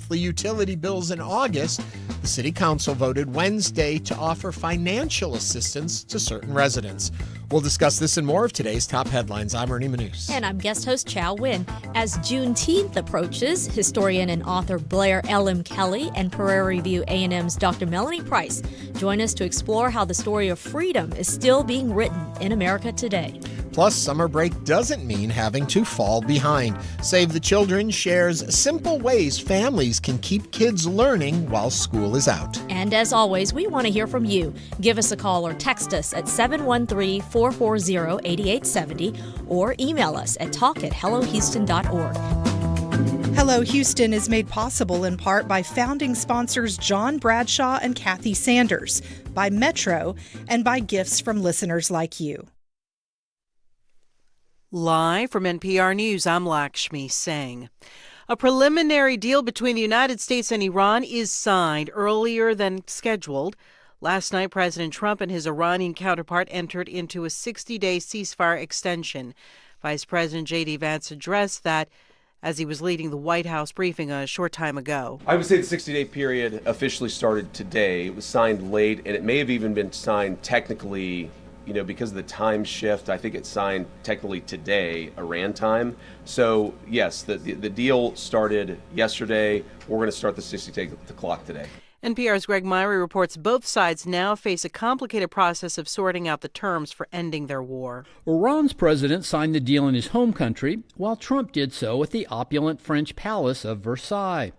monthly utility bills in August, the City Council voted Wednesday to offer financial assistance to certain residents. We'll discuss this and more of today's top headlines. I'm Ernie Manouse. And I'm guest host Chow Win. As Juneteenth approaches, historian and author Blair L.M. Kelly and Prairie View A&M's Dr. Melanie Price join us to explore how the story of freedom is still being written in America today. Plus, summer break doesn't mean having to fall behind. Save the Children shares simple ways families can keep kids learning while school is out. And as always, we want to hear from you. Give us a call or text us at 713-440-8870 or email us at talk@hellohouston.org. Hello Houston is made possible in part by founding sponsors John Bradshaw and Kathy Sanders, by Metro, and by gifts from listeners like you. Live from NPR News, I'm Lakshmi Singh. A preliminary deal between the United States and Iran is signed earlier than scheduled. Last night, President Trump and his Iranian counterpart entered into a 60-day ceasefire extension. Vice President J.D. Vance addressed that as he was leading the White House briefing a short time ago. I would say the 60-day period officially started today. It was signed late, and it may have even been signed technically, because of the time shift. I think it's signed technically today, Iran time. So, yes, the deal started yesterday. We're going to start the 60-day clock today. NPR's Greg Myrie reports both sides now face a complicated process of sorting out the terms for ending their war. Iran's president signed the deal in his home country, while Trump did so at the opulent French palace of Versailles.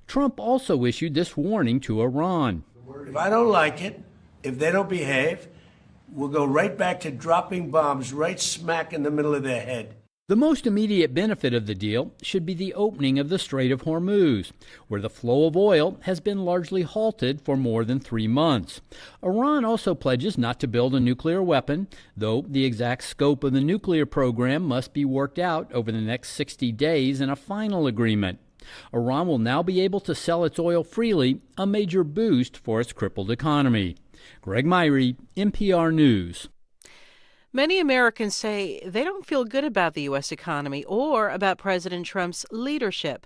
Trump also issued this warning to Iran. If I don't like it, if they don't behave, we'll go right back to dropping bombs right smack in the middle of their head. The most immediate benefit of the deal should be the opening of the Strait of Hormuz, where the flow of oil has been largely halted for more than 3 months. Iran also pledges not to build a nuclear weapon, though the exact scope of the nuclear program must be worked out over the next 60 days in a final agreement. Iran will now be able to sell its oil freely, a major boost for its crippled economy. Greg Myrie, NPR News. Many Americans say they don't feel good about the U.S. economy or about President Trump's leadership.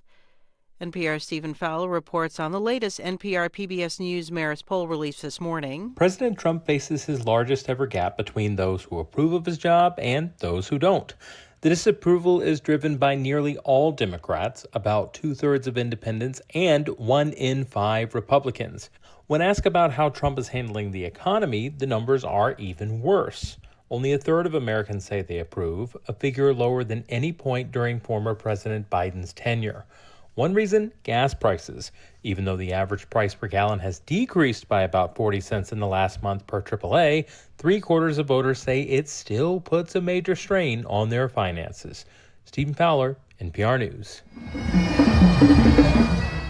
NPR's Stephen Fowler reports on the latest NPR PBS News Marist poll released this morning. President Trump faces his largest ever gap between those who approve of his job and those who don't. The disapproval is driven by nearly all Democrats, about 2/3 of independents, and 1 in 5 Republicans. When asked about how Trump is handling the economy, the numbers are even worse. Only 1/3 of Americans say they approve, a figure lower than any point during former President Biden's tenure. One reason, gas prices. Even though the average price per gallon has decreased by about 40 cents in the last month per AAA, 3/4 of voters say it still puts a major strain on their finances. Stephen Fowler, NPR News.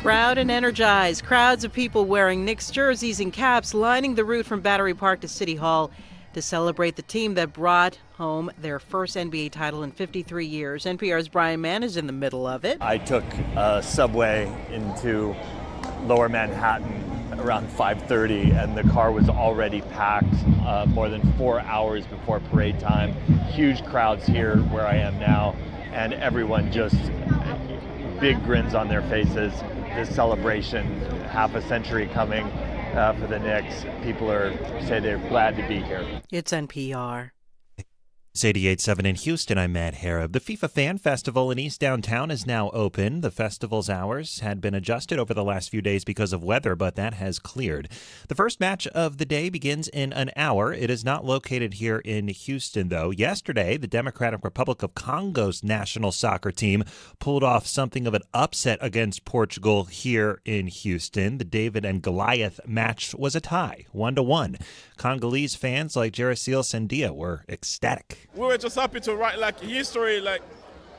Proud and energized, crowds of people wearing Knicks jerseys and caps lining the route from Battery Park to City Hall to celebrate the team that brought home their first NBA title in 53 years. NPR's Brian Mann is in the middle of it. I took a subway into Lower Manhattan around 5:30, and the car was already packed more than 4 hours before parade time. Huge crowds here where I am now, and everyone just big grins on their faces. This celebration, half a century coming for the Knicks. People say they're glad to be here. It's NPR. It's 88.7 in Houston. I'm Matt Harab. The FIFA Fan Festival in East Downtown is now open. The festival's hours had been adjusted over the last few days because of weather, but that has cleared. The first match of the day begins in an hour. It is not located here in Houston, though. Yesterday, the Democratic Republic of Congo's national soccer team pulled off something of an upset against Portugal here in Houston. The David and Goliath match was a tie, 1-1. Congolese fans like Jerasil Sendia were ecstatic. We were just happy to write history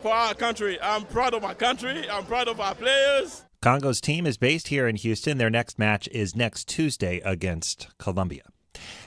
for our country. I'm proud of my country. I'm proud of our players. Congo's team is based here in Houston. Their next match is next Tuesday against Colombia.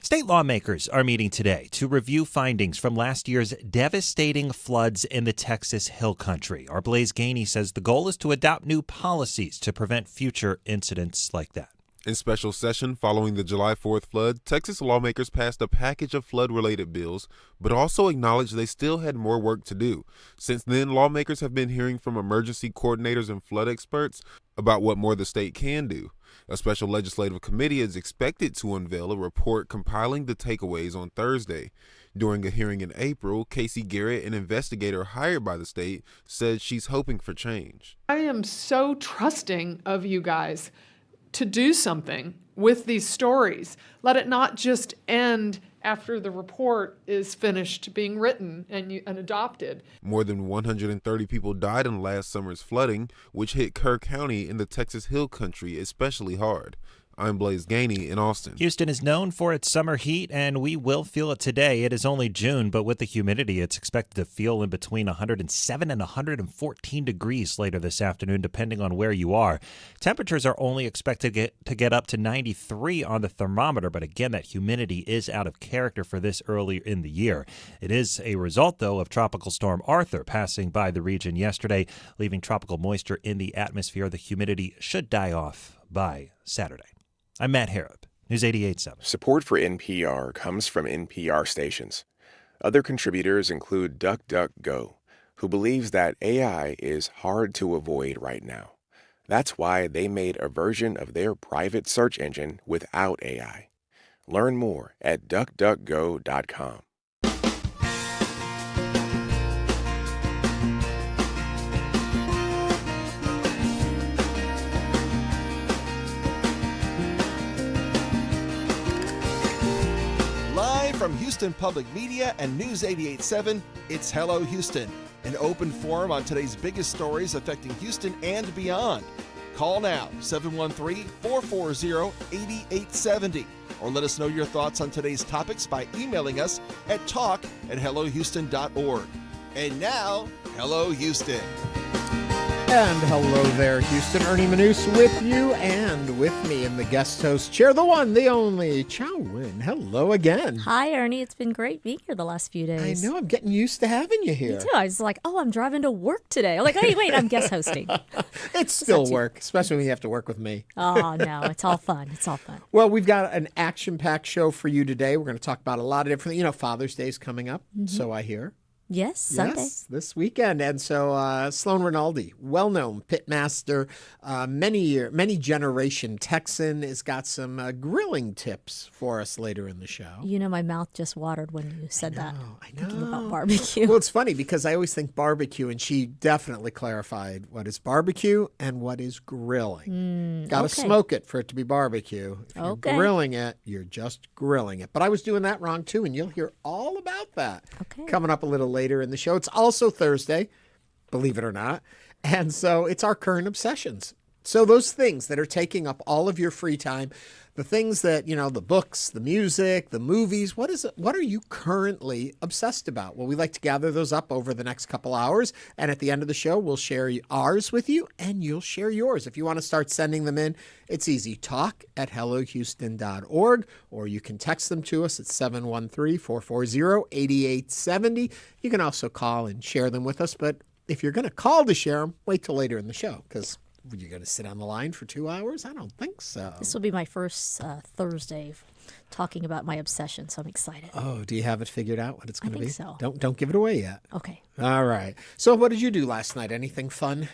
State lawmakers are meeting today to review findings from last year's devastating floods in the Texas Hill Country. Our Blaise Gainey says the goal is to adopt new policies to prevent future incidents like that. In special session following the July 4th flood, Texas lawmakers passed a package of flood-related bills, but also acknowledged they still had more work to do. Since then, lawmakers have been hearing from emergency coordinators and flood experts about what more the state can do. A special legislative committee is expected to unveil a report compiling the takeaways on Thursday. During a hearing in April, Casey Garrett, an investigator hired by the state, said she's hoping for change. I am so trusting of you guys to do something with these stories. Let it not just end after the report is finished being written and adopted. More than 130 people died in last summer's flooding, which hit Kerr County in the Texas Hill Country especially hard. I'm Blaze Gainey in Austin. Houston is known for its summer heat, and we will feel it today. It is only June, but with the humidity, it's expected to feel in between 107 and 114 degrees later this afternoon, depending on where you are. Temperatures are only expected to get up to 93 on the thermometer, but again, that humidity is out of character for this early in the year. It is a result, though, of Tropical Storm Arthur passing by the region yesterday, leaving tropical moisture in the atmosphere. The humidity should die off by Saturday. I'm Matt Harrop, News 88.7. Support for NPR comes from NPR stations. Other contributors include DuckDuckGo, who believes that AI is hard to avoid right now. That's why they made a version of their private search engine without AI. Learn more at DuckDuckGo.com. From Houston Public Media and News 88.7, it's Hello Houston, an open forum on today's biggest stories affecting Houston and beyond. Call now, 713-440-8870, or let us know your thoughts on today's topics by emailing us at talk@hellohouston.org. And now, Hello Houston. And hello there, Houston. Ernie Manouse with you, and with me in the guest host chair, the one, the only, Chow Win. Hello again. Hi, Ernie. It's been great being here the last few days. I know. I'm getting used to having you here. Me too. I was like, oh, I'm driving to work today. I'm like, hey, wait, I'm guest hosting. It's still work, especially when you have to work with me. Oh, no. It's all fun. It's all fun. Well, we've got an action-packed show for you today. We're going to talk about a lot of different, Father's Day's coming up, so I hear. Yes, Sunday. Yes, this weekend. And so Sloan Rinaldi, well-known pitmaster, many generation Texan, has got some grilling tips for us later in the show. My mouth just watered when you said that. I know. Thinking about barbecue. Well, it's funny because I always think barbecue, and she definitely clarified what is barbecue and what is grilling. Got to smoke it for it to be barbecue. If you're grilling it, you're just grilling it. But I was doing that wrong too, and you'll hear all about that coming up a little later in the show. It's also Thursday, believe it or not. And so it's our current obsessions. So those things that are taking up all of your free time, the things that, the books, the music, the movies, what are you currently obsessed about? Well, we like to gather those up over the next couple hours. And at the end of the show, we'll share ours with you and you'll share yours. If you want to start sending them in, it's easy. talk@hellohouston.org, or you can text them to us at 713-440-8870. You can also call and share them with us. But if you're going to call to share them, wait till later in the show, because you're going to sit on the line for 2 hours? I don't think so. This will be my first Thursday talking about my obsession, so I'm excited. Oh, do you have it figured out what it's going to be? I think so. Don't give it away yet. Okay. All right. So what did you do last night? Anything fun?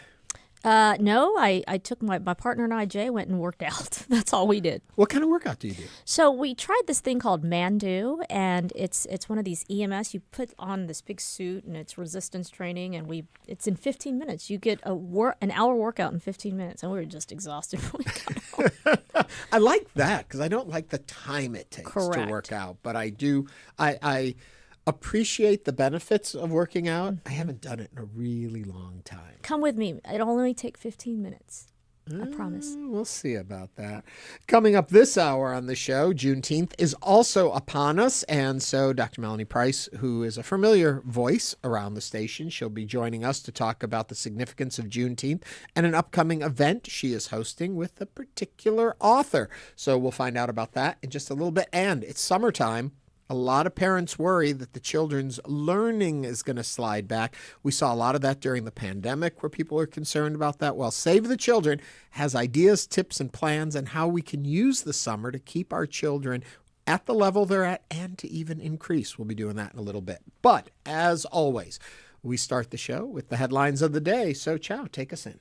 No, I took my partner and I, Jay, went and worked out. That's all we did. What kind of workout do you do? So we tried this thing called Mandu, and it's one of these EMS. You put on this big suit, and it's resistance training, and it's in 15 minutes. You get an hour workout in 15 minutes, and we were just exhausted when we got home. I like that because I don't like the time it takes to work out, but I do. I appreciate the benefits of working out. I haven't done it in a really long time. Come with me. It'll only take 15 minutes. I promise. We'll see about that. Coming up this hour on the show, Juneteenth is also upon us. And so Dr. Melanie Price, who is a familiar voice around the station, she'll be joining us to talk about the significance of Juneteenth and an upcoming event she is hosting with a particular author. So we'll find out about that in just a little bit. And it's summertime. A lot of parents worry that the children's learning is going to slide back. We saw a lot of that during the pandemic where people are concerned about that. Well, Save the Children has ideas, tips, and plans on how we can use the summer to keep our children at the level they're at and to even increase. We'll be doing that in a little bit. But as always, we start the show with the headlines of the day. So, Chow, take us in.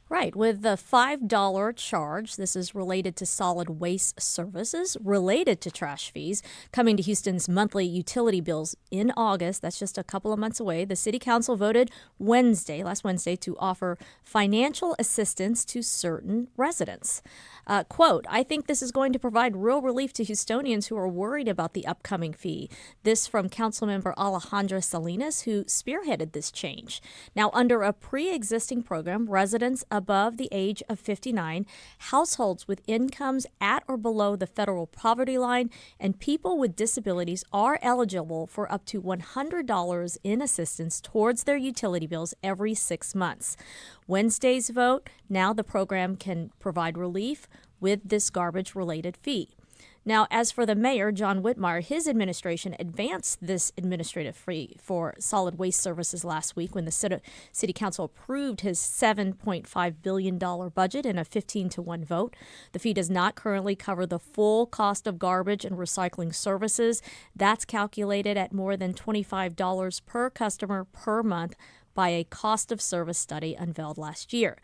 Right, with the $5 charge, this is related to solid waste services, related to trash fees, coming to Houston's monthly utility bills in August. That's just a couple of months away. The City Council voted last Wednesday, to offer financial assistance to certain residents. Quote, I think this is going to provide real relief to Houstonians who are worried about the upcoming fee. This from Councilmember Alejandra Salinas, who spearheaded this change. Now, under a pre-existing program, residents above the age of 59, households with incomes at or below the federal poverty line, and people with disabilities are eligible for up to $100 in assistance towards their utility bills every 6 months. Wednesday's vote, now the program can provide relief with this garbage-related fee. Now, as for the mayor, John Whitmire, his administration advanced this administrative fee for solid waste services last week when the City Council approved his $7.5 billion budget in a 15-1 vote. The fee does not currently cover the full cost of garbage and recycling services. That's calculated at more than $25 per customer per month by a cost of service study unveiled last year.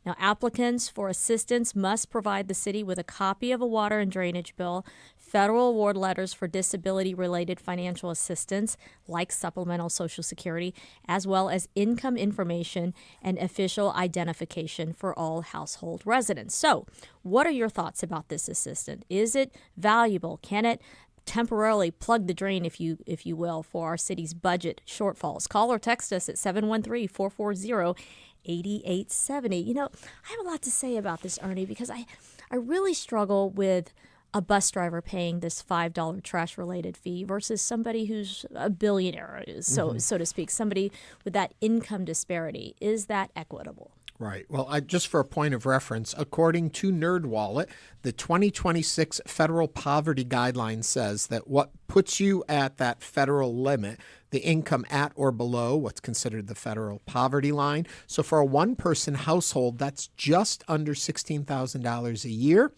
Now, applicants for assistance must provide the city with a copy of a water and drainage bill, federal award letters for disability-related financial assistance, like supplemental Social Security, as well as income information and official identification for all household residents. So, what are your thoughts about this assistance? Is it valuable? Can it temporarily plug the drain, if you will, for our city's budget shortfalls? Call or text us at 713-440-8870. You know, I have a lot to say about this, Ernie, because I really struggle with a bus driver paying this $5 trash-related fee versus somebody who's a billionaire, so to speak, somebody with that income disparity. Is that equitable? Right. Well, just for a point of reference, according to NerdWallet, the 2026 federal poverty guideline says that what puts you at that federal limit, the income at or below what's considered the federal poverty line. So for a one-person household, that's just under $16,000 a year.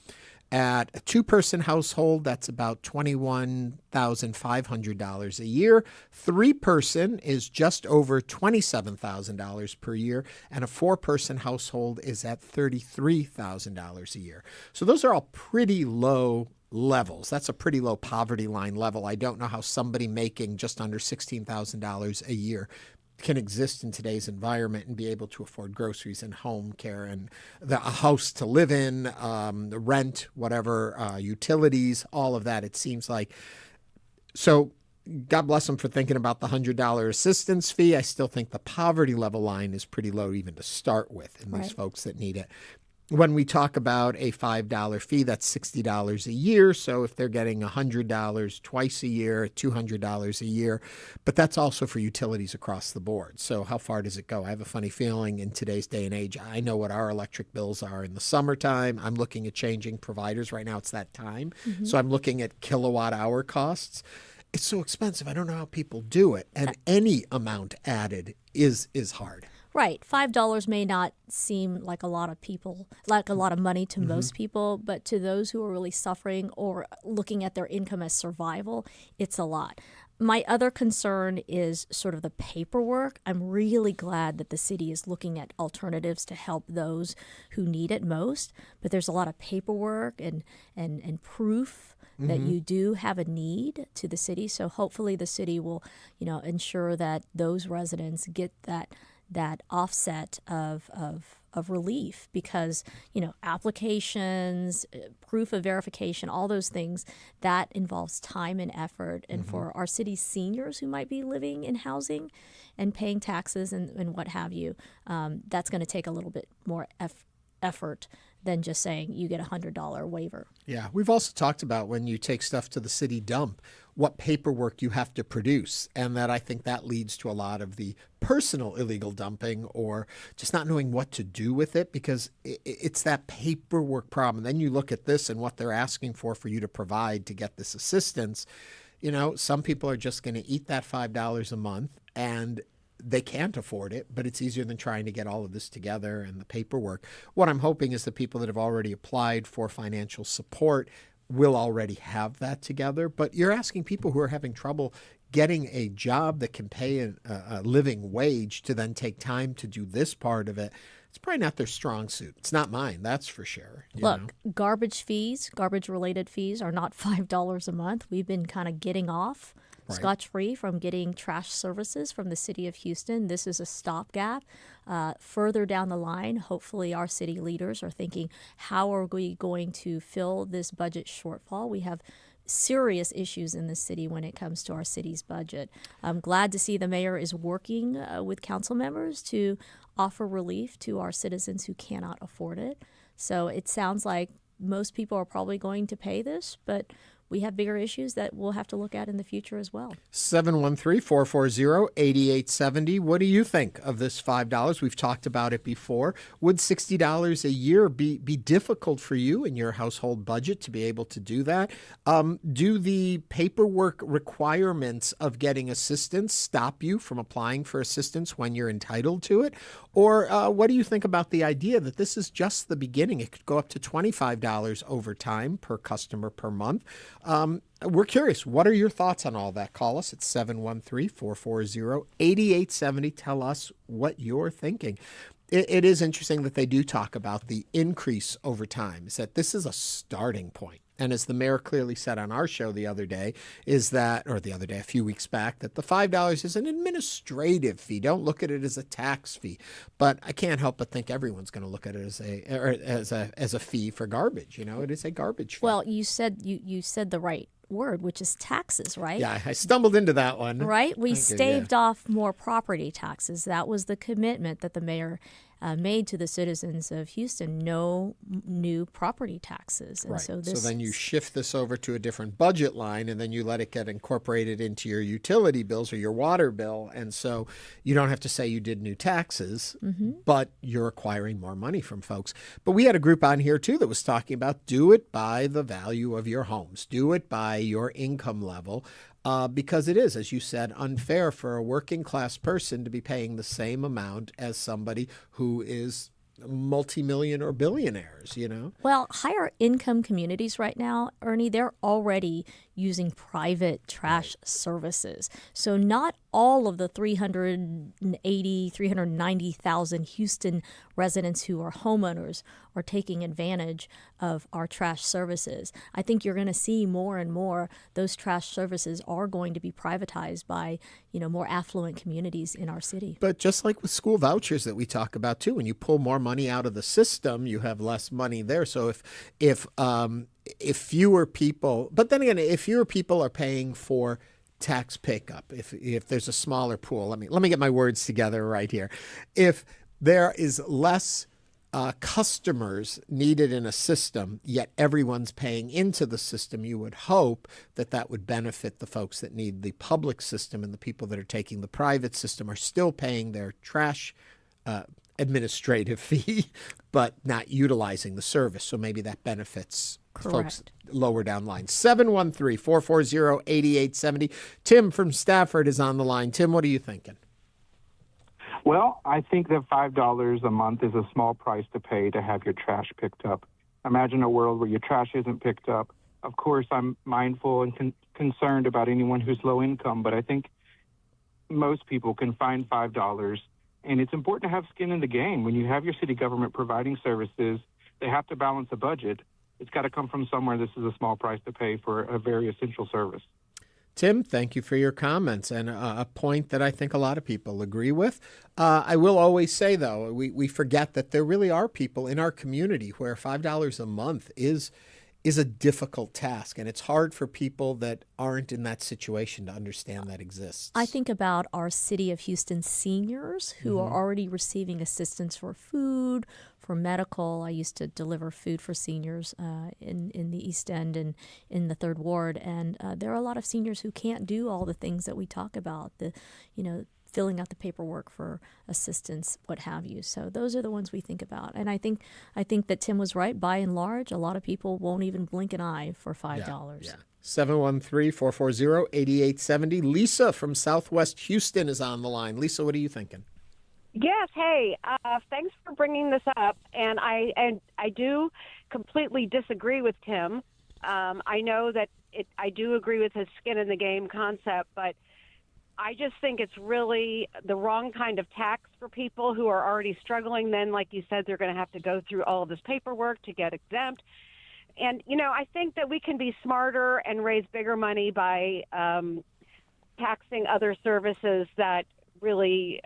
At a two-person household, that's about $21,500 a year. Three-person is just over $27,000 per year, and a four-person household is at $33,000 a year. So those are all pretty low levels. That's a pretty low poverty line level. I don't know how somebody making just under $16,000 a year can exist in today's environment and be able to afford groceries and home care and a house to live in, the rent, whatever, utilities, all of that, it seems like. So God bless them for thinking about the $100 assistance fee. I still think the poverty level line is pretty low even to start with in these folks that need it. When we talk about a $5 fee, that's $60 a year. So if they're getting $100 twice a year, $200 a year, but that's also for utilities across the board. So how far does it go? I have a funny feeling in today's day and age, I know what our electric bills are in the summertime. I'm looking at changing providers right now. It's that time. So I'm looking at kilowatt hour costs. It's so expensive. I don't know how people do it. And any amount added is hard. Right. $5 may not seem like a lot of people, like a lot of money to most people, but to those who are really suffering or looking at their income as survival, it's a lot. My other concern is sort of the paperwork. I'm really glad that the city is looking at alternatives to help those who need it most, but there's a lot of paperwork and proof that you do have a need to the city. So hopefully the city will, ensure that those residents get that offset of relief, because applications, proof of verification, all those things, that involves time and effort. And for our city's seniors who might be living in housing and paying taxes and what have you, that's going to take a little bit more effort than just saying you get a $100 waiver. Yeah, we've also talked about when you take stuff to the city dump, what paperwork you have to produce, and that I think that leads to a lot of the personal illegal dumping or just not knowing what to do with it, because it's that paperwork problem. Then you look at this and what they're asking for you to provide to get this assistance. some people are just going to eat that $5 a month, and they can't afford it, but it's easier than trying to get all of this together and the paperwork. What I'm hoping is the people that have already applied for financial support will already have that together. But you're asking people who are having trouble getting a job that can pay a living wage to then take time to do this part of it. It's probably not their strong suit. It's not mine, that's for sure. Look, garbage-related fees are not $5 a month. We've been kind of getting off scotch-free from getting trash services from the city of Houston. This is a stopgap. Further down the line, hopefully our city leaders are thinking, how are we going to fill this budget shortfall? We have serious issues in the city when it comes to our city's budget. I'm glad to see the mayor is working with council members to offer relief to our citizens who cannot afford it. So it sounds like most people are probably going to pay this, but we have bigger issues that we'll have to look at in the future as well. 713-440-8870. What do you think of this $5? We've talked about it before. Would $60 a year be difficult for you in your household budget to be able to do that? Do the paperwork requirements of getting assistance stop you from applying for assistance when you're entitled to it? Or what do you think about the idea that this is just the beginning? It could go up to $25 over time per customer per month. We're curious. What are your thoughts on all that? Call us at 713-440-8870. Tell us what you're thinking. It is interesting that they do talk about the increase over time, is that this is a starting point. And as the mayor clearly said on our show a few weeks back, that the $5 is an administrative fee. Don't look at it as a tax fee. But I can't help but think everyone's going to look at it as a fee for garbage. It is a garbage fee. Well, you said the right word, which is taxes, right? Yeah, I stumbled into that one. Right? We staved off more property taxes. That was the commitment that the mayor made to the citizens of Houston. No new property taxes. And right. So then you shift this over to a different budget line, and then you let it get incorporated into your utility bills or your water bill. And so you don't have to say you did new taxes, but you're acquiring more money from folks. But we had a group on here, too, that was talking about do it by the value of your homes. Do it by your income level. Because it is, as you said, unfair for a working class person to be paying the same amount as somebody who is multi-million or billionaires, Well, higher income communities right now, Ernie, they're already using private trash services. So not all of the 390,000 Houston residents who are homeowners are taking advantage of our trash services. I think you're going to see more and more those trash services are going to be privatized by, more affluent communities in our city. But just like with school vouchers that we talk about too, when you pull more money out of the system, you have less money there. So if fewer people, but then again, if fewer people are paying for tax pickup, if there's a smaller pool, let me get my words together right here. If there is less customers needed in a system, yet everyone's paying into the system, you would hope that would benefit the folks that need the public system, and the people that are taking the private system are still paying their trash administrative fee, but not utilizing the service. So maybe that benefits folks lower down line. 713-440-8870. Tim from Stafford is on the line. Tim, what are you thinking? Well, I think that $5 a month is a small price to pay to have your trash picked up. Imagine a world where your trash isn't picked up. Of course, I'm mindful and concerned about anyone who's low income, but I think most people can find $5. And it's important to have skin in the game. When you have your city government providing services, they have to balance a budget. It's got to come from somewhere. This is a small price to pay for a very essential service. Tim, thank you for your comments, and a point that I think a lot of people agree with. I will always say, though, we forget that there really are people in our community where $5 a month is a difficult task, and it's hard for people that aren't in that situation to understand that exists. I think about our City of Houston seniors who are already receiving assistance for food, for medical. I used to deliver food for seniors in the East End and in the Third Ward, and there are a lot of seniors who can't do all the things that we talk about, filling out the paperwork for assistance, what have you. So those are the ones we think about. And I think that Tim was right. By and large, a lot of people won't even blink an eye for $5. 713-440-8870. Lisa from Southwest Houston is on the line. Lisa, what are you thinking? Yes. Hey, thanks for bringing this up. And I do completely disagree with Tim. I know that I do agree with his skin in the game concept, but I just think it's really the wrong kind of tax for people who are already struggling. Then, like you said, they're going to have to go through all of this paperwork to get exempt. And, I think that we can be smarter and raise bigger money by taxing other services that really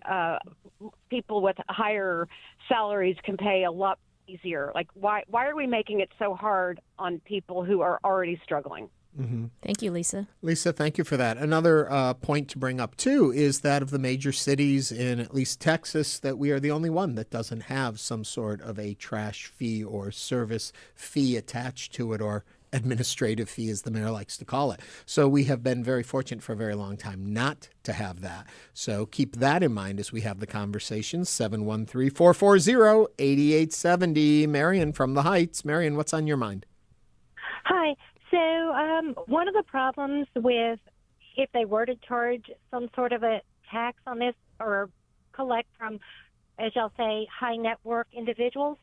people with higher salaries can pay a lot easier. Like, why are we making it so hard on people who are already struggling? Mm-hmm. Thank you, Lisa. Lisa, thank you for that. Another point to bring up, too, is that of the major cities in at least Texas, that we are the only one that doesn't have some sort of a trash fee or service fee attached to it, or administrative fee, as the mayor likes to call it. So we have been very fortunate for a very long time not to have that. So keep that in mind as we have the conversation. 713-440-8870. Marion from the Heights. Marion, what's on your mind? Hi. So one of the problems with if they were to charge some sort of a tax on this or collect from, as y'all say, high net worth individuals,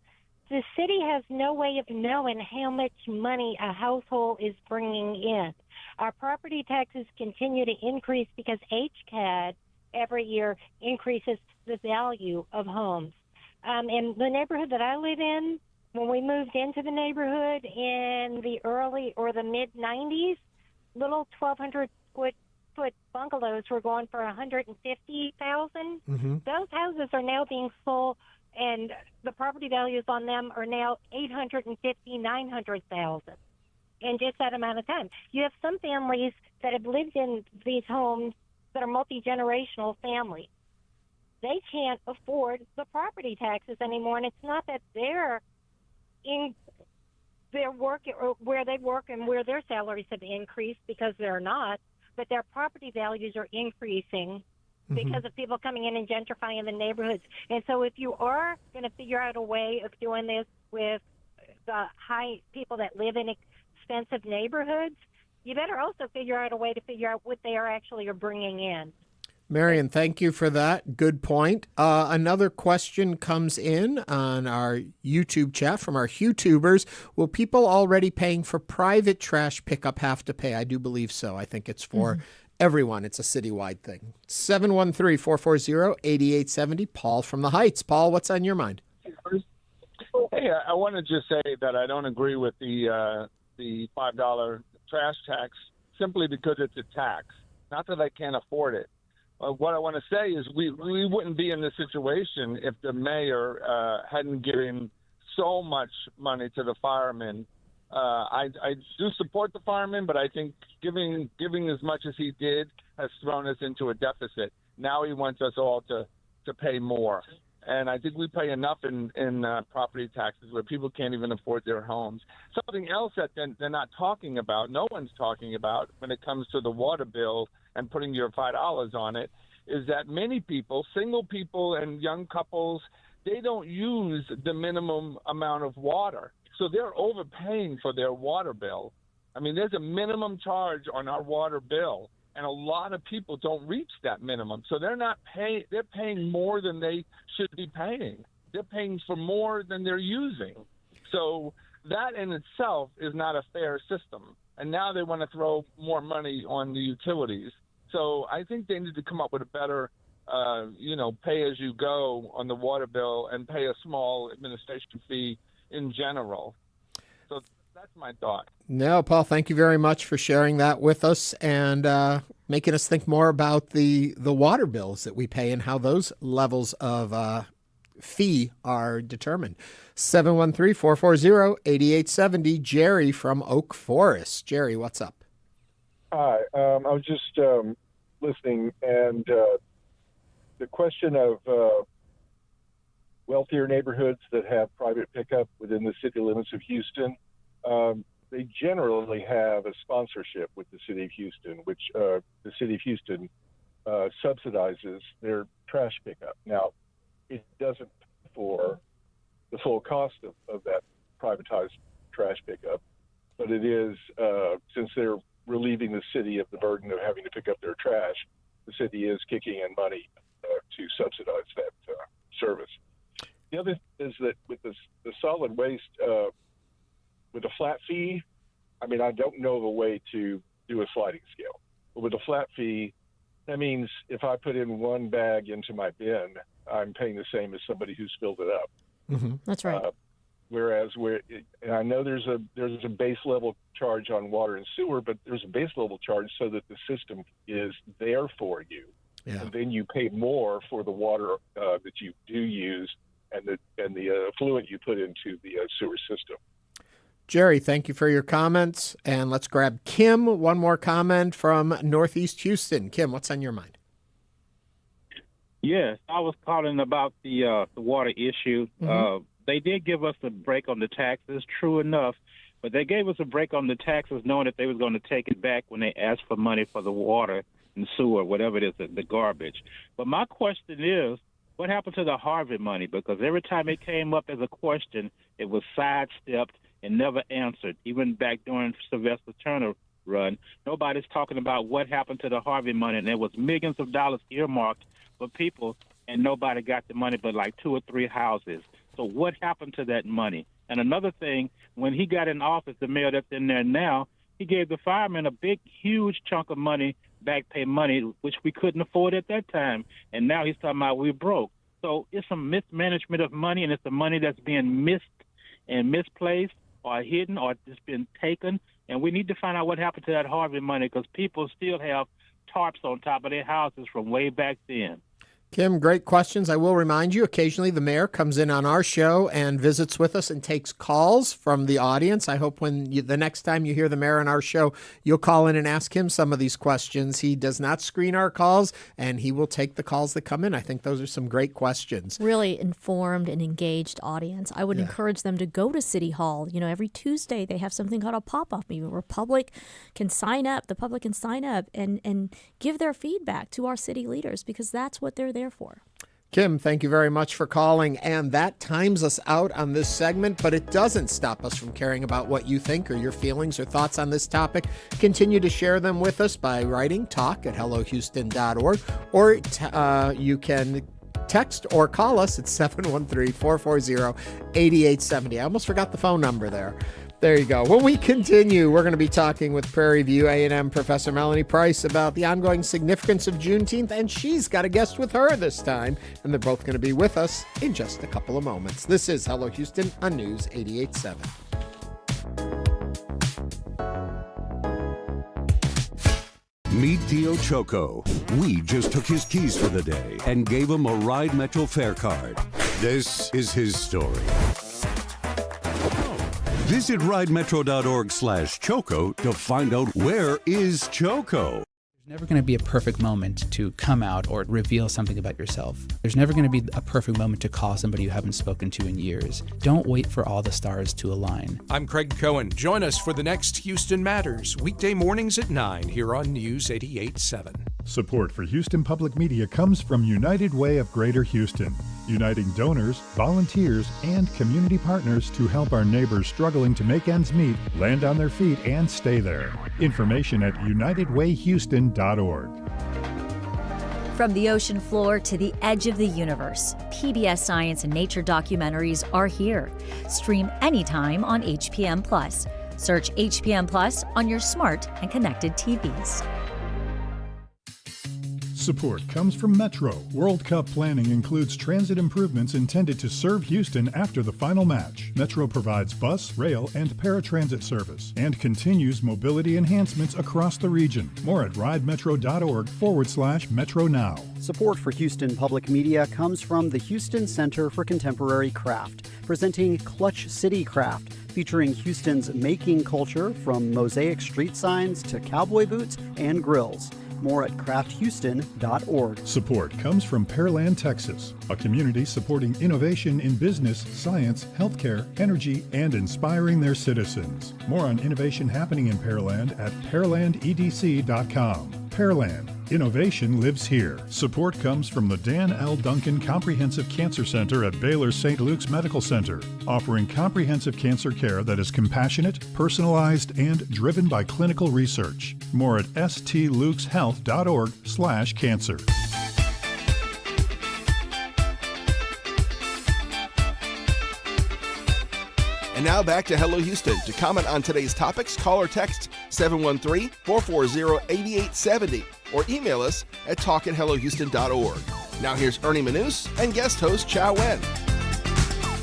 the city has no way of knowing how much money a household is bringing in. Our property taxes continue to increase because HCAD every year increases the value of homes. In the neighborhood that I live in, when we moved into the neighborhood in the early or the mid-'90s, little 1,200-foot bungalows were going for $150,000. Mm-hmm. Those houses are now being sold, and the property values on them are now $850,000, $900,000 in just that amount of time. You have some families that have lived in these homes that are multi-generational families. They can't afford the property taxes anymore, and it's not that they're in their work or where they work and where their salaries have increased, because they're not, but their property values are increasing because of people coming in and gentrifying the neighborhoods. And so if you are going to figure out a way of doing this with the high people that live in expensive neighborhoods, you better also figure out a way to figure out what they are actually bringing in. Marion, thank you for that. Good point. Another question comes in on our YouTube chat from our YouTubers. Will people already paying for private trash pickup have to pay? I do believe so. I think it's for everyone. It's a citywide thing. 713-440-8870. Paul from the Heights. Paul, what's on your mind? Hey, I want to just say that I don't agree with the $5 trash tax simply because it's a tax. Not that I can't afford it. What I want to say is we wouldn't be in this situation if the mayor hadn't given so much money to the firemen. I do support the firemen, but I think giving as much as he did has thrown us into a deficit. Now he wants us all to pay more. And I think we pay enough in property taxes where people can't even afford their homes. Something else that they're not talking about, no one's talking about when it comes to the water bill and putting your $5 on it, is that many people, single people and young couples, they don't use the minimum amount of water. So they're overpaying for their water bill. I mean, there's a minimum charge on our water bill, and a lot of people don't reach that minimum. So they're paying more than they should be paying. They're paying for more than they're using. So that in itself is not a fair system. And now they want to throw more money on the utilities. So I think they need to come up with a better, pay-as-you-go on the water bill and pay a small administration fee in general. So that's my thought. No, Paul, thank you very much for sharing that with us and making us think more about the water bills that we pay and how those levels of fee are determined. 713-440-8870. Jerry from Oak Forest. Jerry, what's up? Hi, I was just listening, and the question of wealthier neighborhoods that have private pickup within the city limits of Houston, they generally have a sponsorship with the city of Houston, which the city of Houston subsidizes their trash pickup. Now, it doesn't pay for the full cost of that privatized trash pickup, but it is, since they're relieving the city of the burden of having to pick up their trash, the city is kicking in money to subsidize that service. The other is that with the solid waste, with a flat fee, I mean, I don't know of a way to do a sliding scale. But with a flat fee, that means if I put in one bag into my bin, I'm paying the same as somebody who's filled it up. Mm-hmm. That's right. Whereas and I know there's a base level charge on water and sewer, but there's a base level charge so that the system is there for you, and then you pay more for the water that you do use and the effluent you put into the sewer system. Jerry, thank you for your comments, and let's grab Kim. One more comment from Northeast Houston. Kim, what's on your mind? Yes, I was calling about the water issue. Mm-hmm. They did give us a break on the taxes, true enough, but they gave us a break on the taxes knowing that they was going to take it back when they asked for money for the water and sewer, whatever it is, the garbage. But my question is, what happened to the Harvey money? Because every time it came up as a question, it was sidestepped and never answered. Even back during Sylvester Turner run, nobody's talking about what happened to the Harvey money, and there was millions of dollars earmarked for people, and nobody got the money but like 2 or 3 houses. So what happened to that money? And another thing, when he got in office, the mayor that's in there now, he gave the firemen a big, huge chunk of money, back pay money, which we couldn't afford at that time. And now he's talking about we're broke. So it's some mismanagement of money, and it's the money that's being missed and misplaced or hidden or just been taken. And we need to find out what happened to that Harvey money, because people still have tarps on top of their houses from way back then. Kim, great questions. I will remind you, occasionally the mayor comes in on our show and visits with us and takes calls from the audience. I hope the next time you hear the mayor on our show, you'll call in and ask him some of these questions. He does not screen our calls, and he will take the calls that come in. I think those are some great questions. Really informed and engaged audience. I would encourage them to go to City Hall. You know, every Tuesday they have something called a pop-up meeting where the public can sign up and give their feedback to our city leaders, because that's what they're there for. Kim, thank you very much for calling. And that times us out on this segment, but it doesn't stop us from caring about what you think or your feelings or thoughts on this topic. Continue to share them with us by writing talk@hellohouston.org, or you can text or call us at 713-440-8870. I almost forgot the phone number there. There you go. When we continue, we're going to be talking with Prairie View A&M Professor Melanie Price about the ongoing significance of Juneteenth, and she's got a guest with her this time, and they're both going to be with us in just a couple of moments. This is Hello Houston on News 88.7. Meet Theo Choco. We just took his keys for the day and gave him a Ride Metro fare card. This is his story. Visit ridemetro.org/Choco to find out where is Choco. There's never going to be a perfect moment to come out or reveal something about yourself. There's never going to be a perfect moment to call somebody you haven't spoken to in years. Don't wait for all the stars to align. I'm Craig Cohen. Join us for the next Houston Matters, weekday mornings at 9 here on News 88.7. Support for Houston Public Media comes from United Way of Greater Houston, uniting donors, volunteers, and community partners to help our neighbors struggling to make ends meet land on their feet and stay there. Information at unitedwayhouston.org. From the ocean floor to the edge of the universe, PBS Science and Nature documentaries are here. Stream anytime on HPM Plus. Search HPM Plus on your smart and connected TVs. Support comes from Metro. World Cup planning includes transit improvements intended to serve Houston after the final match. Metro provides bus, rail, and paratransit service and continues mobility enhancements across the region. More at ridemetro.org/Metro Now. Support for Houston Public Media comes from the Houston Center for Contemporary Craft, presenting Clutch City Craft, featuring Houston's making culture from mosaic street signs to cowboy boots and grills. More at crafthouston.org. Support comes from Pearland, Texas, a community supporting innovation in business, science, healthcare, energy, and inspiring their citizens. More on innovation happening in Pearland at pearlandedc.com. Pearland. Innovation lives here. Support comes from the Dan L. Duncan Comprehensive Cancer Center at Baylor St. Luke's Medical Center, offering comprehensive cancer care that is compassionate, personalized, and driven by clinical research. More at stlukeshealth.org/cancer. And now back to Hello Houston. To comment on today's topics, call or text 713-440-8870 or email us at talk@hellohouston.org. Now here's Ernie Manouse and guest host Chow Wen.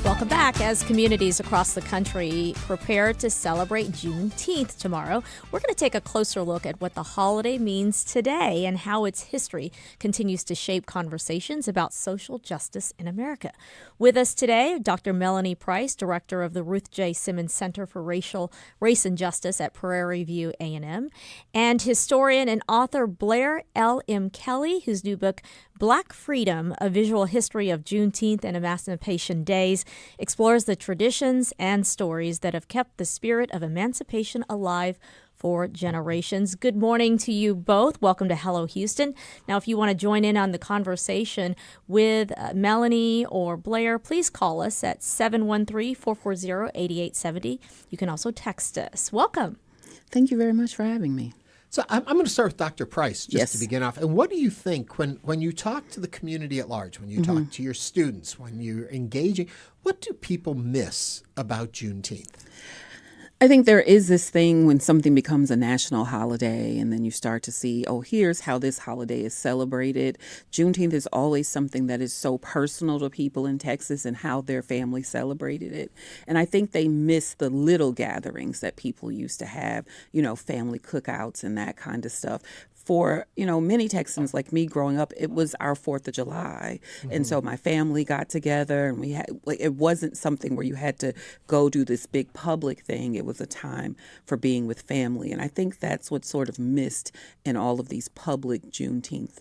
Welcome back. As communities across the country prepare to celebrate Juneteenth tomorrow, we're going to take a closer look at what the holiday means today and how its history continues to shape conversations about social justice in America. With us today, Dr. Melanie Price, director of the Ruth J. Simmons Center for Race and Justice at Prairie View A&M, and historian and author Blair L. M. Kelly, whose new book, Black Freedom, A Visual History of Juneteenth and Emancipation Days, explores the traditions and stories that have kept the spirit of emancipation alive for generations. Good morning to you both. Welcome to Hello Houston. Now, if you want to join in on the conversation with Melanie or Blair, please call us at 713-440-8870. You can also text us. Welcome. Thank you very much for having me. So I'm going to start with Dr. Price just to Yes. begin off. And what do you think when you talk to the community at large, when you talk to your students, when you're engaging, what do people miss about Juneteenth? I think there is this thing when something becomes a national holiday and then you start to see, oh, here's how this holiday is celebrated. Juneteenth is always something that is so personal to people in Texas and how their family celebrated it. And I think they miss the little gatherings that people used to have, family cookouts and that kind of stuff. For, many Texans like me growing up, it was our 4th of July. And so my family got together and it wasn't something where you had to go do this big public thing. It was a time for being with family. And I think that's what's sort of missed in all of these public Juneteenth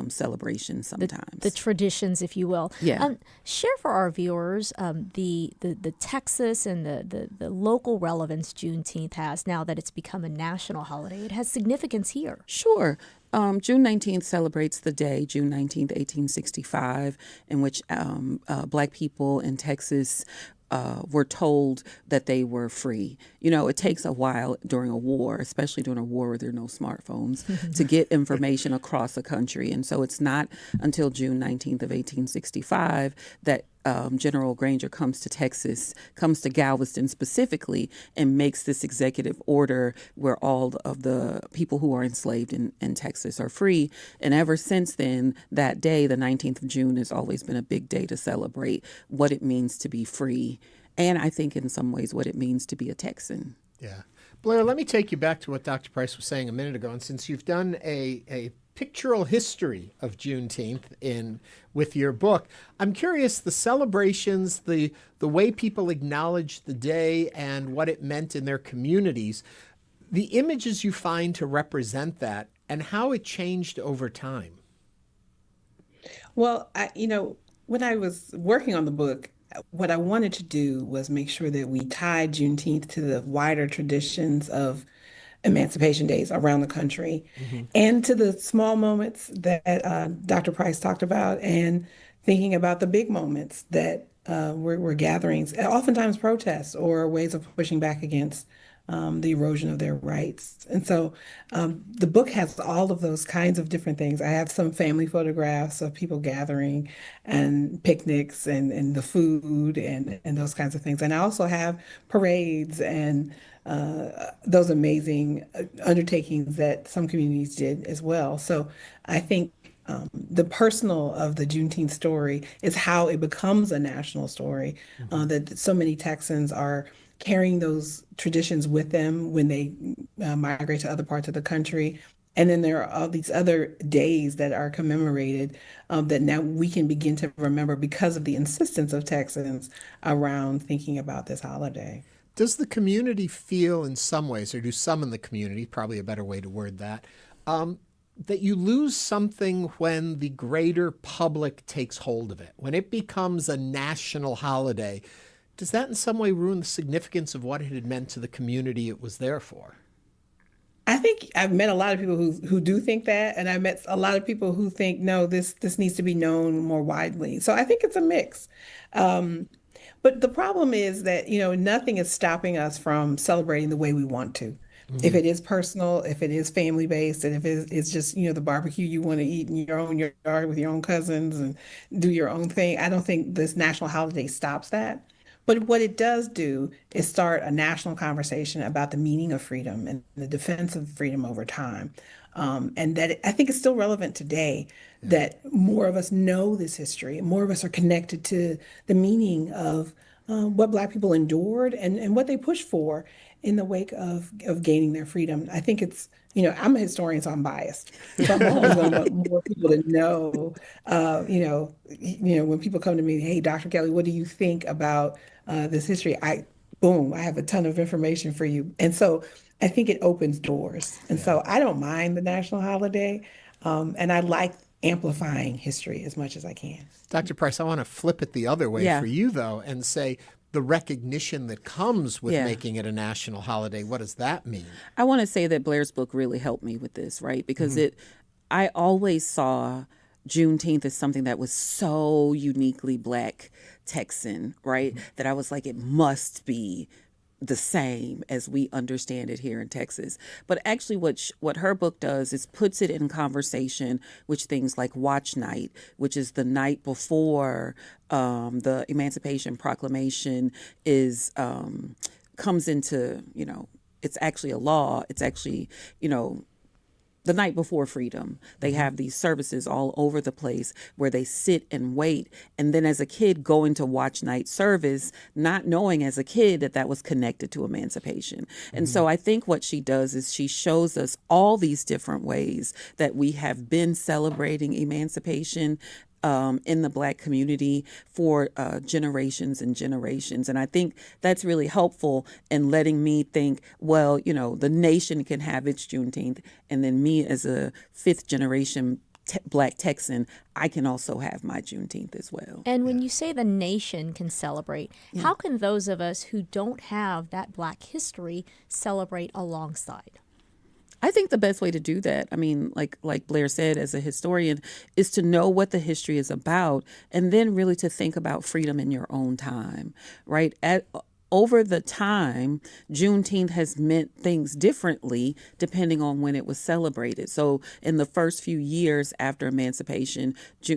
celebrations sometimes. The traditions, if you will. Yeah. Share for our viewers the Texas and the local relevance Juneteenth has now that it's become a national holiday. It has significance here. Sure. June 19th celebrates the day, June 19th, 1865, in which Black people in Texas were told that they were free. It takes a while during a war, especially during a war where there are no smartphones, to get information across the country. And so it's not until June 19th of 1865 that General Granger comes to Texas, comes to Galveston specifically, and makes this executive order where all of the people who are enslaved in Texas are free. And ever since then, that day, the 19th of June, has always been a big day to celebrate what it means to be free. And I think in some ways what it means to be a Texan. Yeah. Blair, let me take you back to what Dr. Price was saying a minute ago. And since you've done a pictorial history of Juneteenth with your book, I'm curious, the celebrations, the way people acknowledge the day and what it meant in their communities, the images you find to represent that and how it changed over time. Well, when I was working on the book, what I wanted to do was make sure that we tied Juneteenth to the wider traditions of emancipation days around the country and to the small moments that Dr. Price talked about, and thinking about the big moments that were gatherings, oftentimes protests or ways of pushing back against the erosion of their rights. And so the book has all of those kinds of different things. I have some family photographs of people gathering and picnics and the food and those kinds of things. And I also have parades and those amazing undertakings that some communities did as well. So I think the personal of the Juneteenth story is how it becomes a national story, that so many Texans are carrying those traditions with them when they migrate to other parts of the country. And then there are all these other days that are commemorated that now we can begin to remember because of the insistence of Texans around thinking about this holiday. Does the community feel in some ways, or do some in the community, probably a better way to word that, that you lose something when the greater public takes hold of it? When it becomes a national holiday, does that in some way ruin the significance of what it had meant to the community it was there for? I think I've met a lot of people who do think that, and I met a lot of people who think no, this needs to be known more widely. So I think it's a mix. Um, but the problem is that, nothing is stopping us from celebrating the way we want to. If it is personal, if it is family based, and if it's just, the barbecue you want to eat in your own yard with your own cousins and do your own thing, I don't think this national holiday stops that. But what it does do is start a national conversation about the meaning of freedom and the defense of freedom over time. And that I think it's still relevant today that more of us know this history, more of us are connected to the meaning of what Black people endured and what they pushed for in the wake of gaining their freedom. I think it's, I'm a historian, so I'm biased. So I'm always going to want more people to know, when people come to me, hey, Dr. Kelly, what do you think about this history? I have a ton of information for you. And so I think it opens doors. And so I don't mind the national holiday. And I like amplifying history as much as I can. Dr. Price, I want to flip it the other way for you, though, and say the recognition that comes with making it a national holiday. What does that mean? I want to say that Blair's book really helped me with this, right? Because I always saw Juneteenth as something that was so uniquely Black Texan, right? That I was like, it must be the same as we understand it here in Texas. But actually what her book does is puts it in conversation with things like Watch Night, which is the night before the Emancipation Proclamation is comes into, it's actually a law. It's actually, the night before freedom. They have these services all over the place where they sit and wait. And then as a kid going to watch night service, not knowing as a kid that was connected to emancipation. And so I think what she does is she shows us all these different ways that we have been celebrating emancipation in the Black community for generations and generations. And I think that's really helpful in letting me think, well, the nation can have its Juneteenth, and then me as a fifth generation Black Texan, I can also have my Juneteenth as well. And when you say the nation can celebrate, how can those of us who don't have that Black history celebrate alongside? I think the best way to do that, I mean, like Blair said, as a historian, is to know what the history is about and then really to think about freedom in your own time, right? Over the time, Juneteenth has meant things differently depending on when it was celebrated. So in the first few years after emancipation,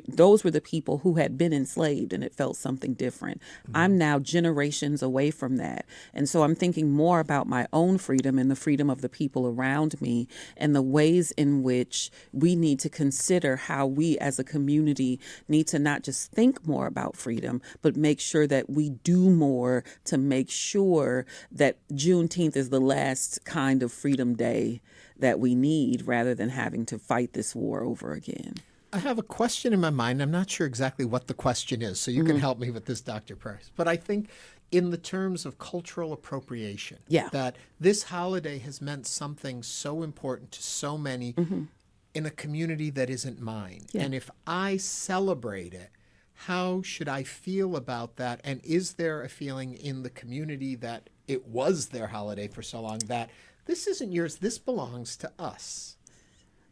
those were the people who had been enslaved and it felt something different. I'm now generations away from that. And so I'm thinking more about my own freedom and the freedom of the people around me and the ways in which we need to consider how we as a community need to not just think more about freedom, but make sure that we do more to make sure that Juneteenth is the last kind of freedom day that we need rather than having to fight this war over again. I have a question in my mind. I'm not sure exactly what the question is, so you can help me with this, Dr. Price. But I think in the terms of cultural appropriation, that this holiday has meant something so important to so many in a community that isn't mine. And if I celebrate it, how should I feel about that? And is there a feeling in the community that it was their holiday for so long that this isn't yours, this belongs to us?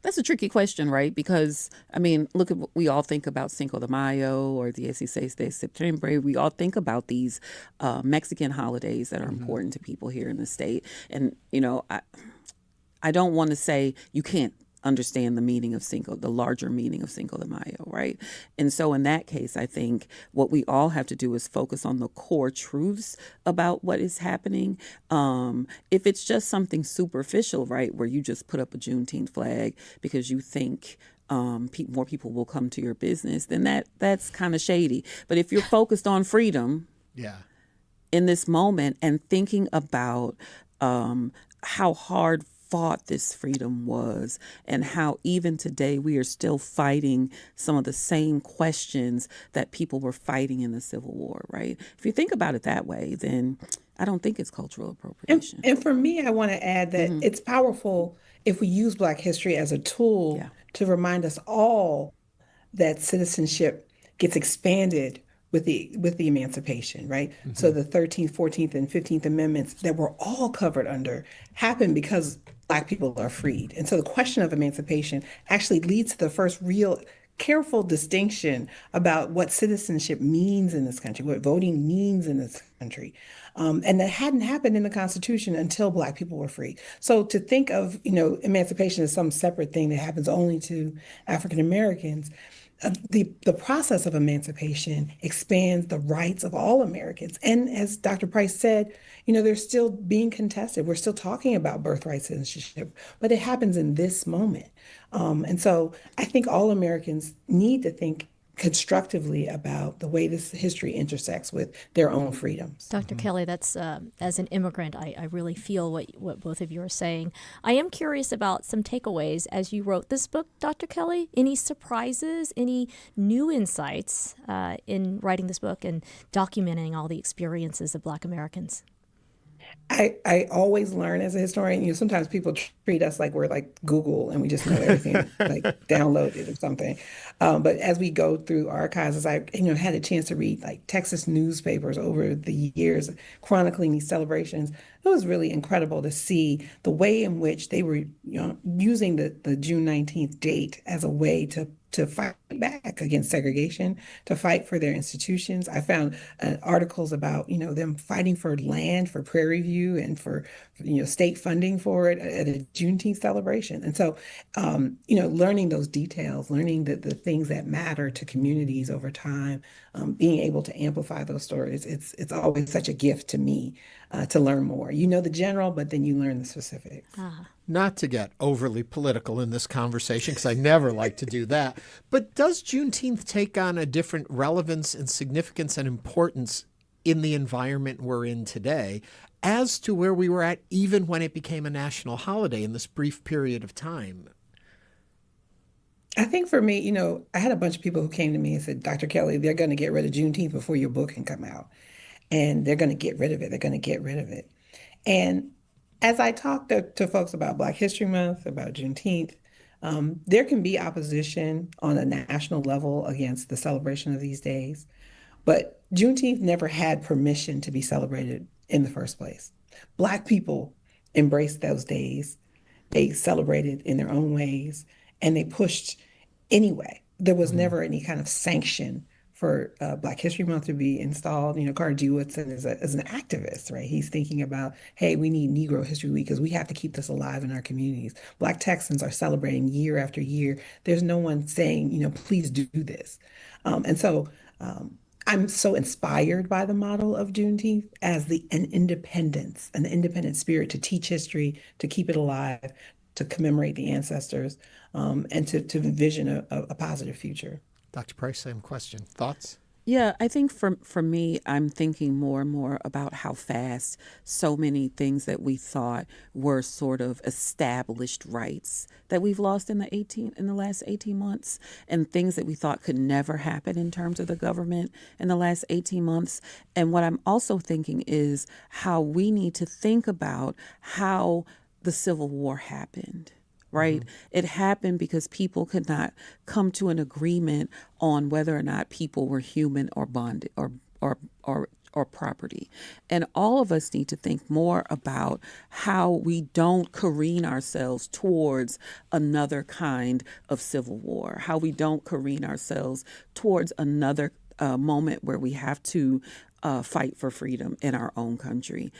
That's a tricky question, right? Because, I mean, look at what we all think about Cinco de Mayo or the 16 de Septiembre. We all think about these Mexican holidays that are important to people here in the state. And, I don't want to say you can't understand the meaning of the larger meaning of Cinco de Mayo, right? And so in that case, I think what we all have to do is focus on the core truths about what is happening. If it's just something superficial, right, where you just put up a Juneteenth flag because you think more people will come to your business, then that's kind of shady. But if you're focused on freedom in this moment and thinking about how hard fought this freedom was and how even today we are still fighting some of the same questions that people were fighting in the Civil War, right? If you think about it that way, then I don't think it's cultural appropriation. And for me, I want to add that it's powerful if we use Black history as a tool to remind us all that citizenship gets expanded with the emancipation, right? So the 13th, 14th, and 15th Amendments that we're all covered under happened because Black people are freed. And so the question of emancipation actually leads to the first real careful distinction about what citizenship means in this country, what voting means in this country. And that hadn't happened in the Constitution until Black people were free. So to think of, emancipation as some separate thing that happens only to African Americans, the process of emancipation expands the rights of all Americans. And as Dr. Price said, they're still being contested. We're still talking about birthright citizenship, but it happens in this moment. And so I think all Americans need to think constructively about the way this history intersects with their own freedoms. Dr. Kelly, that's as an immigrant, I really feel what both of you are saying. I am curious about some takeaways as you wrote this book, Dr. Kelly. Any surprises, any new insights in writing this book and documenting all the experiences of Black Americans? I always learn as a historian. Sometimes people treat us like we're like Google and we just know everything, like downloaded or something. But as we go through archives, as I had a chance to read like Texas newspapers over the years chronicling these celebrations, it was really incredible to see the way in which they were using the June 19th date as a way to fight back against segregation, to fight for their institutions. I found articles about, them fighting for land, for Prairie View, and for, state funding for it at a Juneteenth celebration. And so, learning those details, learning the things that matter to communities over time, being able to amplify those stories, it's always such a gift to me to learn more. The general, but then you learn the specifics. Not to get overly political in this conversation, because I never like to do that, but does Juneteenth take on a different relevance and significance and importance in the environment we're in today as to where we were at even when it became a national holiday in this brief period of time? I think for me, I had a bunch of people who came to me and said, Dr. Kelly, they're going to get rid of Juneteenth before your book can come out. And they're going to get rid of it. They're going to get rid of it. And as I talk to folks about Black History Month, about Juneteenth, there can be opposition on a national level against the celebration of these days. But Juneteenth never had permission to be celebrated in the first place. Black people embraced those days. They celebrated in their own ways, and they pushed anyway. There was never any kind of sanction for Black History Month to be installed. Carter G. Woodson is an activist, right? He's thinking about, hey, we need Negro History Week because we have to keep this alive in our communities. Black Texans are celebrating year after year. There's no one saying, please do this. And so I'm so inspired by the model of Juneteenth as an independent spirit to teach history, to keep it alive, to commemorate the ancestors, and to envision a positive future. Dr. Price, same question. Thoughts? Yeah, I think for me, I'm thinking more and more about how fast so many things that we thought were sort of established rights that we've lost in the last 18 months, and things that we thought could never happen in terms of the government in the last 18 months. And what I'm also thinking is how we need to think about how the Civil War happened. Right? It happened because people could not come to an agreement on whether or not people were human or bonded or property. And all of us need to think more about how we don't careen ourselves towards another kind of civil war, how we don't careen ourselves towards another moment where we have to fight for freedom in our own country.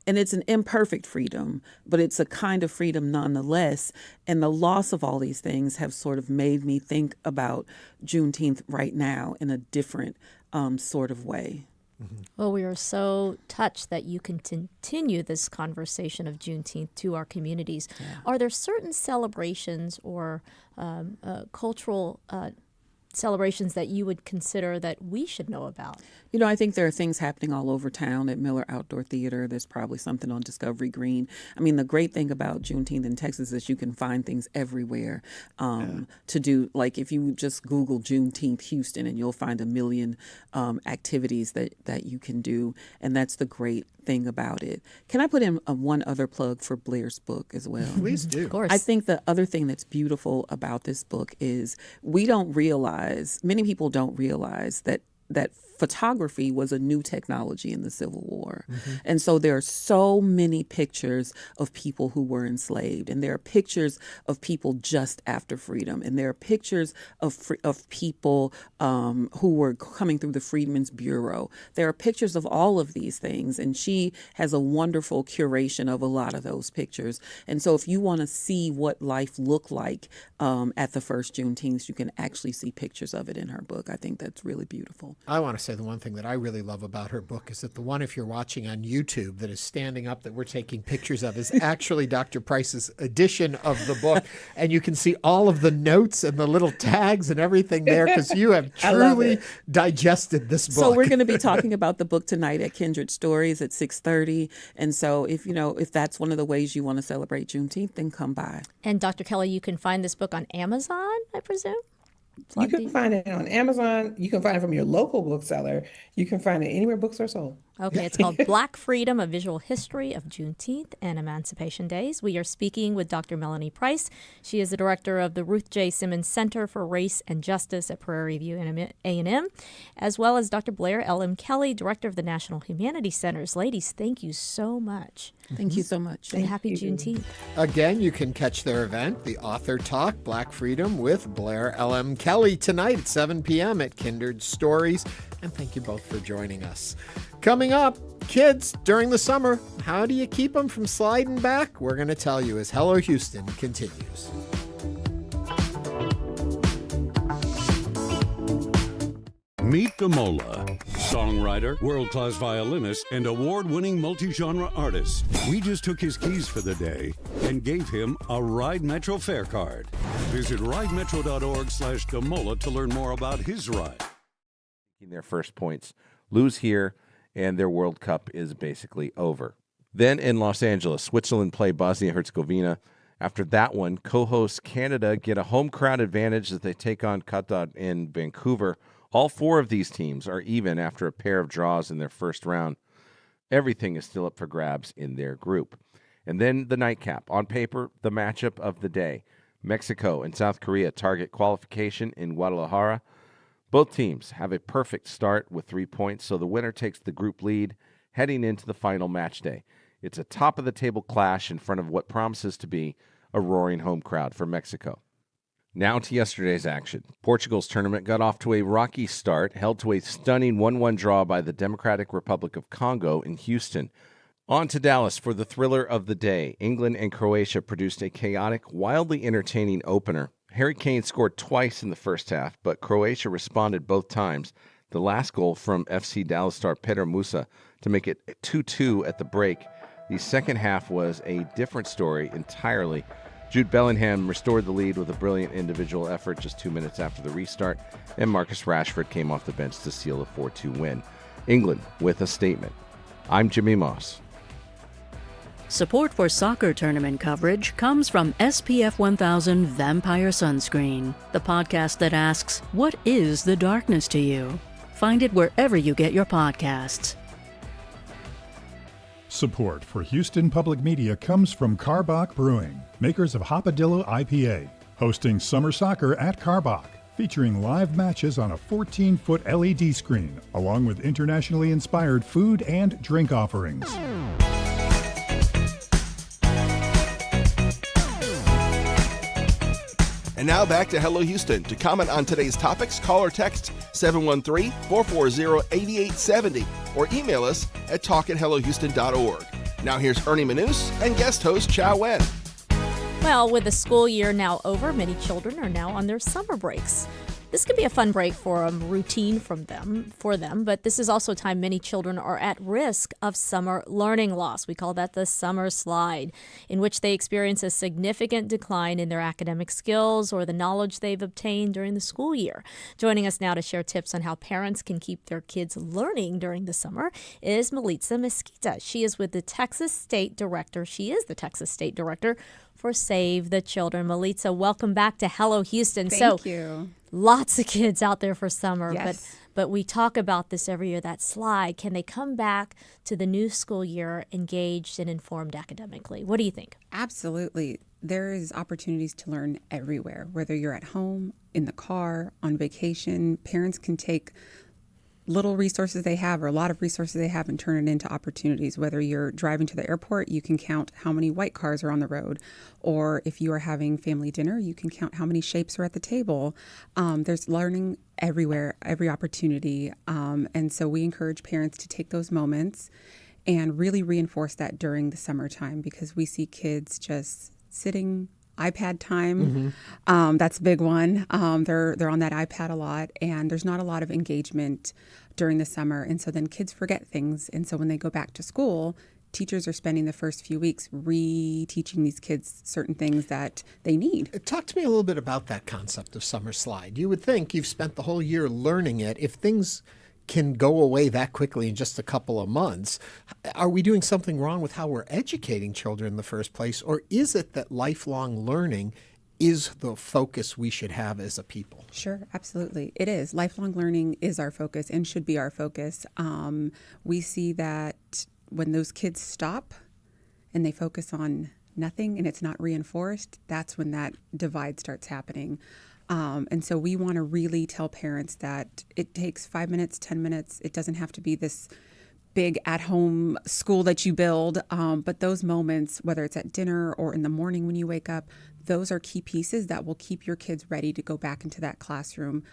And it's an imperfect freedom, but it's a kind of freedom nonetheless. And the loss of all these things have sort of made me think about Juneteenth right now in a different sort of way. Well, we are so touched that you can continue this conversation of Juneteenth to our communities. Yeah. Are there certain celebrations or cultural celebrations that you would consider that we should know about? I think there are things happening all over town at Miller Outdoor Theater. There's probably something on Discovery Green. I mean, the great thing about Juneteenth in Texas is you can find things everywhere to do. Like if you just Google Juneteenth Houston, and you'll find a million activities that you can do. And that's the great thing about it. Can I put in one other plug for Blair's book as well? Please do. Of course. I think the other thing that's beautiful about this book is many people don't realize that photography was a new technology in the Civil War. And so there are so many pictures of people who were enslaved, and there are pictures of people just after freedom, and there are pictures of people who were coming through the Freedmen's Bureau. There are pictures of all of these things, and she has a wonderful curation of a lot of those pictures. And so if you want to see what life looked like at the first Juneteenth, you can actually see pictures of it in her book. I think that's really beautiful. I want to say the one thing that I really love about her book is that the one, if you're watching on YouTube, that is standing up that we're taking pictures of is actually Dr. Price's edition of the book. And you can see all of the notes and the little tags and everything there because you have truly digested this book. So we're going to be talking about the book tonight at Kindred Stories at 6:30. And so if that's one of the ways you want to celebrate Juneteenth, then come by. And Dr. Kelly, you can find this book on Amazon, I presume? You can find it on Amazon. You can find it from your local bookseller. You can find it anywhere books are sold. Okay, it's called Black Freedom, A Visual History of Juneteenth and Emancipation Days. We are speaking with Dr. Melanie Price. She is the director of the Ruth J. Simmons Center for Race and Justice at Prairie View A&M, as well as Dr. Blair L.M. Kelly, director of the National Humanities Centers. Ladies, thank you so much. Thank you so much. And happy Juneteenth. Again, you can catch their event, the Author Talk, Black Freedom, with Blair L.M. Kelly tonight at 7 p.m. at Kindred Stories. And thank you both for joining us. Coming up, kids during the summer, how do you keep them from sliding back? We're going to tell you as Hello Houston continues. Meet Damola, songwriter, world-class violinist, and award-winning multi-genre artist. We just took his keys for the day and gave him a Ride Metro fare card. Visit ridemetro.org/Damola to learn more about his ride. Their first points, lose here, and their World Cup is basically over. Then in Los Angeles, Switzerland play Bosnia-Herzegovina. After that one, co-hosts Canada get a home crowd advantage as they take on Qatar in Vancouver. All four of these teams are even after a pair of draws in their first round. Everything is still up for grabs in their group. And then the nightcap. On paper, the matchup of the day. Mexico and South Korea target qualification in Guadalajara. Both teams have a perfect start with 3 points, so the winner takes the group lead heading into the final match day. It's a top-of-the-table clash in front of what promises to be a roaring home crowd for Mexico. Now to yesterday's action. Portugal's tournament got off to a rocky start, held to a stunning 1-1 draw by the Democratic Republic of Congo in Houston. On to Dallas for the thriller of the day. England and Croatia produced a chaotic, wildly entertaining opener. Harry Kane scored twice in the first half, but Croatia responded both times. The last goal from FC Dallas star Petar Musa to make it 2-2 at the break. The second half was a different story entirely. Jude Bellingham restored the lead with a brilliant individual effort just 2 minutes after the restart, and Marcus Rashford came off the bench to seal a 4-2 win. England with a statement. I'm Jimmy Moss. Support for soccer tournament coverage comes from SPF 1000 Vampire Sunscreen, the podcast that asks, what is the darkness to you? Find it wherever you get your podcasts. Support for Houston Public Media comes from Karbach Brewing, makers of Hopadillo IPA, hosting summer soccer at Karbach, featuring live matches on a 14-foot LED screen, along with internationally inspired food and drink offerings. And now back to Hello Houston. To comment on today's topics, call or text 713-440-8870 or email us at talk@hellohouston.org. Now here's Ernie Manouse and guest host Chow Wen. Well, with the school year now over, many children are now on their summer breaks. This can be a fun break for a routine for them, but this is also a time many children are at risk of summer learning loss. We call that the summer slide, in which they experience a significant decline in their academic skills or the knowledge they've obtained during the school year. Joining us now to share tips on how parents can keep their kids learning during the summer is Melitza Mesquita. She is the Texas State Director for Save the Children. Melitza, welcome back to Hello Houston. Thank you. Lots of kids out there for summer, Yes. but we talk about this every year, that slide. Can they come back to the new school year engaged and informed academically? What do you think? Absolutely. There is opportunities to learn everywhere, whether you're at home, in the car, on vacation. Parents can take little resources they have or a lot of resources they have and turn it into opportunities. Whether you're driving to the airport, you can count how many white cars are on the road. Or if you are having family dinner, you can count how many shapes are at the table. There's learning everywhere, every opportunity. And so we encourage parents to take those moments and really reinforce that during the summertime, because we see kids just sitting, iPad time. That's a big one. They're on that iPad a lot, and there's not a lot of engagement during the summer. And so then kids forget things. And so when they go back to school, teachers are spending the first few weeks reteaching these kids certain things that they need. Talk to me a little bit about that concept of summer slide. You would think you've spent the whole year learning it. If things can go away that quickly in just a couple of months, are we doing something wrong with how we're educating children in the first place? Or is it that lifelong learning is the focus we should have as a people? Sure, absolutely. It is. Lifelong learning is our focus and should be our focus. We see that when those kids stop and they focus on nothing and it's not reinforced, that's when that divide starts happening. And so we want to really tell parents that it takes 5 minutes, 10 minutes. It doesn't have to be this big at-home school that you build. But those moments, whether it's at dinner or in the morning when you wake up, those are key pieces that will keep your kids ready to go back into that classroom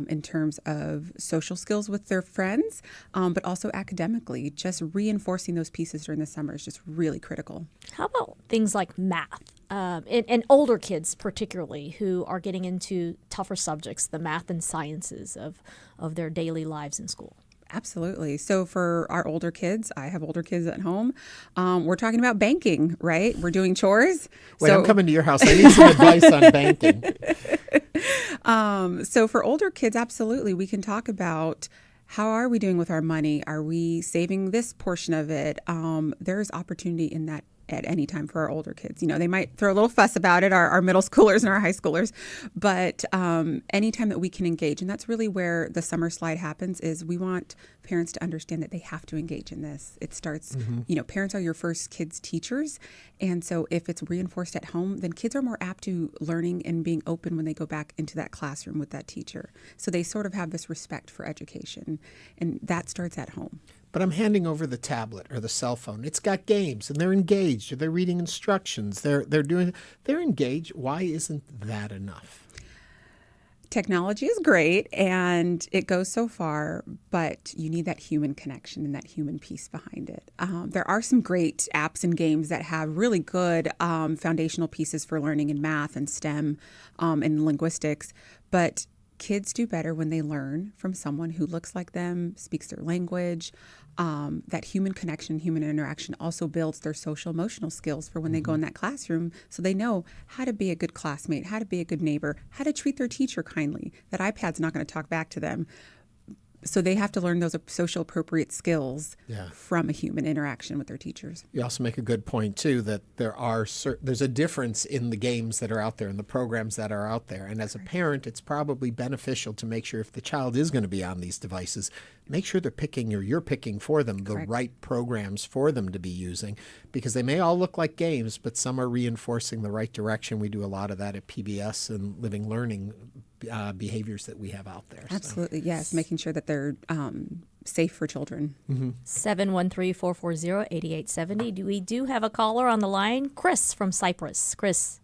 in terms of social skills with their friends, but also academically. Just reinforcing those pieces during the summer is just really critical. How about things like math? And older kids particularly who are getting into tougher subjects, the math and sciences of their daily lives in school. Absolutely. So for our older kids, I have older kids at home. We're talking about banking, right? We're doing chores. Wait, I'm coming to your house. I need some advice on banking. So for older kids, absolutely, we can talk about how are we doing with our money? Are we saving this portion of it? There's opportunity in that at any time for our older kids. You know, they might throw a little fuss about it, our middle schoolers and our high schoolers, but anytime that we can engage, and that's really where the summer slide happens, is we want parents to understand that they have to engage in this. It starts, you know, parents are your first kids' teachers, and so if it's reinforced at home, then kids are more apt to learning and being open when they go back into that classroom with that teacher. So they sort of have this respect for education, and that starts at home. But I'm handing over the tablet or the cell phone. It's got games, and they're engaged. Or they're reading instructions. They're engaged. Why isn't that enough? Technology is great, and it goes so far, but you need that human connection and that human piece behind it. There are some great apps and games that have really good foundational pieces for learning in math and STEM and linguistics, but kids do better when they learn from someone who looks like them, speaks their language. That human connection, human interaction also builds their social emotional skills for when they go in that classroom, so they know how to be a good classmate, how to be a good neighbor, how to treat their teacher kindly. That iPad's not going to talk back to them. So they have to learn those social appropriate skills from a human interaction with their teachers. You also make a good point, too, that there's a difference in the games that are out there and the programs that are out there. And as a parent, it's probably beneficial to make sure if the child is going to be on these devices, make sure they're picking or you're picking for them the right programs for them to be using, because they may all look like games, but some are reinforcing the right direction. We do a lot of that at PBS and living learning behaviors that we have out there. Absolutely, yes. Making sure that they're safe for children. 713-440-8870. We do have a caller on the line, Chris from Cyprus. Chris.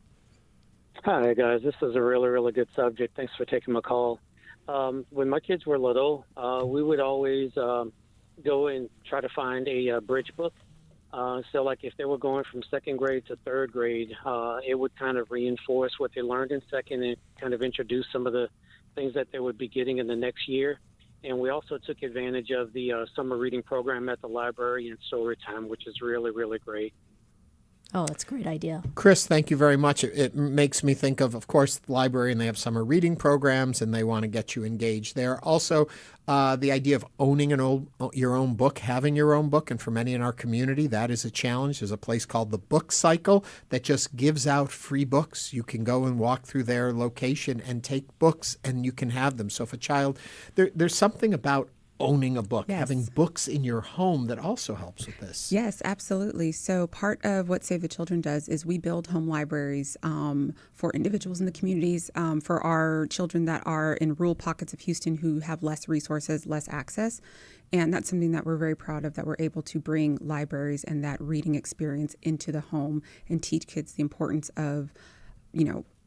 Hi, guys. This is a really, really good subject. Thanks for taking my call. When my kids were little, we would always go and try to find a bridge book. So like if they were going from second grade to third grade, it would kind of reinforce what they learned in second and kind of introduce some of the things that they would be getting in the next year. And we also took advantage of the summer reading program at the library and story time, which is really, really great. Oh, that's a great idea. Chris, thank you very much. It makes me think of course, the library, and they have summer reading programs, and they want to get you engaged there. Also, the idea of owning your own book, having your own book, and for many in our community, that is a challenge. There's a place called the Book Cycle that just gives out free books. You can go and walk through their location and take books, and you can have them. So if a child, there's something about owning a book, Yes. having books in your home that also helps with this. Yes, absolutely. So part of what Save the Children does is we build home libraries for individuals in the communities, for our children that are in rural pockets of Houston who have less resources, less access. And that's something that we're very proud of, that we're able to bring libraries and that reading experience into the home and teach kids the importance of,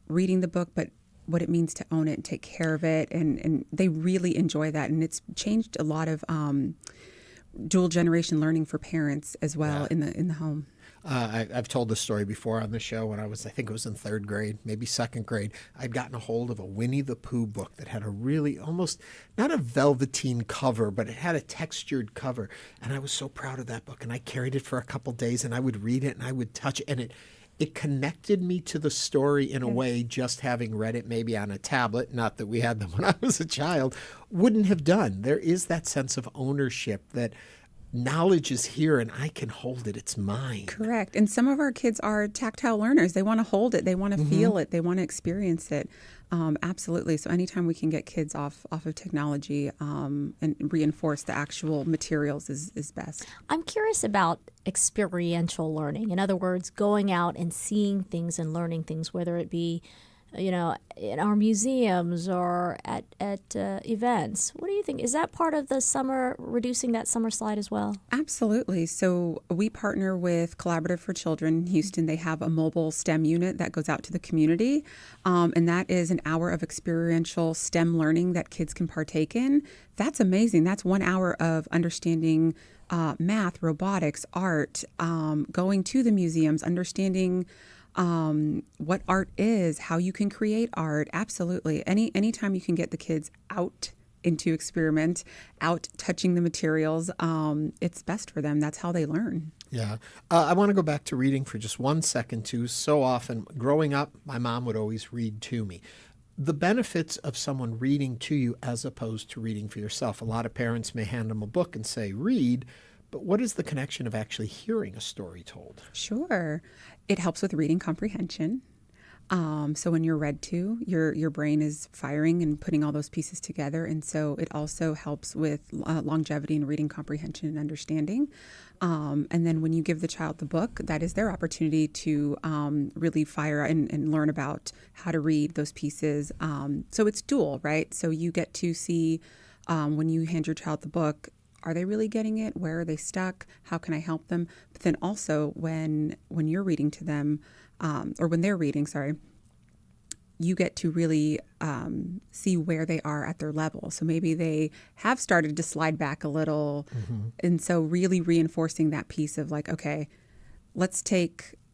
reading the book, but what it means to own it and take care of it. And they really enjoy that. And it's changed a lot of dual generation learning for parents as well in the home. I've told this story before on the show when I think it was in third grade, maybe second grade. I'd gotten a hold of a Winnie the Pooh book that had a really almost, not a velveteen cover, but it had a textured cover. And I was so proud of that book. And I carried it for a couple days and I would read it and I would touch it. And it connected me to the story in a way just having read it maybe on a tablet, not that we had them when I was a child, wouldn't have done. There is that sense of ownership that knowledge is here and I can hold it. It's mine. Correct. And some of our kids are tactile learners. They want to hold it. They want to feel it. They want to experience it. Absolutely. So anytime we can get kids off of technology and reinforce the actual materials is best. I'm curious about experiential learning. In other words, going out and seeing things and learning things, whether it be in our museums or at events. What do you think? Is that part of the summer, reducing that summer slide as well? Absolutely. So we partner with Collaborative for Children in Houston. They have a mobile STEM unit that goes out to the community. And that is an hour of experiential STEM learning that kids can partake in. That's amazing. That's 1 hour of understanding math, robotics, art, going to the museums, understanding what art is, how you can create art. Absolutely. Anytime you can get the kids out into experiment, out touching the materials, it's best for them. That's how they learn. Yeah. I want to go back to reading for just 1 second, too. So often, growing up, my mom would always read to me. The benefits of someone reading to you as opposed to reading for yourself. A lot of parents may hand them a book and say, read. But what is the connection of actually hearing a story told? Sure. It helps with reading comprehension. So when you're read to, your brain is firing and putting all those pieces together. And so it also helps with longevity and reading comprehension and understanding. And then when you give the child the book, that is their opportunity to really fire and learn about how to read those pieces. So it's dual, right? So you get to see when you hand your child the book, are they really getting it? Where are they stuck? How can I help them? But then also when you're reading to them, or when they're reading, you get to really see where they are at their level. So maybe they have started to slide back a little. And so really reinforcing that piece of like, okay,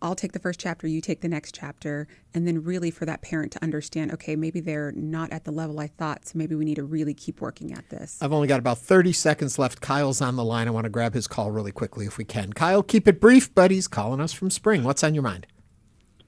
I'll take the first chapter, you take the next chapter, and then really for that parent to understand, okay, maybe they're not at the level I thought, so maybe we need to really keep working at this. I've only got about 30 seconds left. Kyle's on the line. I want to grab his call really quickly if we can. Kyle, keep it brief, but he's calling us from Spring. What's on your mind?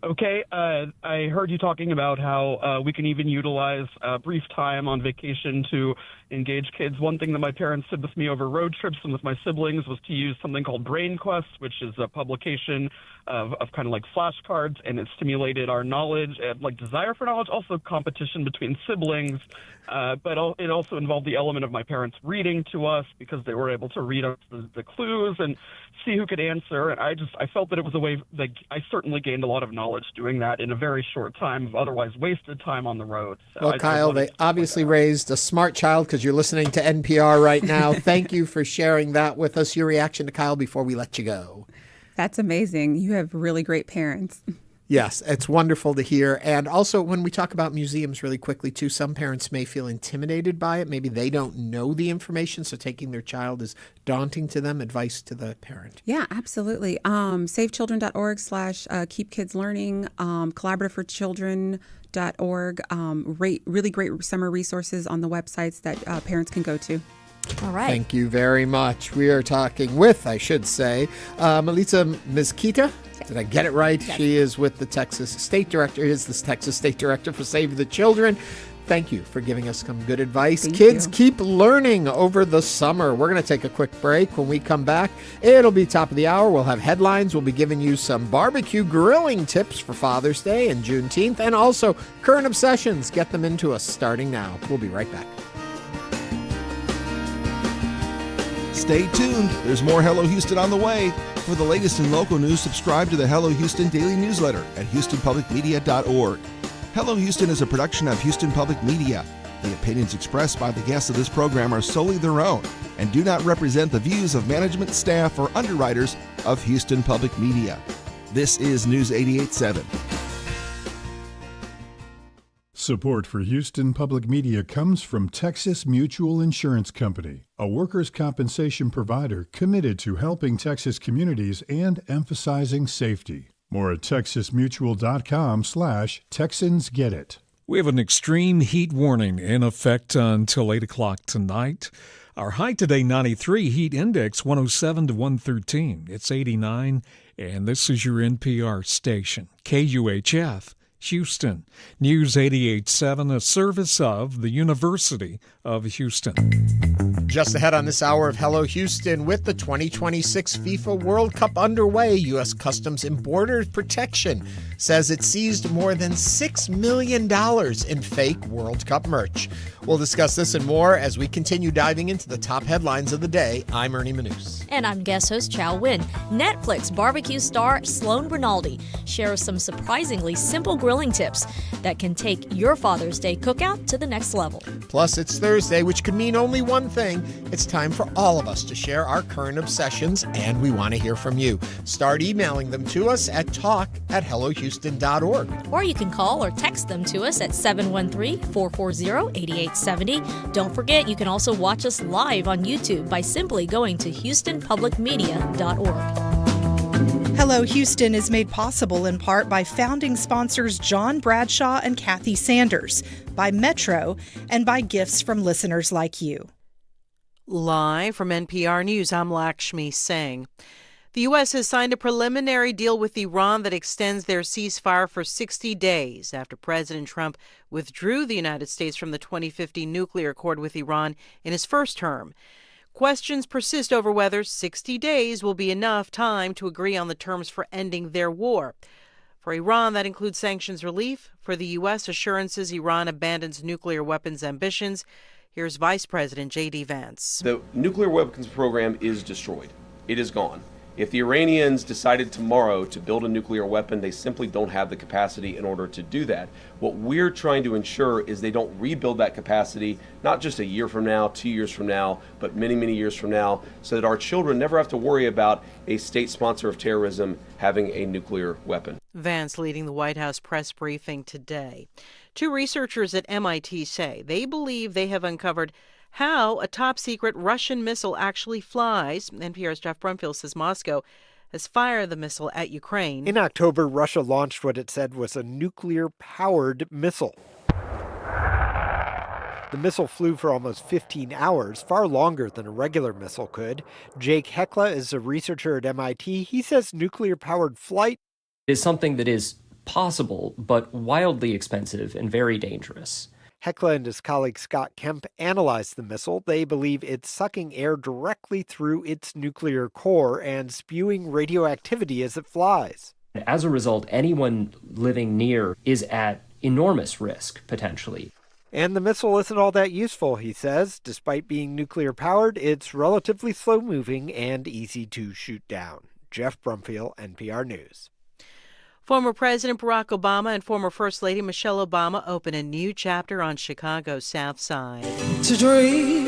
Okay, I heard you talking about how we can even utilize brief time on vacation to engage kids. One thing that my parents did with me over road trips and with my siblings was to use something called Brain Quest, which is a publication of kind of like flashcards, and it stimulated our knowledge and like desire for knowledge, also competition between siblings. But it also involved the element of my parents reading to us because they were able to read us the clues and see who could answer. And I felt that it was a way that I certainly gained a lot of knowledge doing that in a very short time of otherwise wasted time on the road. So well, Kyle, they obviously raised a smart child because you're listening to NPR right now. Thank you for sharing that with us. Your reaction to Kyle before we let you go. That's amazing. You have really great parents. Yes, it's wonderful to hear. And also when we talk about museums really quickly too, some parents may feel intimidated by it. Maybe they don't know the information, so taking their child is daunting to them. Advice to the parent. Yeah, absolutely. SaveChildren.org/keepkidslearning, collaborativeforchildren.org. Really great summer resources on the websites that parents can go to. All right. Thank you very much. We are talking with, I should say, Melissa Mezquita. Did I get it right? Yes. She is with the Texas State Director. Is the Texas State Director for Save the Children. Thank you for giving us some good advice. Kids, keep learning over the summer. We're going to take a quick break. When we come back, it'll be top of the hour. We'll have headlines. We'll be giving you some barbecue grilling tips for Father's Day and Juneteenth, and also current obsessions. Get them into us starting now. We'll be right back. Stay tuned. There's more Hello Houston on the way. For the latest in local news, subscribe to the Hello Houston daily newsletter at houstonpublicmedia.org. Hello Houston is a production of Houston Public Media. The opinions expressed by the guests of this program are solely their own and do not represent the views of management, staff, or underwriters of Houston Public Media. This is News 88.7. Support for Houston Public Media comes from Texas Mutual Insurance Company, a workers' compensation provider committed to helping Texas communities and emphasizing safety. More at texasmutual.com/TexansGetIt. We have an extreme heat warning in effect until 8 o'clock tonight. Our high today, 93, heat index 107 to 113. It's 89, and this is your NPR station, KUHF. Houston. News 88.7, a service of the University of Houston. Just ahead on this hour of Hello Houston, with the 2026 FIFA World Cup underway, U.S. Customs and Border Protection says it seized more than $6 million in fake World Cup merch. We'll discuss this and more as we continue diving into the top headlines of the day. I'm Ernie Manouse. And I'm guest host Chow Win. Netflix barbecue star Sloan Rinaldi shares some surprisingly simple grilling tips that can take your Father's Day cookout to the next level. Plus, it's Thursday, which could mean only one thing. It's time for all of us to share our current obsessions, and we want to hear from you. Start emailing them to us at talk@hellohouston.org. Or you can call or text them to us at 713-440-8870. Don't forget, you can also watch us live on YouTube by simply going to houstonpublicmedia.org. Hello Houston is made possible in part by founding sponsors John Bradshaw and Kathy Sanders, by Metro, and by gifts from listeners like you. Live from NPR News, I'm Lakshmi Singh. The U.S. has signed a preliminary deal with Iran that extends their ceasefire for 60 days after President Trump withdrew the United States from the 2015 nuclear accord with Iran in his first term. Questions persist over whether 60 days will be enough time to agree on the terms for ending their war. For Iran, that includes sanctions relief. For the U.S., assurances Iran abandons nuclear weapons ambitions. Here's Vice President J.D. Vance. The nuclear weapons program is destroyed. It is gone. If the Iranians decided tomorrow to build a nuclear weapon, they simply don't have the capacity in order to do that. What we're trying to ensure is they don't rebuild that capacity, not just a year from now, 2 years from now, but many, many years from now, so that our children never have to worry about a state sponsor of terrorism having a nuclear weapon. Vance leading the White House press briefing today. Two researchers at MIT say they believe they have uncovered how a top-secret Russian missile actually flies. NPR's Jeff Brumfield says Moscow has fired the missile at Ukraine. In October, Russia launched what it said was a nuclear-powered missile. The missile flew for almost 15 hours, far longer than a regular missile could. Jake Hekla is a researcher at MIT. He says nuclear-powered flight is something that is possible, but wildly expensive and very dangerous. Hekla and his colleague Scott Kemp analyzed the missile. They believe it's sucking air directly through its nuclear core and spewing radioactivity as it flies. As a result, anyone living near is at enormous risk, potentially. And the missile isn't all that useful, he says. Despite being nuclear-powered, it's relatively slow-moving and easy to shoot down. Jeff Brumfield, NPR News. Former President Barack Obama and former First Lady Michelle Obama open a new chapter on Chicago's South Side. To dream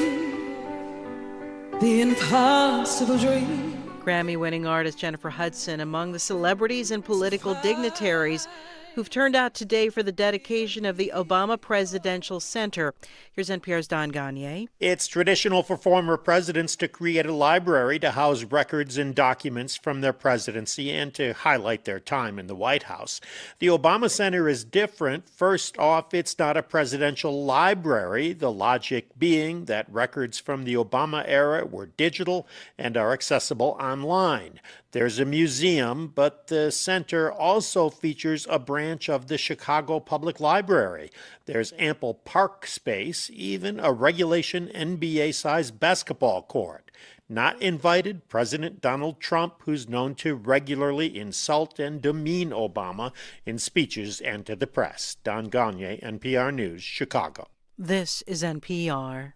the impossible dream. Grammy-winning artist Jennifer Hudson among the celebrities and political dignitaries who've turned out today for the dedication of the Obama Presidential Center. Here's NPR's Don Gagné. It's traditional for former presidents to create a library to house records and documents from their presidency and to highlight their time in the White House. The Obama Center is different. First off, it's not a presidential library, the logic being that records from the Obama era were digital and are accessible online. There's a museum, but the center also features a branch of the Chicago Public Library. There's ample park space, even a regulation NBA-sized basketball court. Not invited, President Donald Trump, who's known to regularly insult and demean Obama in speeches and to the press. Don Gagné, NPR News, Chicago. This is NPR.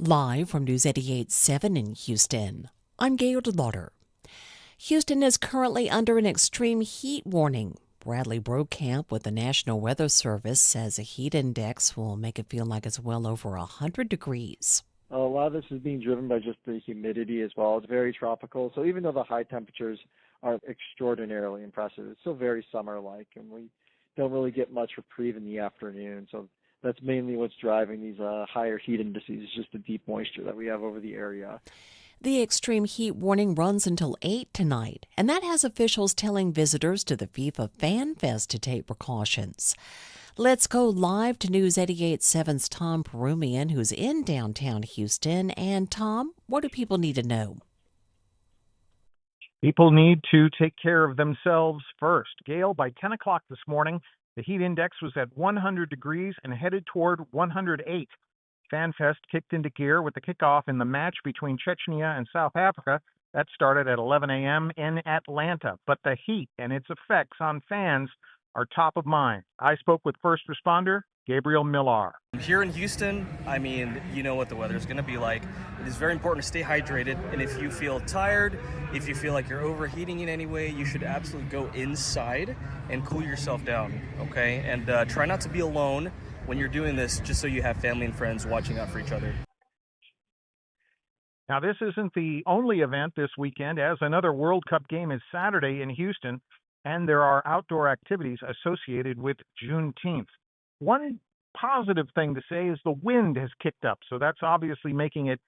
Live from News 88.7 in Houston, I'm Gail DeLauder. Houston is currently under an extreme heat warning. Bradley Brokamp with the National Weather Service says a heat index will make it feel like it's well over 100 degrees. A lot of this is being driven by just the humidity as well. It's very tropical, so even though the high temperatures are extraordinarily impressive, it's still very summer-like, and we don't really get much reprieve in the afternoon. So that's mainly what's driving these higher heat indices, just the deep moisture that we have over the area. The extreme heat warning runs until 8 tonight, and that has officials telling visitors to the FIFA Fan Fest to take precautions. Let's go live to News 88.7's Tom Perumian, who's in downtown Houston. And Tom, what do people need to know? People need to take care of themselves first. Gail, by 10 o'clock this morning, the heat index was at 100 degrees and headed toward 108. FanFest kicked into gear with the kickoff in the match between Chechnya and South Africa. That started at 11 a.m. in Atlanta. But the heat and its effects on fans are top of mind. I spoke with first responder Gabriel Millar. Here in Houston, I mean, you know what the weather is going to be like. It is very important to stay hydrated, and if you feel tired, if you feel like you're overheating in any way, you should absolutely go inside and cool yourself down, okay? And try not to be alone when you're doing this, just so you have family and friends watching out for each other. Now, this isn't the only event this weekend, as another World Cup game is Saturday in Houston, and there are outdoor activities associated with Juneteenth. One positive thing to say is the wind has kicked up, so that's obviously making it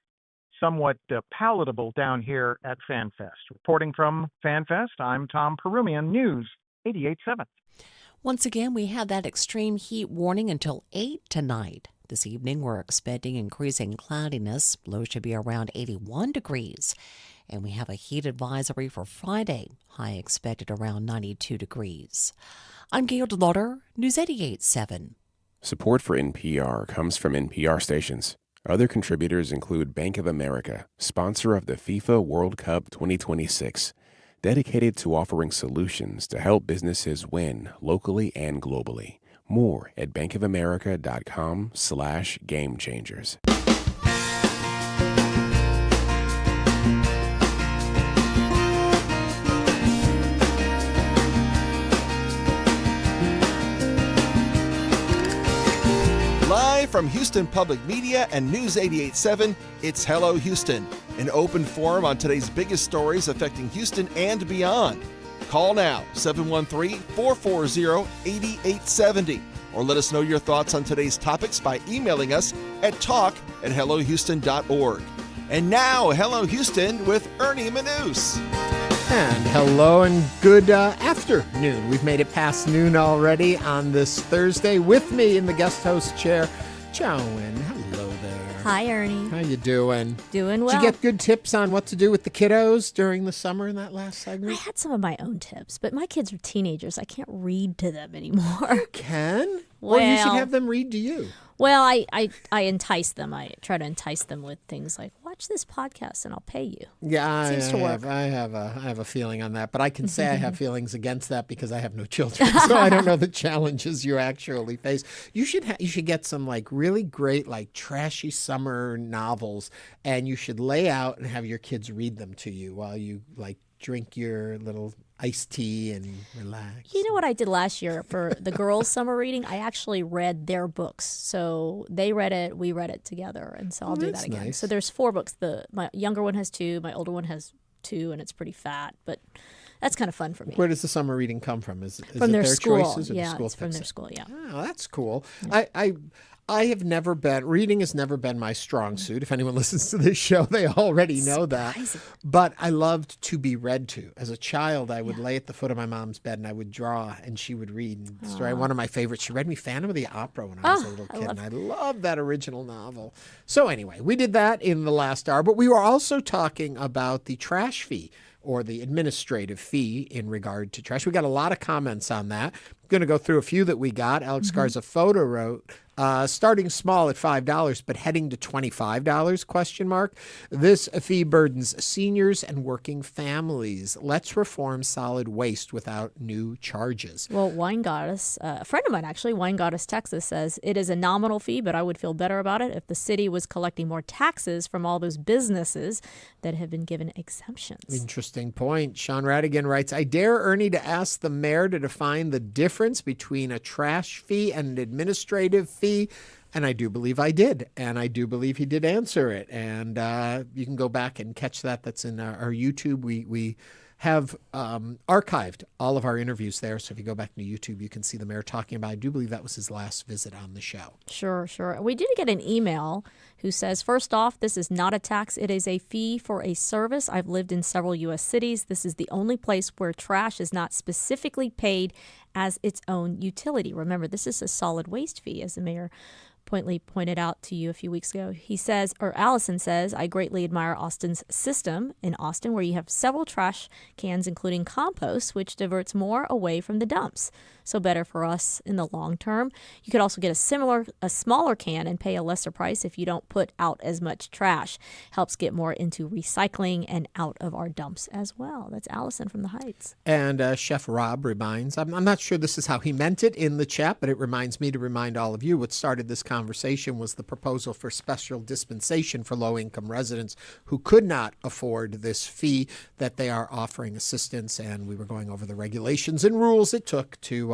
somewhat palatable down here at FanFest. Reporting from FanFest, I'm Tom Perumian, News 88.7. Once again, we have that extreme heat warning until 8 tonight. This evening, we're expecting increasing cloudiness. Low should be around 81 degrees. And we have a heat advisory for Friday. High expected around 92 degrees. I'm Gail DeLauder, News 88.7. Support for NPR comes from NPR stations. Other contributors include Bank of America, sponsor of the FIFA World Cup 2026, dedicated to offering solutions to help businesses win locally and globally. More at bankofamerica.com/gamechangers. Live from Houston Public Media and News 88.7, it's Hello Houston, an open forum on today's biggest stories affecting Houston and beyond. Call now, 713-440-8870, or let us know your thoughts on today's topics by emailing us at talk@hellohouston.org. And now, Hello Houston with Ernie Manouse. And hello and good afternoon. We've made it past noon already on this Thursday. With me in the guest host chair, Joan. Hello there. Hi, Ernie. How you doing? Doing well. Did you get good tips on what to do with the kiddos during the summer in that last segment? I had some of my own tips, but my kids are teenagers. I can't read to them anymore. You can? Well, you should have them read to you. Well, I entice them. I try to entice them with things like, watch this podcast and I'll pay you. Yeah, Seems to work. I have a feeling on that, but I can say I have feelings against that because I have no children, so I don't know the challenges you actually face. You should get some like really great like trashy summer novels, and you should lay out and have your kids read them to you while you like drink your little iced tea and relax. You know what I did last year for the girls' summer reading? I actually read their books. So they read it, we read it together, and so I'll do that again. Nice. So there's 4 books. My younger one has 2, my older one has 2, and it's pretty fat, but that's kind of fun for me. Where does the summer reading come from? Is from it their school? Choices or yeah, the school it's from their school. Yeah. Oh, that's cool. Yeah. I have never been, reading has never been my strong suit. If anyone listens to this show, they already know that. But I loved to be read to. As a child, I would lay at the foot of my mom's bed and I would draw and she would read. And story. One of my favorites, she read me Phantom of the Opera when I was a little kid. And I loved that original novel. So anyway, we did that in the last hour. But we were also talking about the trash fee, or the administrative fee in regard to trash. We got a lot of comments on that. going to go through a few that we got. Alex Garza Photo wrote, starting small at $5, but heading to $25, ? This fee burdens seniors and working families. Let's reform solid waste without new charges. Well, Wine Goddess, a friend of mine actually, Wine Goddess Texas, says it is a nominal fee, but I would feel better about it if the city was collecting more taxes from all those businesses that have been given exemptions. Interesting point. Sean Radigan writes, I dare Ernie to ask the mayor to define the difference between a trash fee and an administrative fee. And I do believe I did. And I do believe he did answer it. And you can go back and catch that. That's in our YouTube. We have archived all of our interviews there. So if you go back to YouTube, you can see the mayor talking about it. I do believe that was his last visit on the show. Sure. We did get an email who says, first off, this is not a tax. It is a fee for a service. I've lived in several U.S. cities. This is the only place where trash is not specifically paid as its own utility. Remember, this is a solid waste fee, as the mayor pointed out to you a few weeks ago. He says, or Allison says, I greatly admire Austin's system in Austin, where you have several trash cans, including compost, which diverts more away from the dumps. So better for us in the long term. You could also get a smaller can and pay a lesser price if you don't put out as much trash. Helps get more into recycling and out of our dumps as well. That's Allison from the Heights. And Chef Rob reminds, I'm not sure this is how he meant it in the chat, but it reminds me to remind all of you what started this conversation was the proposal for special dispensation for low-income residents who could not afford this fee, that they are offering assistance. And we were going over the regulations and rules it took to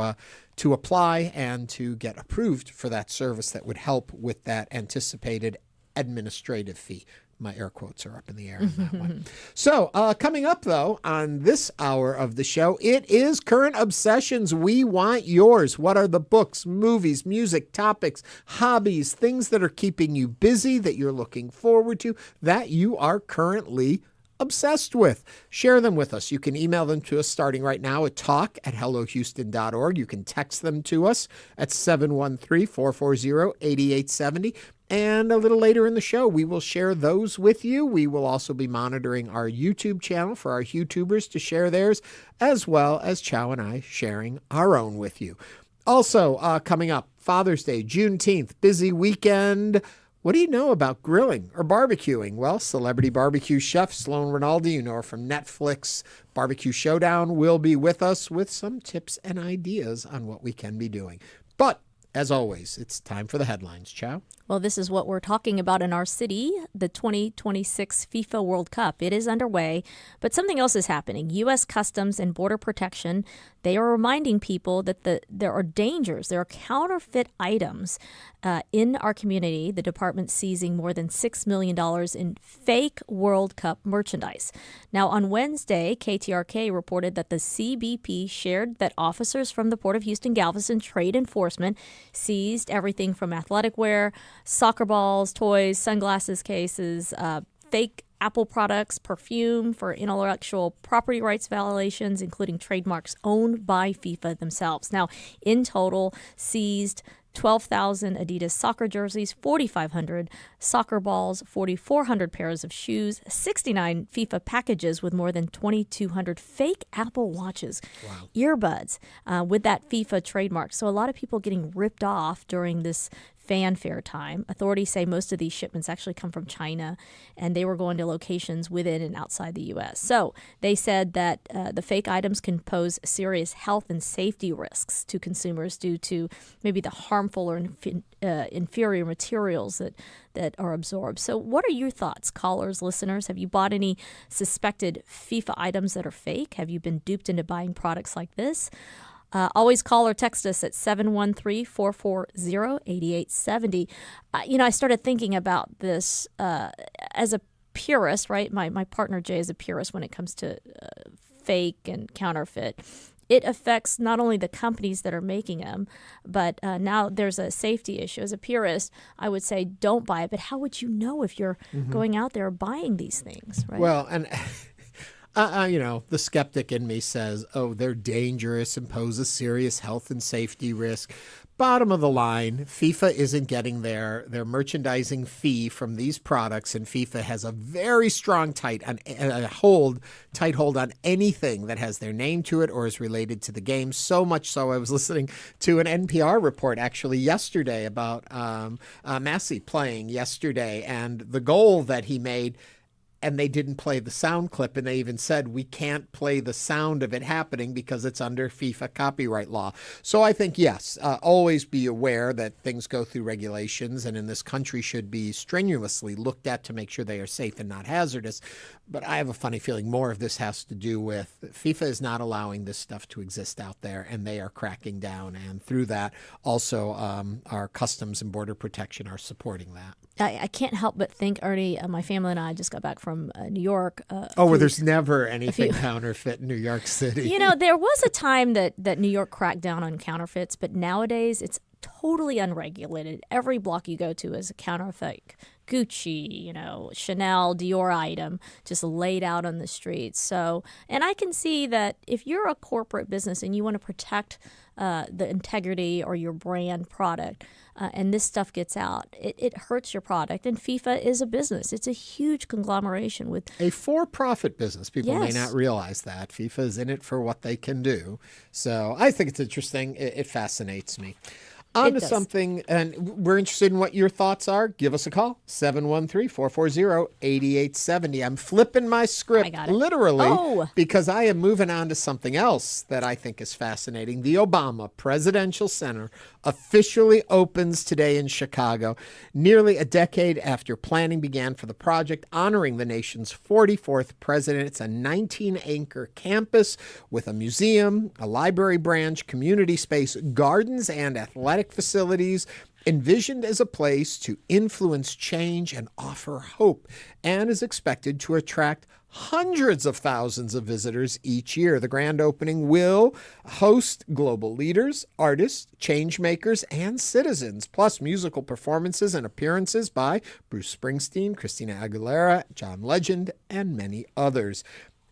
apply and to get approved for that service that would help with that anticipated administrative fee. My air quotes are up in the air on that one. So coming up, though, on this hour of the show, it is Current Obsessions. We want yours. What are the books, movies, music, topics, hobbies, things that are keeping you busy, that you're looking forward to, that you are currently obsessed with? Share them with us. You can email them to us starting right now at talk@hellohouston.org. You can text them to us at 713-440-8870. And a little later in the show, we will share those with you. We will also be monitoring our YouTube channel for our YouTubers to share theirs, as well as Chow and I sharing our own with you. Also, coming up, Father's Day, Juneteenth, busy weekend. What do you know about grilling or barbecuing? Well, celebrity barbecue chef Sloan Rinaldi, you know her from Netflix Barbecue Showdown, will be with us with some tips and ideas on what we can be doing. But as always, it's time for the headlines. Chow? Well, this is what we're talking about in our city, the 2026 FIFA World Cup. It is underway, but something else is happening. U.S. Customs and Border Protection, they are reminding people that there are dangers, there are counterfeit items in our community. The department seizing more than $6 million in fake World Cup merchandise. Now, on Wednesday, KTRK reported that the CBP shared that officers from the Port of Houston Galveston Trade Enforcement seized everything from athletic wear, soccer balls, toys, sunglasses cases, fake Apple products, perfume for intellectual property rights violations, including trademarks owned by FIFA themselves. Now, in total, seized 12,000 Adidas soccer jerseys, 4,500 soccer balls, 4,400 pairs of shoes, 69 FIFA packages with more than 2,200 fake Apple watches, earbuds with that FIFA trademark. So a lot of people getting ripped off during this fanfare time. Authorities say most of these shipments actually come from China, and they were going to locations within and outside the U.S. So they said that the fake items can pose serious health and safety risks to consumers due to maybe the harmful or inferior materials that are absorbed. So what are your thoughts, callers, listeners? Have you bought any suspected FIFA items that are fake? Have you been duped into buying products like this? Always call or text us at 713-440-8870. I started thinking about this as a purist, right? My partner Jay is a purist when it comes to fake and counterfeit. It affects not only the companies that are making them, but now there's a safety issue. As a purist, I would say don't buy it. But how would you know if you're going out there buying these things, right? Well, and The skeptic in me says, oh, they're dangerous and pose a serious health and safety risk. Bottom of the line, FIFA isn't getting their merchandising fee from these products, and FIFA has a very strong tight hold on anything that has their name to it or is related to the game. So much so, I was listening to an NPR report actually yesterday about Messi playing yesterday and the goal that he made. And they didn't play the sound clip, and they even said we can't play the sound of it happening because it's under FIFA copyright law. So I think, yes, always be aware that things go through regulations, and in this country should be strenuously looked at to make sure they are safe and not hazardous. But I have a funny feeling more of this has to do with FIFA is not allowing this stuff to exist out there, and they are cracking down. And through that, also our Customs and Border Protection are supporting that. I can't help but think, Ernie, my family and I just got back from New York. Where there's never anything counterfeit in New York City. There was a time that New York cracked down on counterfeits, but nowadays it's totally unregulated. Every block you go to is a counterfeit Gucci, Chanel, Dior item just laid out on the streets. So, and I can see that if you're a corporate business and you want to protect the integrity or your brand product, and this stuff gets out, it hurts your product. And FIFA is a business. It's a huge conglomeration with a for-profit business. People may not realize that. FIFA is in it for what they can do. So I think it's interesting. It fascinates me. On to something, and we're interested in what your thoughts are. Give us a call, 713-440-8870. I'm flipping my script literally because I am moving on to something else that I think is fascinating. The Obama Presidential Center officially opens today in Chicago, nearly a decade after planning began for the project, honoring the nation's 44th president. It's a 19-acre campus with a museum, a library branch, community space, gardens, and athletic facilities, envisioned as a place to influence change and offer hope, and is expected to attract hundreds of thousands of visitors each year. The grand opening will host global leaders, artists, change makers, and citizens, plus musical performances and appearances by Bruce Springsteen, Christina Aguilera, John Legend, and many others.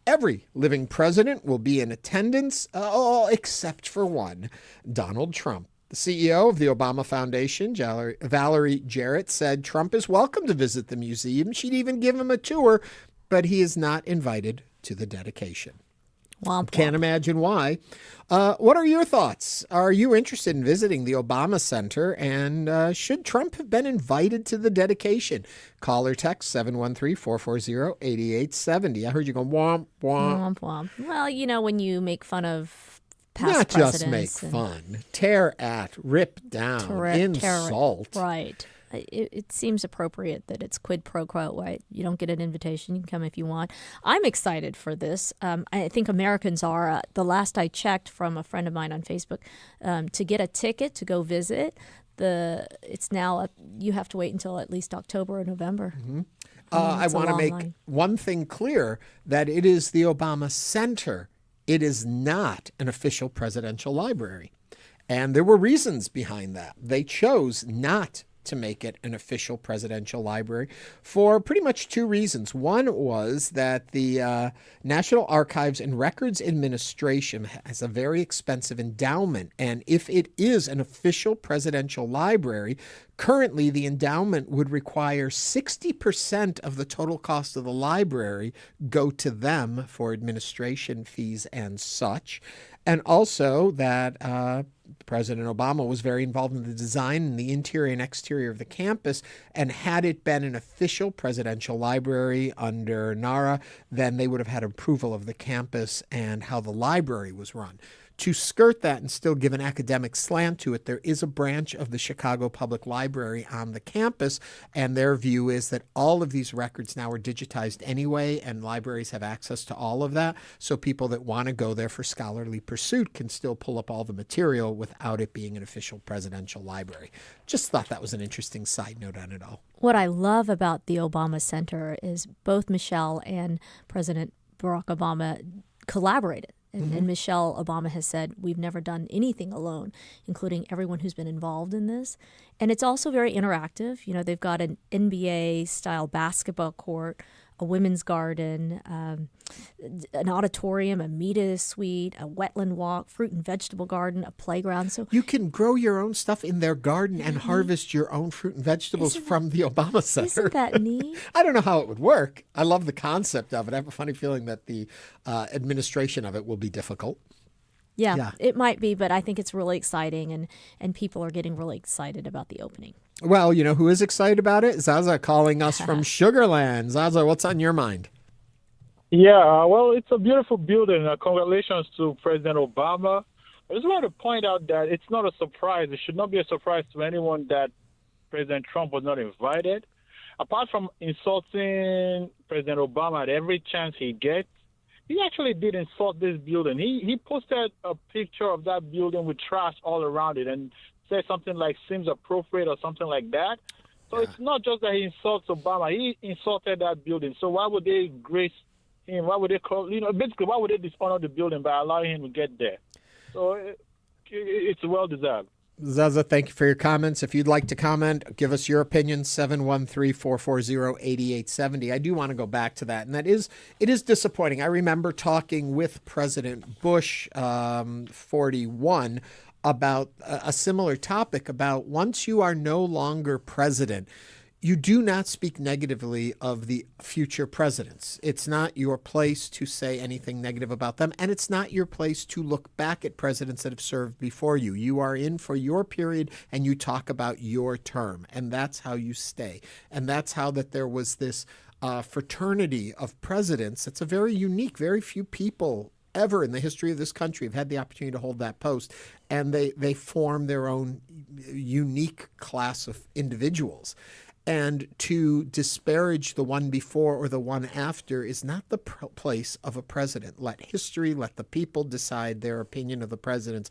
Every living president will be in attendance, except for one, Donald Trump. The CEO of the Obama Foundation, Valerie Jarrett, said Trump is welcome to visit the museum. She'd even give him a tour, but he is not invited to the dedication. Can't imagine why. What are your thoughts? Are you interested in visiting the Obama Center? And should Trump have been invited to the dedication? Call or text 713-440-8870. I heard you go womp, womp. Womp, womp. Well, when you make fun of past not presidents. Just make fun. Tear at, rip down, insult. Right. It seems appropriate that it's quid pro quo, right? You don't get an invitation. You can come if you want. I'm excited for this. I think Americans are. The last I checked from a friend of mine on Facebook, to get a ticket to go visit, it's now you have to wait until at least October or November. Mm-hmm. I want to make one thing clear, that it is the Obama Center. It is not an official presidential library. And there were reasons behind that. They chose not to make it an official presidential library for pretty much two reasons. One was that the National Archives and Records Administration has a very expensive endowment. And if it is an official presidential library, currently the endowment would require 60% of the total cost of the library go to them for administration fees and such. And also that President Obama was very involved in the design and the interior and exterior of the campus. And had it been an official presidential library under NARA, then they would have had approval of the campus and how the library was run. To skirt that and still give an academic slant to it, there is a branch of the Chicago Public Library on the campus, and their view is that all of these records now are digitized anyway, and libraries have access to all of that, so people that want to go there for scholarly pursuit can still pull up all the material without it being an official presidential library. Just thought that was an interesting side note on it all. What I love about the Obama Center is both Michelle and President Barack Obama collaborated. And Michelle Obama has said, we've never done anything alone, including everyone who's been involved in this. And it's also very interactive. They've got an NBA-style basketball court a women's garden, an auditorium, a media suite, a wetland walk, fruit and vegetable garden, a playground. So you can grow your own stuff in their garden and harvest your own fruit and vegetables from the Obama Center. Isn't that neat? I don't know how it would work. I love the concept of it. I have a funny feeling that the administration of it will be difficult. Yeah, it might be, but I think it's really exciting, and people are getting really excited about the opening. Well, you know who is excited about it? Zaza calling us from Sugarland. Zaza, what's on your mind? Yeah, well, it's a beautiful building. Congratulations to President Obama. I just want to point out that it's not a surprise. It should not be a surprise to anyone that President Trump was not invited. Apart from insulting President Obama at every chance he gets, he actually did insult this building. He posted a picture of that building with trash all around it and said something like seems appropriate or something like that. So it's not just that he insults Obama. He insulted that building. So why would they grace him? Why would they basically, why would they dishonor the building by allowing him to get there? So it's well-deserved. Zaza, thank you for your comments. If you'd like to comment, give us your opinion, 713-440-8870. I do want to go back to that, and it is disappointing. I remember talking with President Bush, 41, about a similar topic about once you are no longer president, you do not speak negatively of the future presidents. It's not your place to say anything negative about them, and it's not your place to look back at presidents that have served before you. You are in for your period, and you talk about your term, and that's how you stay. And that's how that there was this fraternity of presidents. It's a very unique, very few people ever in the history of this country have had the opportunity to hold that post, and they form their own unique class of individuals. And to disparage the one before or the one after is not the place of a president. Let history, let the people decide their opinion of the presidents.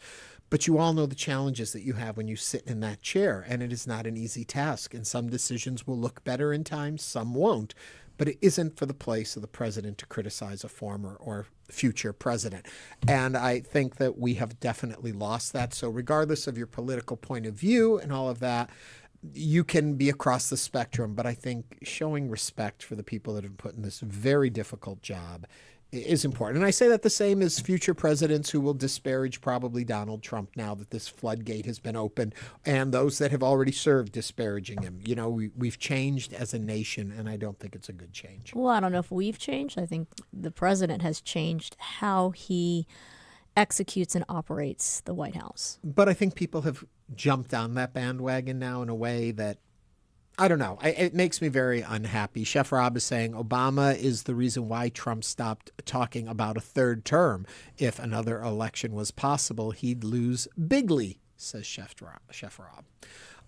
But you all know the challenges that you have when you sit in that chair, and it is not an easy task. And some decisions will look better in time, some won't. But it isn't for the place of the president to criticize a former or future president. And I think that we have definitely lost that. So regardless of your political point of view and all of that, you can be across the spectrum, but I think showing respect for the people that have put in this very difficult job is important. And I say that the same as future presidents who will disparage probably Donald Trump now that this floodgate has been opened, and those that have already served disparaging him. You know, we've changed as a nation, and I don't think it's a good change. Well, I don't know if we've changed. I think the president has changed how he executes and operates the White House. But I think people have jumped on that bandwagon now in a way that, I don't know, it makes me very unhappy. Chef Rob is saying Obama is the reason why Trump stopped talking about a third term. If another election was possible, he'd lose bigly, says Chef Rob.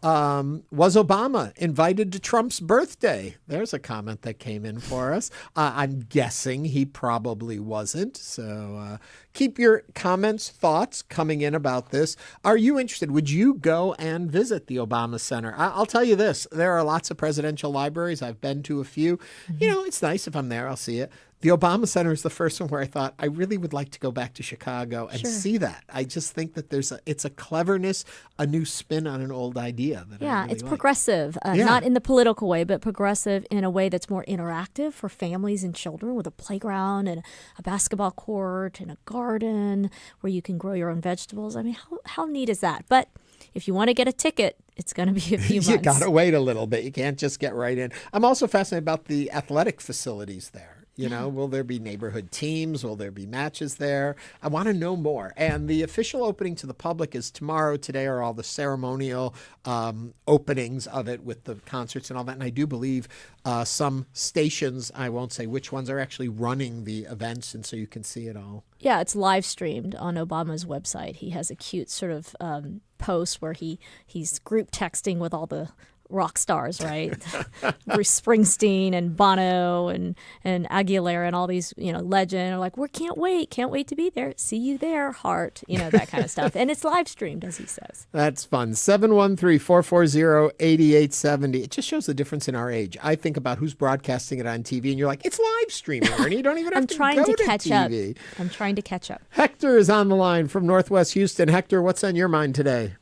Was Obama invited to Trump's birthday? There's a comment that came in for us. I'm guessing he probably wasn't. So keep your comments, thoughts coming in about this. Are you interested? Would you go and visit the Obama Center? I'll tell you this. There are lots of presidential libraries. I've been to a few. You know, it's nice if I'm there, I'll see it. The Obama Center is the first one where I thought I really would like to go back to Chicago and see that. I just think that it's a cleverness, a new spin on an old idea. That I really it's like. progressive, not in the political way, but progressive in a way that's more interactive for families and children, with a playground and a basketball court and a garden where you can grow your own vegetables. I mean, how neat is that? But if you want to get a ticket, it's going to be a few months. You got to wait a little bit. You can't just get right in. I'm also fascinated about the athletic facilities there. You know, will there be neighborhood teams? Will there be matches there? I want to know more. And the official opening to the public is tomorrow. Today are all the ceremonial openings of it with the concerts and all that. And I do believe some stations, I won't say which ones, are actually running the events, and so you can see it all. Yeah, it's live streamed on Obama's website. He has a cute sort of post where he's group texting with all the rock stars, right? Bruce Springsteen and Bono and Aguilera and all these, legend are like, can't wait to be there. See you there, heart. That kind of stuff. And it's live streamed, as he says. That's fun. 713-440-8870. It just shows the difference in our age. I think about who's broadcasting it on TV, and you're like, it's live streaming, Ernie. You don't even have to go to TV. I'm trying to catch up. Hector is on the line from Northwest Houston. Hector, what's on your mind today?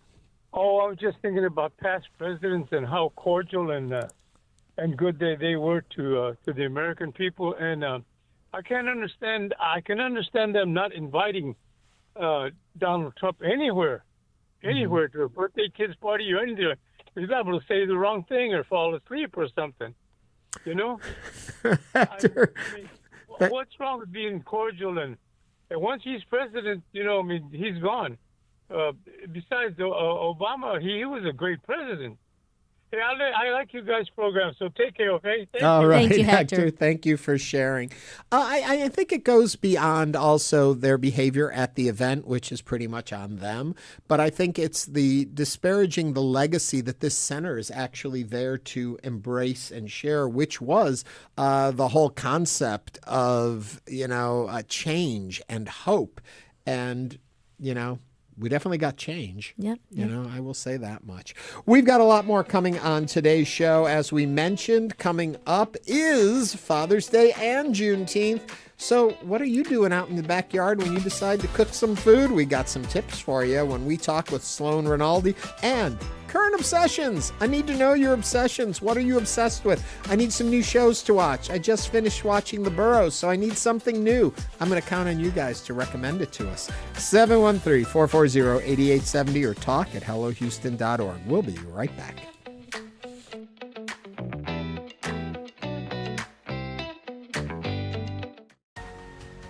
Oh, I was just thinking about past presidents and how cordial and and good they were to the American people. And I can understand them not inviting Donald Trump anywhere to a birthday kid's party or anything. He's liable to say the wrong thing or fall asleep or something. You know? What's wrong with being cordial? And once he's president, he's gone. Besides, Obama, he was a great president. Hey, I like you guys' program, so take care, okay? All right, Thank you, Hector. Thank you for sharing. I think it goes beyond also their behavior at the event, which is pretty much on them. But I think it's the disparaging the legacy that this center is actually there to embrace and share, which was the whole concept of, change and hope. And, we definitely got change. Yep. I will say that much. We've got a lot more coming on today's show. As we mentioned, coming up is Father's Day and Juneteenth. So what are you doing out in the backyard when you decide to cook some food? We got some tips for you when we talk with Sloan Rinaldi and current obsessions. I need to know your obsessions. What are you obsessed with? I need some new shows to watch. I just finished watching The Burrows, so I need something new. I'm going to count on you guys to recommend it to us. 713-440-8870 or talk at hellohouston.org. We'll be right back.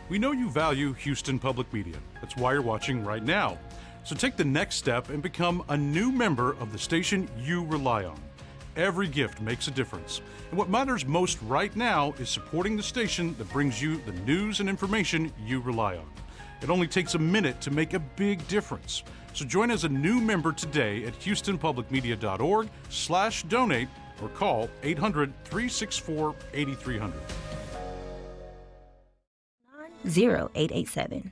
We know you value Houston Public Media. That's why you're watching right now. So take the next step and become a new member of the station you rely on. Every gift makes a difference. And what matters most right now is supporting the station that brings you the news and information you rely on. It only takes a minute to make a big difference. So join as a new member today at houstonpublicmedia.org/donate or call 800-364-8300. 0887.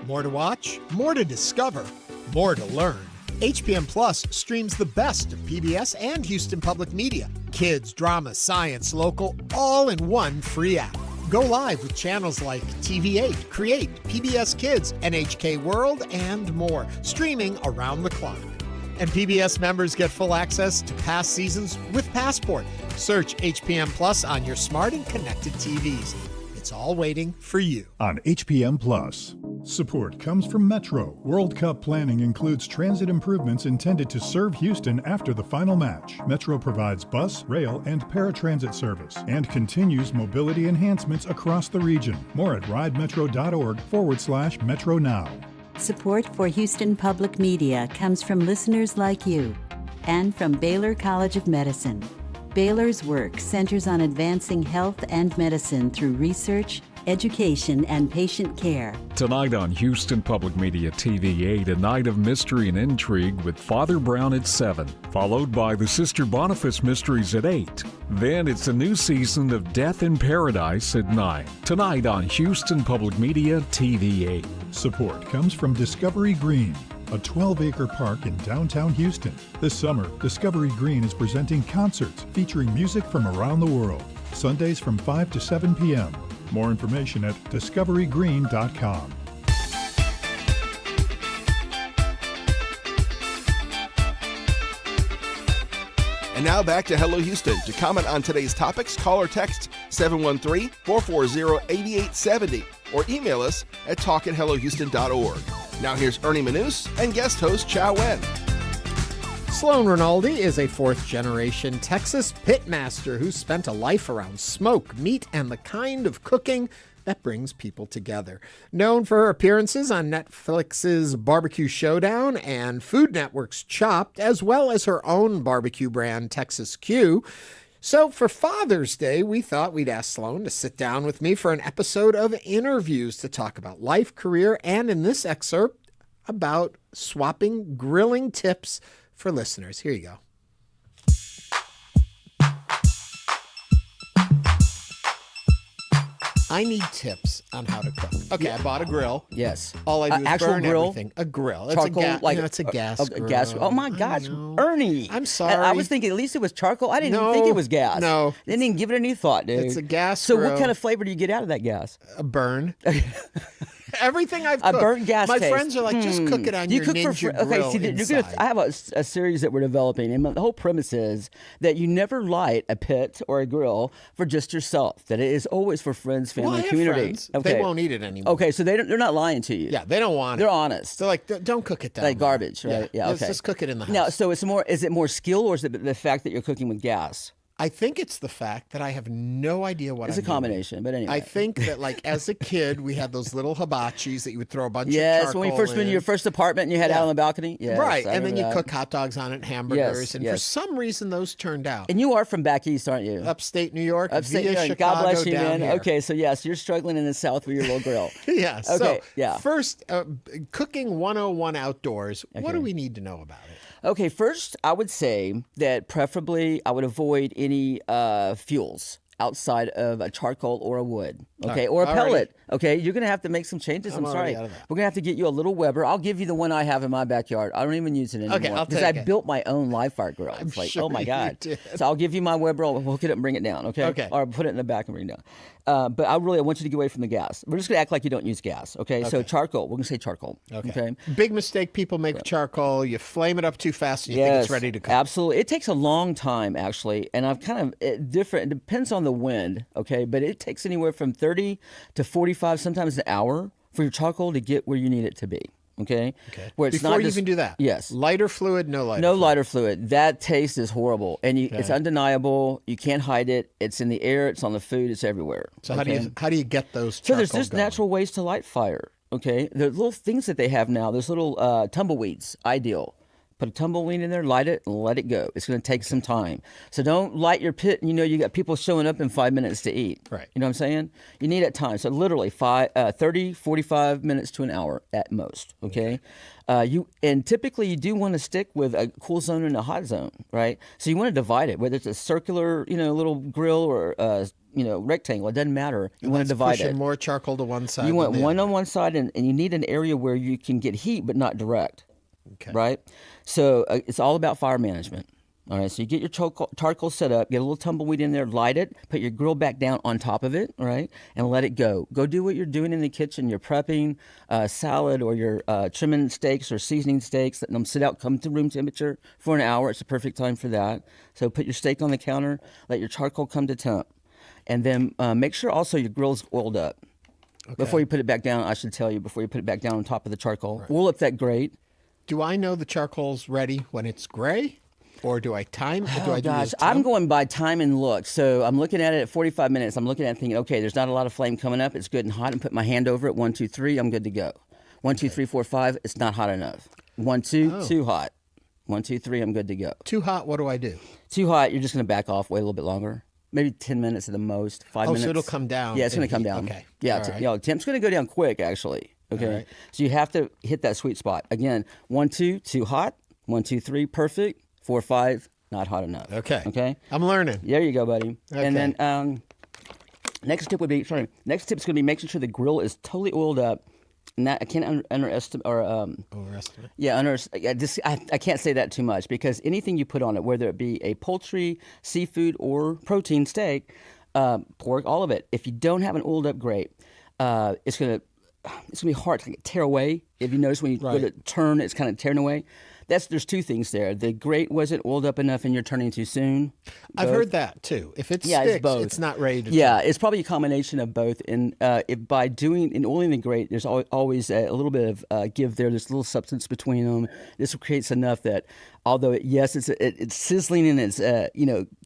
More to watch, more to discover, more to learn. HPM Plus streams the best of PBS and Houston Public Media. Kids, drama, science, local, all in one free app. Go live with channels like TV8, Create, PBS Kids, NHK World, and more, streaming around the clock. And PBS members get full access to past seasons with Passport. Search HPM Plus on your smart and connected TVs. It's all waiting for you. On HPM Plus. Support comes from Metro. World Cup planning includes transit improvements intended to serve Houston after the final match. Metro provides bus, rail, and paratransit service and continues mobility enhancements across the region. More at ridemetro.org/Metro Now. Support for Houston Public Media comes from listeners like you and from Baylor College of Medicine. Baylor's work centers on advancing health and medicine through research, education, and patient care. Tonight on Houston Public Media TV8, a night of mystery and intrigue with Father Brown at 7, followed by the Sister Boniface Mysteries at 8. Then it's a new season of Death in Paradise at 9. Tonight on Houston Public Media TV8. Support comes from Discovery Green, a 12-acre park in downtown Houston. This summer, Discovery Green is presenting concerts featuring music from around the world. Sundays from 5 to 7 p.m. More information at discoverygreen.com. And now back to Hello Houston. To comment on today's topics, call or text 713-440-8870 or email us at talk@hellohouston.org. Now here's Ernie Manouse and guest host Chow Wen. Sloan Rinaldi is a fourth-generation Texas pitmaster who spent a life around smoke, meat, and the kind of cooking that brings people together. Known for her appearances on Netflix's Barbecue Showdown and Food Network's Chopped, as well as her own barbecue brand, Texas Q. So for Father's Day, we thought we'd ask Sloan to sit down with me for an episode of interviews to talk about life, career, and in this excerpt, about swapping grilling tips for listeners. Here you go. I need tips on how to cook. Okay, I bought a grill. Yes. All I do is actual burn grill? everything. A grill. It's Charcoal, a gas. like It's a gas grill. Gas. Oh my gosh, Ernie! I'm sorry. I was thinking at least it was charcoal. I didn't even think it was gas. No, didn't even give it any thought, dude. It's a gas So grill. what kind of flavor do you get out of that gas? A burn. Everything I've a cooked. burnt gas My taste. friends are like, just cook it on your Ninja grill inside. I have a series that we're developing, and the whole premise is that you never light a pit or a grill for just yourself. That it is always for friends, family, I have community. friends. They won't eat it anymore. Okay, so they're not lying to you. Yeah, they don't want They're it. honest. They're like, don't cook it down. Like garbage, right? Yeah, Let's okay. just cook it in the house. Now, so is it more skill, or is it the fact that you're cooking with gas? I think it's the fact that I have no idea what It's I'm a combination, doing. but anyway. I think that, like, as a kid, we had those little hibachis that you would throw a bunch of Yes, charcoal when we first went to your first apartment and you had it out on the balcony. Yes, right, I and then you remember cook hot dogs on it, hamburgers, and for some reason those turned out. And you are from back east, aren't you? Upstate New York, Upstate via New York. Chicago, God bless you, down man. here. Okay, so yes, you're struggling in the South with your little grill. Yeah. Okay, so first, cooking 101 outdoors. Okay. What do we need to know about it? Okay, first, I would say that preferably I would avoid any fuels outside of a charcoal or a wood, okay, or a pellet. Okay, you're going to have to make some changes. I'm sorry. We're going to have to get you a little Weber. I'll give you the one I have in my backyard. I don't even use it anymore. Okay, I'll because take I it. built my own live fire grill. It's like, sure oh my you God. did. So I'll give you my Weber. I'll hook it up and bring it down, okay? Okay. Or put it in the back and bring it down. But I want you to get away from the gas. We're just going to act like you don't use gas, okay? So charcoal. We're going to say charcoal, okay? Big mistake people make with charcoal. You flame it up too fast and you think it's ready to cook. Absolutely. It takes a long time, actually. And I've kind of different. It depends on the wind, okay? But it takes anywhere from 30 to 45, sometimes an hour for your charcoal to get where you need it to be. Okay. Where it's Before not you just, even do that, yes, lighter fluid, no lighter. no fluid. lighter fluid. That taste is horrible, and it's undeniable. You can't hide it. It's in the air. It's on the food. It's everywhere. So how do you get those? So there's just going? natural ways to light fire. Okay, the little things that they have now. There's little tumbleweeds. Ideal. Put a tumbleweed in there, light it, and let it go. It's going to take some time. So don't light your pit and you got people showing up in 5 minutes to eat. Right. You know what I'm saying? You need that time. So literally 30, 45 minutes to an hour at most, okay? And typically you do want to stick with a cool zone and a hot zone, right? So you want to divide it, whether it's a circular, little grill or rectangle. It doesn't matter. You want to divide it. More charcoal to one side. You want one on one side, and you need an area where you can get heat but not direct. Okay. Right? So it's all about fire management. All right, so you get your charcoal set up, get a little tumbleweed in there, light it, put your grill back down on top of it, all right, and let it go. Go do what you're doing in the kitchen. You're prepping salad or you're trimming steaks or seasoning steaks, letting them sit out, come to room temperature for an hour. It's the perfect time for that. So put your steak on the counter, let your charcoal come to temp, and then make sure also your grill's oiled up. Okay. Before you put it back down, I should tell you, before you put it back down on top of the charcoal, oil up that grate. Do I know the charcoal's ready when it's gray? Or do I time? I'm going by time and look. So I'm looking at it at 45 minutes. I'm looking at it thinking, okay, there's not a lot of flame coming up. It's good and hot. And put my hand over it. 1, 2, 3. I'm good to go. 1, 2, 3, 4, 5. It's not hot enough. 1, 2, too hot. 1, 2, 3. I'm good to go. Too hot. What do I do? Too hot. You're just going to back off, wait a little bit longer. Maybe 10 minutes at the most. 5 minutes. So it'll come down. Yeah, it's going to come down. Okay. Yeah, temp's going to go down quick, actually. Okay. Right. So you have to hit that sweet spot. Again, 1, 2, too hot. 1, 2, 3, perfect. 4, 5. Not hot enough. Okay. I'm learning. There you go, buddy. Okay. And then next tip is going to be making sure the grill is totally oiled up. And that I can't underestimate or overestimate. Yeah, I can't say that too much because anything you put on it, whether it be a poultry, seafood, or protein steak, pork, all of it. If you don't have an oiled up grate, it's gonna be hard to tear away. If you notice when you go to turn, it's kind of tearing away. There's two things there. The grate wasn't oiled up enough and you're turning too soon. I've heard that too. If it sticks, it's not ready to turn. It's probably a combination of both. And by oiling the grate, there's always a little bit of give there. There's a little substance between them. This creates enough that although, it's sizzling and it's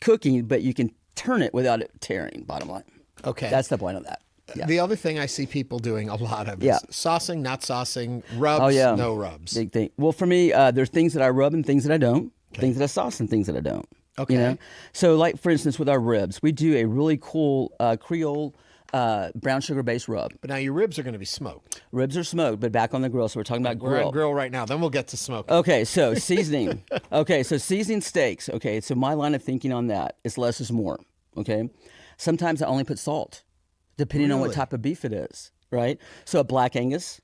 cooking, but you can turn it without it tearing, bottom line. Okay. That's the point of that. Yeah. The other thing I see people doing a lot of is saucing, not saucing, rubs, no rubs. Big thing. Well, for me, there's things that I rub and things that I don't, things that I sauce and things that I don't. Okay. So like, for instance, with our ribs, we do a really cool Creole brown sugar-based rub. But now your ribs are going to be smoked. Ribs are smoked, but back on the grill. So we're talking about We're on grill right now. Then we'll get to smoking. Okay, so seasoning. So seasoning steaks. Okay, so my line of thinking on that is less is more. Okay. Sometimes I only put salt, depending on what type of beef it is, right? So a black Angus,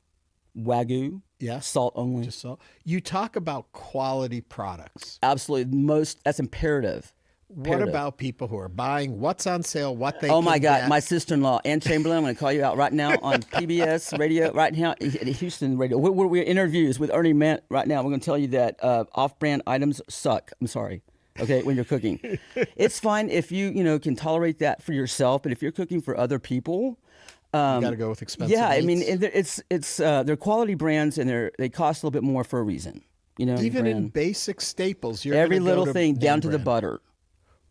Wagyu, salt only. Just salt. You talk about quality products. Absolutely. That's imperative. What about people who are buying what's on sale, what they Oh can my God, get? my sister-in-law, Ann Chamberlain, I'm going to call you out right now on PBS radio, right now, Houston radio. We're interviews with Ernie Manouse right now. We're going to tell you that off-brand items suck. I'm sorry. Okay, when you're cooking. It's fine if you can tolerate that for yourself, but if you're cooking for other people, you got to go with expensive Yeah, I mean, meats. they're quality brands and they cost a little bit more for a reason. Even in basic staples, you're every gonna little go to thing name down to the brand. butter.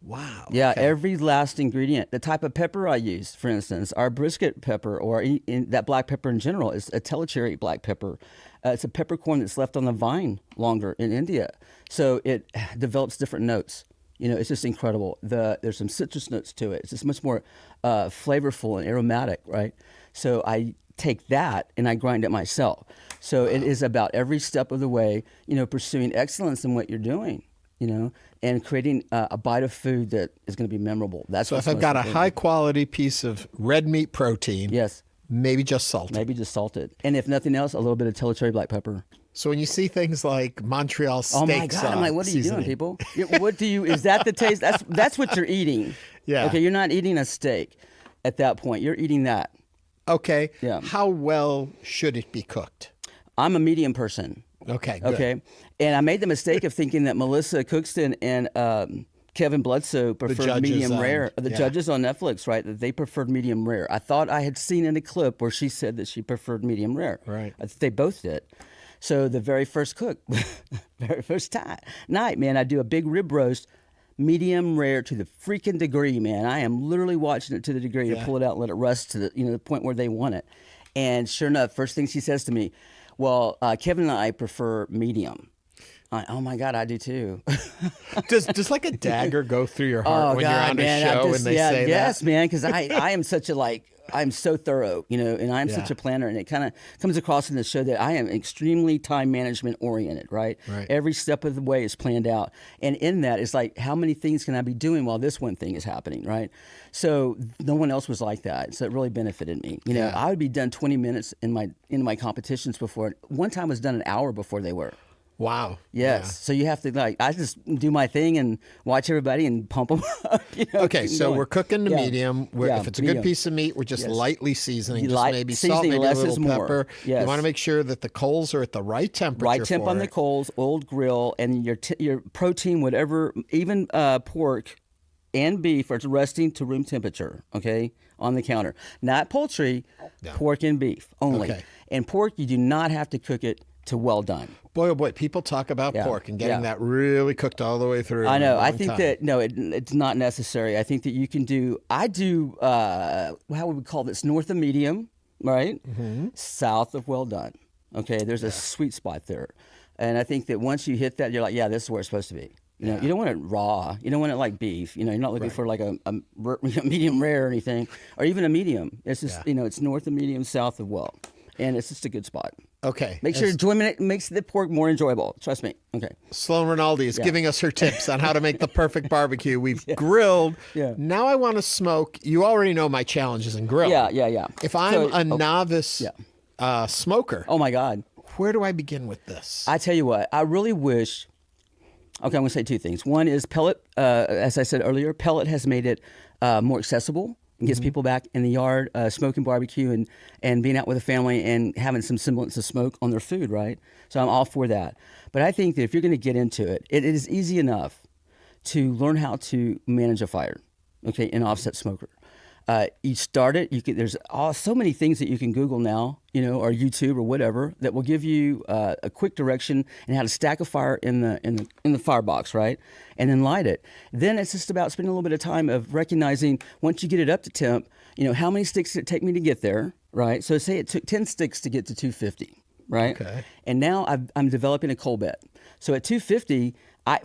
Wow. Yeah, okay. every last ingredient. The type of pepper I use, for instance, our brisket pepper or that black pepper in general is a telecherry black pepper. It's a peppercorn that's left on the vine longer in India. So it develops different notes. It's just incredible. There's some citrus notes to it. It's just much more flavorful and aromatic, right? So I take that and I grind it myself. So it is about every step of the way, pursuing excellence in what you're doing, and creating a bite of food that is going to be memorable. That's so if I've got a high quality piece of red meat protein, yes, maybe just salt. Maybe just salted. And if nothing else, a little bit of telecherry black pepper. So when you see things like Montreal steak oh my God, I'm like, what are you doing, people? Is that the taste? That's what you're eating. Yeah. Okay, you're not eating a steak at that point. You're eating that. Okay. Yeah. How well should it be cooked? I'm a medium person. Okay, good. Okay. And I made the mistake of thinking that Melissa Cookston and Kevin Bledsoe preferred medium rare. The judges on Netflix, right? That they preferred medium rare. I thought I had seen in a clip where she said that she preferred medium rare. Right. They both did. So the very first night, man, I do a big rib roast, medium rare to the freaking degree, man. I am literally watching it to the degree to pull it out and let it rust to the point where they want it. And sure enough, first thing she says to me, well, Kevin and I prefer medium. Oh my God, I do too. Does like a dagger go through your heart when you're on a show and they say that? Yes, man, because I am such I'm so thorough, and I'm such a planner, and it kind of comes across in the show that I am extremely time management oriented, right? Every step of the way is planned out. And in that, it's like, how many things can I be doing while this one thing is happening, right? So no one else was like that. So it really benefited me. I would be done 20 minutes in my competitions before. One time I was done an hour before they were. Wow. Yes. Yeah. So you have to I just do my thing and watch everybody and pump them up. Okay, so we're cooking the medium. If it's a good piece of meat, we're just lightly seasoning. Just maybe salt, maybe a little pepper. Yes. You want to make sure that the coals are at the right temperature. Right temp on the coals, oiled grill, and your protein, whatever, even pork and beef are resting to room temperature, okay, on the counter. Not poultry, pork and beef only. Okay. And pork, you do not have to cook it to well done. Boy, oh boy, people talk about pork and getting that really cooked all the way through. I know. I think that, no, it's not necessary. I think that you can I do, how would we call this? North of medium, right? Mm-hmm. South of well done. Okay, there's a sweet spot there. And I think that once you hit that, you're like, this is where it's supposed to be. You don't want it raw. You don't want it like beef. You're not looking for like a medium rare or anything, or even a medium. It's just, it's north of medium, south of well. And it's just a good spot. Okay. Make sure enjoyment makes the pork more enjoyable. Trust me. Okay. Sloan Rinaldi is giving us her tips on how to make the perfect barbecue. We've grilled. Yeah. Now I want to smoke. You already know my challenges in grilling. Yeah. If I'm a novice smoker. Oh my God. Where do I begin with this? I tell you what, I really wish. Okay, I'm going to say two things. One is pellet. As I said earlier, pellet has made it more accessible. It gets people back in the yard, smoking barbecue and being out with a family and having some semblance of smoke on their food, right? So I'm all for that. But I think that if you're going to get into it, it is easy enough to learn how to manage a fire, okay, an offset smoker. You start it. There's so many things that you can Google now, or YouTube or whatever that will give you a quick direction and how to stack a fire in the firebox, right? And then light it. Then it's just about spending a little bit of time of recognizing once you get it up to temp, how many sticks did it take me to get there, right? So say it took 10 sticks to get to 250, right? Okay. And now I'm developing a coal bed. So at 250.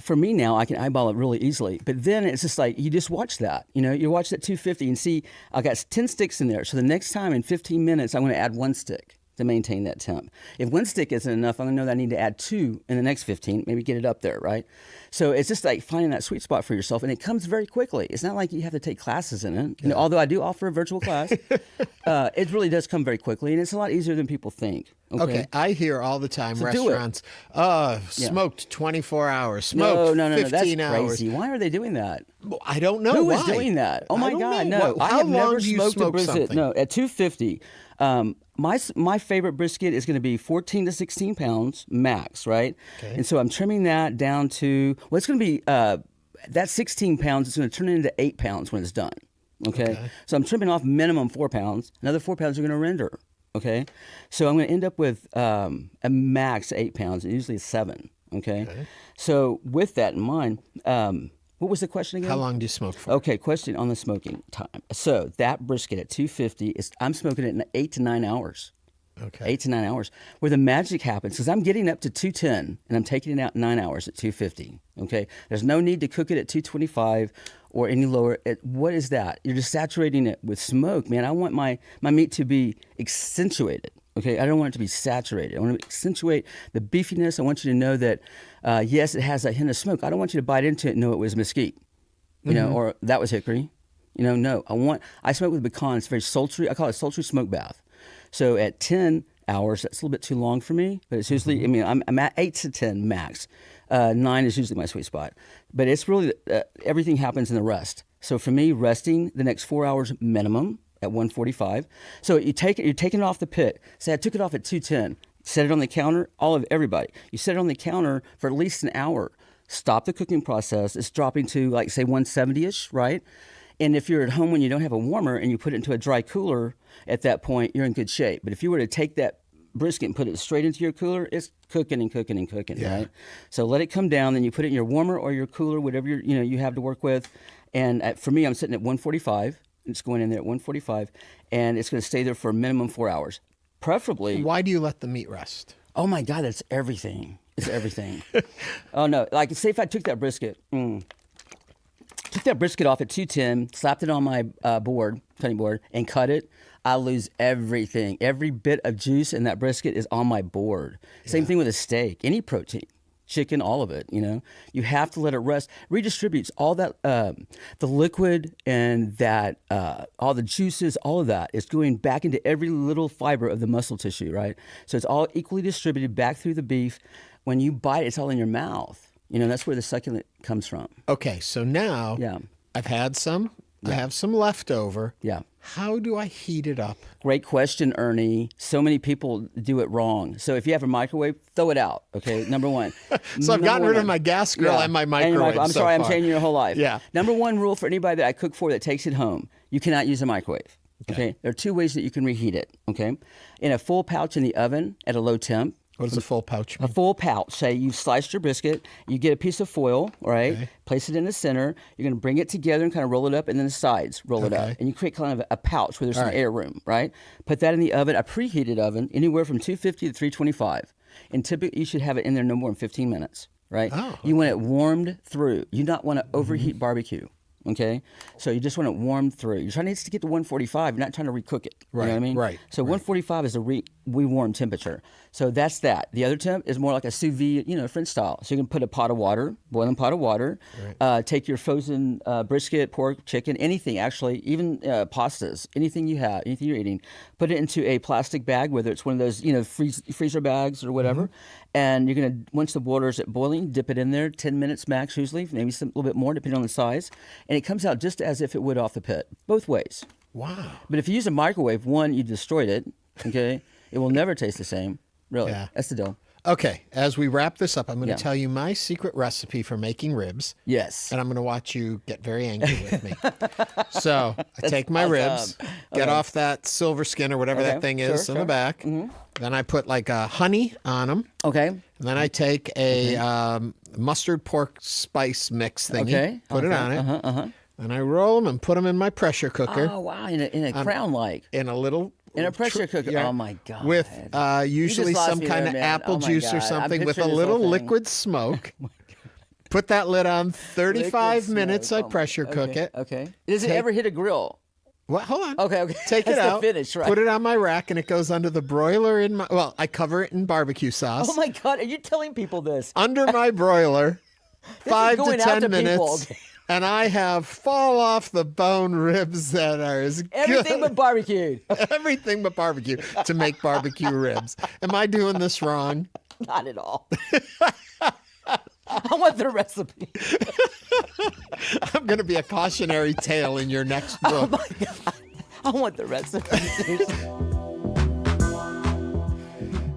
For me now, I can eyeball it really easily. But then it's just like, you just watch that. You watch that 250 and see, I got 10 sticks in there. So the next time in 15 minutes, I'm going to add one stick to maintain that temp. If one stick isn't enough, I'm going to know that I need to add 2 in the next 15, maybe get it up there, right? So it's just like finding that sweet spot for yourself, and it comes very quickly. It's not like you have to take classes in it. You know, although I do offer a virtual class, it really does come very quickly, and it's a lot easier than people think. Okay, I hear all the time So restaurants, smoked 24 hours, smoked 15 that's hours. crazy. Why are they doing that? I don't know Who why. is doing that? Oh I my don't God, know. no! How I have long never do you smoked a smoke brisket. something? No, at 250. My favorite brisket is going to be 14 to 16 pounds max, right? Okay. And so I'm trimming that down to it's going to be that 16 pounds is going to turn into 8 pounds when it's done. Okay? So I'm trimming off minimum 4 pounds. Another 4 pounds are going to render. Okay, so I'm going to end up with a max 8 pounds, and usually it's 7. Okay, so with that in mind, what was the question again? How long do you smoke for? Okay, question on the smoking time. So that brisket at 250 I'm smoking it in 8 to 9 hours. Okay, 8 to 9 hours. Where the magic happens, because I'm getting up to 210 and I'm taking it out 9 hours at 250. Okay, there's no need to cook it at 225 or any lower. What is that? You're just saturating it with smoke, man. I want my meat to be accentuated. Okay, I don't want it to be saturated. I want to accentuate the beefiness. I want you to know that, yes, it has a hint of smoke. I don't want you to bite into it and know it was mesquite, you know, or that was hickory. You know, no. I smoke with pecan. It's very sultry. I call it a sultry smoke bath. So at 10 hours, that's a little bit too long for me. But it's usually, I mean, I'm at 8 to 10 max. 9 is usually my sweet spot. But it's really, everything happens in the rest. So for me, resting the next 4 hours minimum at 145. So you're taking it off the pit. Say I took it off at 210. Set it on the counter, everybody. You set it on the counter for at least an hour. Stop the cooking process. It's dropping to, like, say, 170-ish, right? And if you're at home when you don't have a warmer and you put it into a dry cooler, at that point, you're in good shape. But if you were to take that brisket and put it straight into your cooler, it's cooking and cooking and cooking, right? So let it come down, then you put it in your warmer or your cooler, whatever you have to work with. And for me, I'm sitting at 145. It's going in there at 145, and it's going to stay there for a minimum 4 hours. Preferably. Why do you let the meat rest? Oh my God, that's everything. It's everything. Oh no, like say if I took that brisket, took that brisket off at 210, slapped it on my cutting board, and cut it, I lose everything. Every bit of juice in that brisket is on my board. Same thing with a steak, any protein. Chicken, all of it, You have to let it rest. Redistributes all that, the liquid and that, all the juices, all of that is going back into every little fiber of the muscle tissue, right? So it's all equally distributed back through the beef. When you bite, it's all in your mouth. That's where the succulent comes from. Okay, so now I've had some. I have some left over. Yeah. How do I heat it up? Great question, Ernie. So many people do it wrong. So if you have a microwave, throw it out. Okay, number one. So I've gotten rid of my gas grill and my microwave. I'm sorry, I'm far. changing your whole life. Yeah. Number one rule for anybody that I cook for that takes it home: you cannot use a microwave. Okay. There are 2 ways that you can reheat it. Okay. In a full pouch in the oven at a low temp. What does a full pouch mean? A full pouch. Say you've sliced your brisket, you get a piece of foil, right? Place it in the center. You're going to bring it together and kind of roll it up, and then the sides roll it up. And you create kind of a pouch where there's some air room, right? Put that in the oven, a preheated oven, anywhere from 250 to 325. And typically you should have it in there no more than 15 minutes, right? You want it warmed through. You don't want to overheat barbecue. Okay, so you just want it warmed through. You're trying to get to 145. You're not trying to recook it. Right. You know what I mean? Right. So 145 is a warm temperature. So that's that. The other temp is more like a sous vide, French style. So you can put a pot of water, boiling pot of water. Take your frozen brisket, pork, chicken, anything actually, even pastas, anything you have, anything you're eating. Put it into a plastic bag, whether it's one of those freezer bags or whatever. And you're gonna, once the water is at boiling, dip it in there, 10 minutes max usually, maybe a little bit more depending on the size. And it comes out just as if it would off the pit, both ways. Wow. But if you use a microwave, one, you destroyed it, okay? It will never taste the same, really. Yeah. That's the deal. Okay, as we wrap this up, I'm going to tell you my secret recipe for making ribs. Yes. And I'm going to watch you get very angry with me. So I take my ribs, get off that silver skin or whatever that thing is in the back. Then I put like honey on them. Okay. And then I take a mustard pork spice mix thingy, put it on it. And I roll them and put them in my pressure cooker. Oh, wow, in a crown-like. In a little... In a pressure cooker. Oh, my God. With usually some kind of apple juice or something with a little liquid smoke. Put that lid on 35 minutes. I pressure cook it. Okay. Does it ever hit a grill? Well, hold on. Okay. Take it That's out. the finish, right? Put it on my rack, and it goes under the broiler I cover it in barbecue sauce. Oh my God, are you telling people this? Under my broiler, 5 to going out 10 to minutes. people. And I have fall off the bone ribs that are as Everything good. but barbecued. Everything but barbecue to make barbecue ribs. Am I doing this wrong? Not at all. I want the recipe. I'm going to be a cautionary tale in your next book. Oh my God. I want the recipe.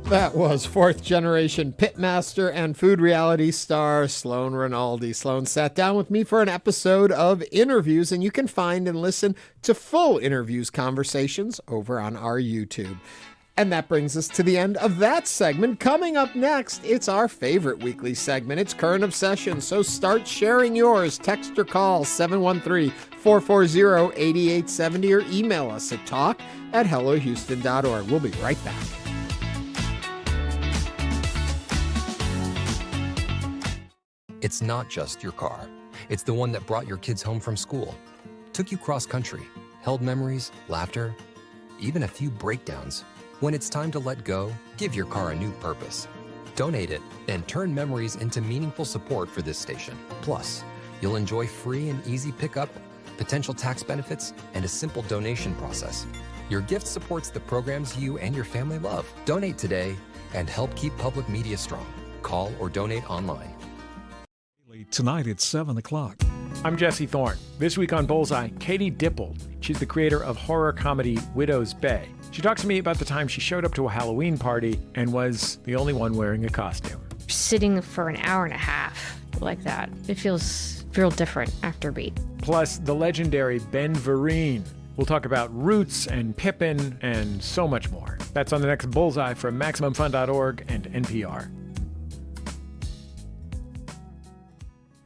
That was fourth-generation pitmaster and food reality star Sloan Rinaldi. Sloan sat down with me for an episode of Interviews, and you can find and listen to full interviews conversations over on our YouTube. And that brings us to the end of that segment. Coming up next, it's our favorite weekly segment. It's Current Obsession, so start sharing yours. Text or call 713-440-8870 or email us at talk@hellohouston.org. We'll be right back. It's not just your car. It's the one that brought your kids home from school, took you cross-country, held memories, laughter, even a few breakdowns. When it's time to let go, give your car a new purpose. Donate it and turn memories into meaningful support for this station. Plus, you'll enjoy free and easy pickup, potential tax benefits, and a simple donation process. Your gift supports the programs you and your family love. Donate today and help keep public media strong. Call or donate online. Tonight at 7 o'clock. I'm Jesse Thorne. This week on Bullseye, Katie Dippold. She's the creator of horror comedy Widow's Bay. She talks to me about the time she showed up to a Halloween party and was the only one wearing a costume. Sitting for an hour and a half like that, it feels real different after Beat. Plus, the legendary Ben Vereen. We'll talk about Roots and Pippin and so much more. That's on the next Bullseye from MaximumFun.org and NPR.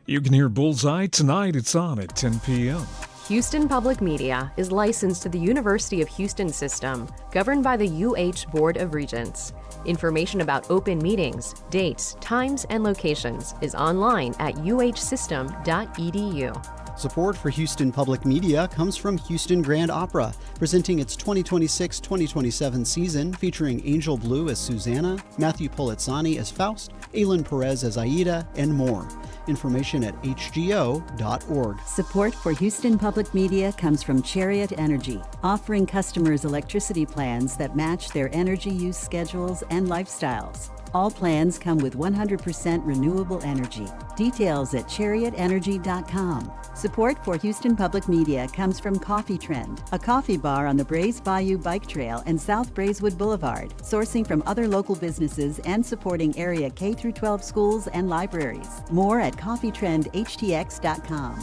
You can hear Bullseye tonight. It's on at 10 p.m. Houston Public Media is licensed to the University of Houston system, governed by the UH Board of Regents. Information about open meetings, dates, times, and locations is online at uhsystem.edu. Support for Houston Public Media comes from Houston Grand Opera, presenting its 2026-2027 season featuring Angel Blue as Susanna, Matthew Polizzani as Faust, Aylin Perez as Aida, and more. Information at hgo.org. Support for Houston Public Media comes from Chariot Energy, offering customers electricity plans that match their energy use schedules and lifestyles. All plans come with 100% renewable energy. Details at chariotenergy.com. Support for Houston Public Media comes from Coffee Trend, a coffee bar on the Brays Bayou Bike Trail and South Braeswood Boulevard, sourcing from other local businesses and supporting area K-12 schools and libraries. More at coffeetrendhtx.com.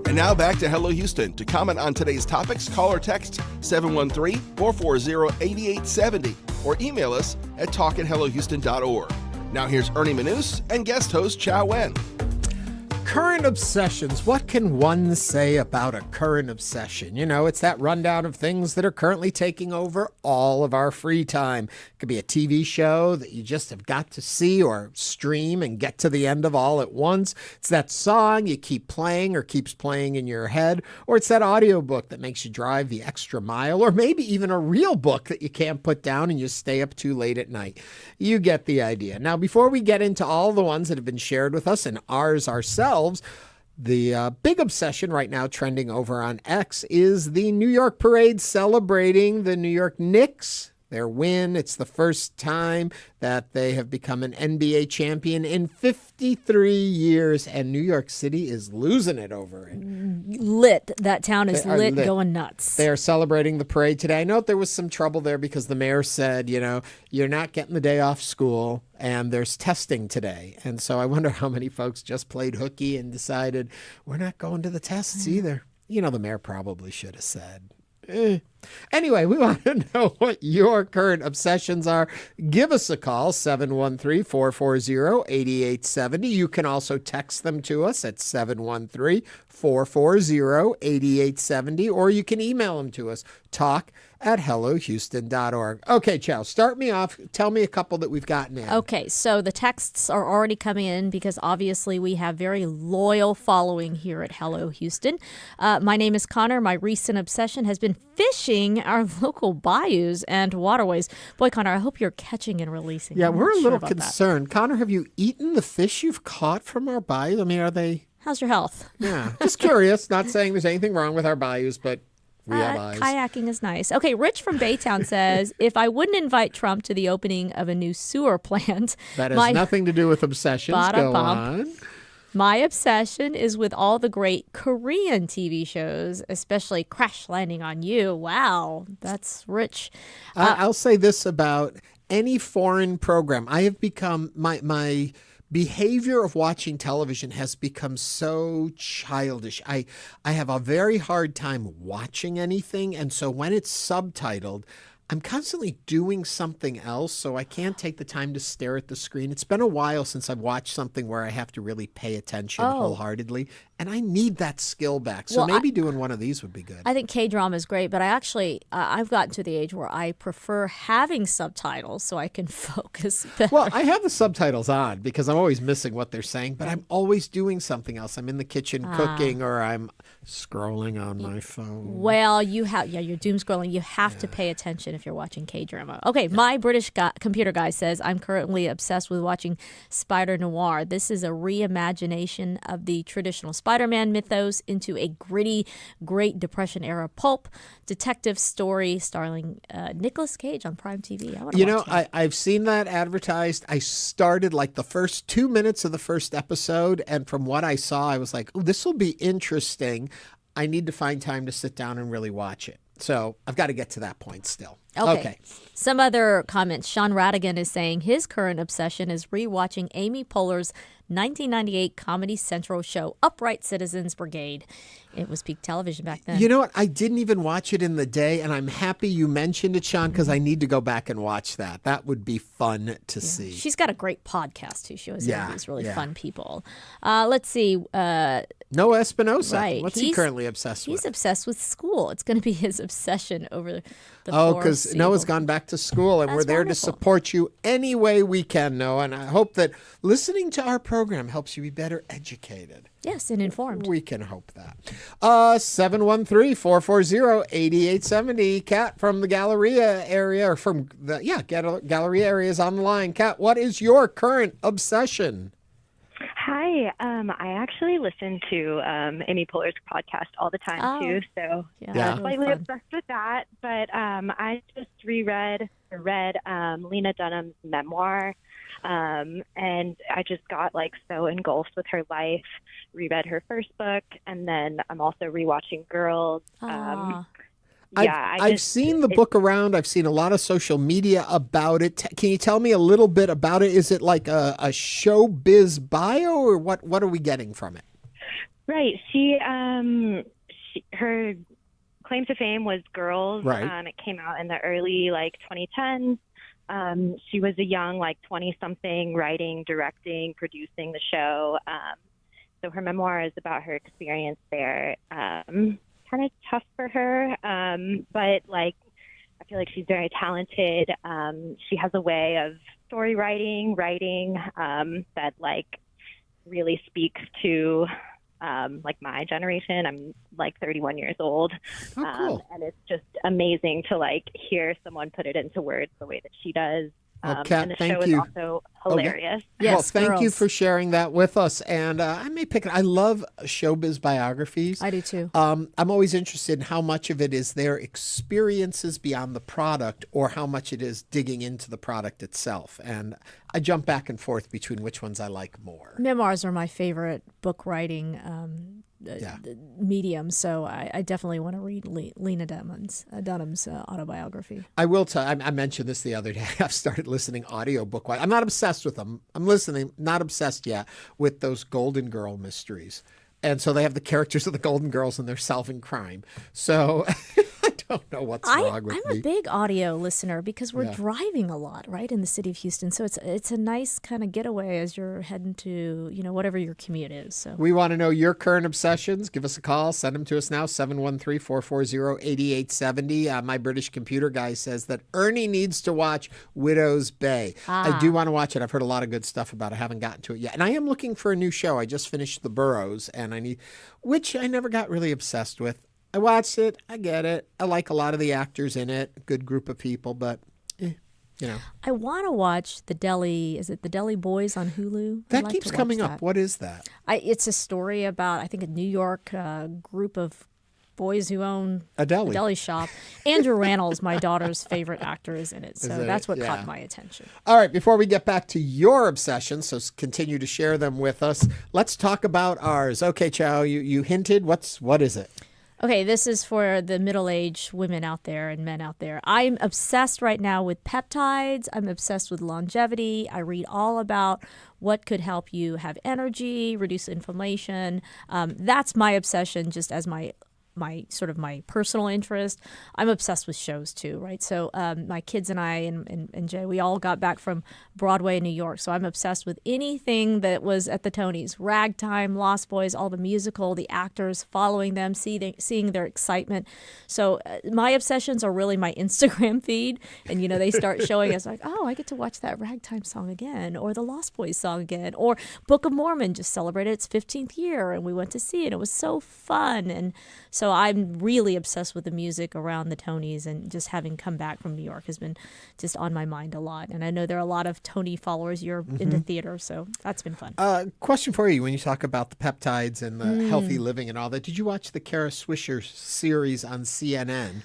And now back to Hello Houston. To comment on today's topics, call or text 713-440-8870 or email us at talk@hellohouston.org. Now here's Ernie Manouse and guest host Chow Wen. Current obsessions. What can one say about a current obsession? You know, it's that rundown of things that are currently taking over all of our free time. It could be a TV show that you just have got to see or stream and get to the end of all at once. It's that song you keep playing or keeps playing in your head. Or it's that audiobook that makes you drive the extra mile. Or maybe even a real book that you can't put down and you stay up too late at night. You get the idea. Now, before we get into all the ones that have been shared with us and ours ourselves, the big obsession right now trending over on X is the New York parade celebrating the New York Knicks, their win. It's the first time that they have become an NBA champion in 53 years, and New York City is losing it over it. Lit. That town is lit, going nuts. They are celebrating the parade today. I know there was some trouble there because the mayor said, you know, you're not getting the day off school and there's testing today. And so I wonder how many folks just played hooky and decided we're not going to the tests either. You know, the mayor probably should have said, Anyway, we want to know what your current obsessions are. Give us a call, 713-440-8870. You can also text them to us at 713-440-8870, or you can email them to us, talk at hellohouston.org. Okay, Chow, start me off. Tell me a couple that we've gotten in. Okay, so the texts are already coming in because obviously we have very loyal following here at Hello Houston. My name is Connor. My recent obsession has been fishing our local bayous and waterways. Boy, Connor, I hope you're catching and releasing. Yeah, I'm we're not a sure little about concerned. Connor, have you eaten the fish you've caught from our bayous? I mean, are they... How's your health? Yeah, just curious. Not saying there's anything wrong with our bayous, but we have eyes. Kayaking is nice. Okay, Rich from Baytown says, if I wouldn't invite Trump to the opening of a new sewer plant... That has nothing to do with obsessions. Go on. My obsession is with all the great Korean TV shows, especially Crash Landing on You. Wow, that's rich. I'll say this about any foreign program. I have become... My behavior of watching television has become so childish. I have a very hard time watching anything, and so when it's subtitled, I'm constantly doing something else, so I can't take the time to stare at the screen. It's been a while since I've watched something where I have to really pay attention wholeheartedly, and I need that skill back. So maybe doing one of these would be good. I think K-drama is great, but I actually, I've gotten to the age where I prefer having subtitles so I can focus better. Well, I have the subtitles on because I'm always missing what they're saying, but I'm always doing something else. I'm in the kitchen cooking, or I'm scrolling on my phone. Well, you're doom scrolling. You have to pay attention if you're watching K-drama. Okay, my British computer guy says, I'm currently obsessed with watching Spider Noir. This is a reimagination of the traditional Spider-Man mythos into a gritty Great Depression era pulp detective story starring Nicolas Cage on Prime TV. I've seen that advertised. I started like the first 2 minutes of the first episode, and from what I saw, I was like, oh, this will be interesting. I need to find time to sit down and really watch it. So I've got to get to that point still. Okay. Some other comments. Sean Radigan is saying his current obsession is rewatching Amy Poehler's 1998 Comedy Central show, Upright Citizens Brigade. It was peak television back then. You know what? I didn't even watch it in the day, and I'm happy you mentioned it, Sean, because I need to go back and watch that. That would be fun to see. She's got a great podcast, too. She always interviews really fun people. Let's see. Noah Espinosa. Right. What's he currently obsessed with? He's obsessed with school. It's going to be his obsession over the because Noah's gone back to school, and we're there to support you any way we can, Noah. And I hope that listening to our program helps you be better educated. Yes, and informed. We can hope that. 713-440-8870. Kat from the Galleria area, or from the Galleria area is on the line. Kat, what is your current obsession? Hi. I actually listen to Amy Poehler's podcast all the time, too. So I'm slightly obsessed with that. But I just read Lena Dunham's memoir. And I just got so engulfed with her life, reread her first book, and then I'm also rewatching Girls. I've seen the book around. I've seen a lot of social media about it. Can you tell me a little bit about it? Is it like a showbiz bio, or what are we getting from it? Right. Her claim to fame was Girls. Right. It came out in the early 2010s. She was a young 20-something writing, directing, producing the show. So her memoir is about her experience there. Kind of tough for her, but I feel like she's very talented. She has a way of story writing that really speaks to my generation. I'm 31 years old. Oh, cool. And it's just amazing to hear someone put it into words the way that she does. Kat, and the thank show you. is also hilarious. Well, thank you for sharing that with us. And I may pick it. I love showbiz biographies. I do too. I'm always interested in how much of it is their experiences beyond the product, or how much it is digging into the product itself. And I jump back and forth between which ones I like more. Memoirs are my favorite book writing medium, so I definitely want to read Lena Dunham's autobiography. I will tell. I mentioned this the other day. I've started listening audiobook. I'm not obsessed with them. I'm listening, not obsessed yet, with those Golden Girl mysteries. And so they have the characters of the Golden Girls, and they're solving crime. So I don't know what's wrong with me. I'm a big audio listener because we're Yeah. driving a lot, right, in the city of Houston. So it's a nice kind of getaway as you're heading to, whatever your commute is. So We want to know your current obsessions. Give us a call. Send them to us now, 713-440-8870. My British computer guy says that Ernie needs to watch Widow's Bay. I do want to watch it. I've heard a lot of good stuff about it. I haven't gotten to it yet. And I am looking for a new show. I just finished The Burrows, and which I never got really obsessed with. I watched it. I get it. I like a lot of the actors in it. Good group of people, but I want to watch the Deli. Is it the Deli Boys on Hulu? That keeps coming up. What is that? It's a story about, I think, a New York group of boys who own a deli shop. Andrew Rannells, my daughter's favorite actor, is in it. So that's what caught my attention. All right, before we get back to your obsessions, so continue to share them with us. Let's talk about ours. Okay, Chow, you hinted. What is it? Okay, this is for the middle-aged women out there and men out there. I'm obsessed right now with peptides. I'm obsessed with longevity. I read all about what could help you have energy, reduce inflammation. That's my obsession, just as my personal interest. I'm obsessed with shows too, right? So my kids and I and Jay, we all got back from Broadway in New York. So I'm obsessed with anything that was at the Tonys. Ragtime, Lost Boys, all the musical, the actors, following them, seeing their excitement. So my obsessions are really my Instagram feed. And, they start showing us like, oh, I get to watch that Ragtime song again, or the Lost Boys song again, or Book of Mormon just celebrated its 15th year and we went to see it. It was so fun. And so I'm really obsessed with the music around the Tonys, and just having come back from New York has been just on my mind a lot. And I know there are a lot of Tony followers. You're into theater, so that's been fun. Question for you. When you talk about the peptides and the healthy living and all that, did you watch the Kara Swisher series on CNN?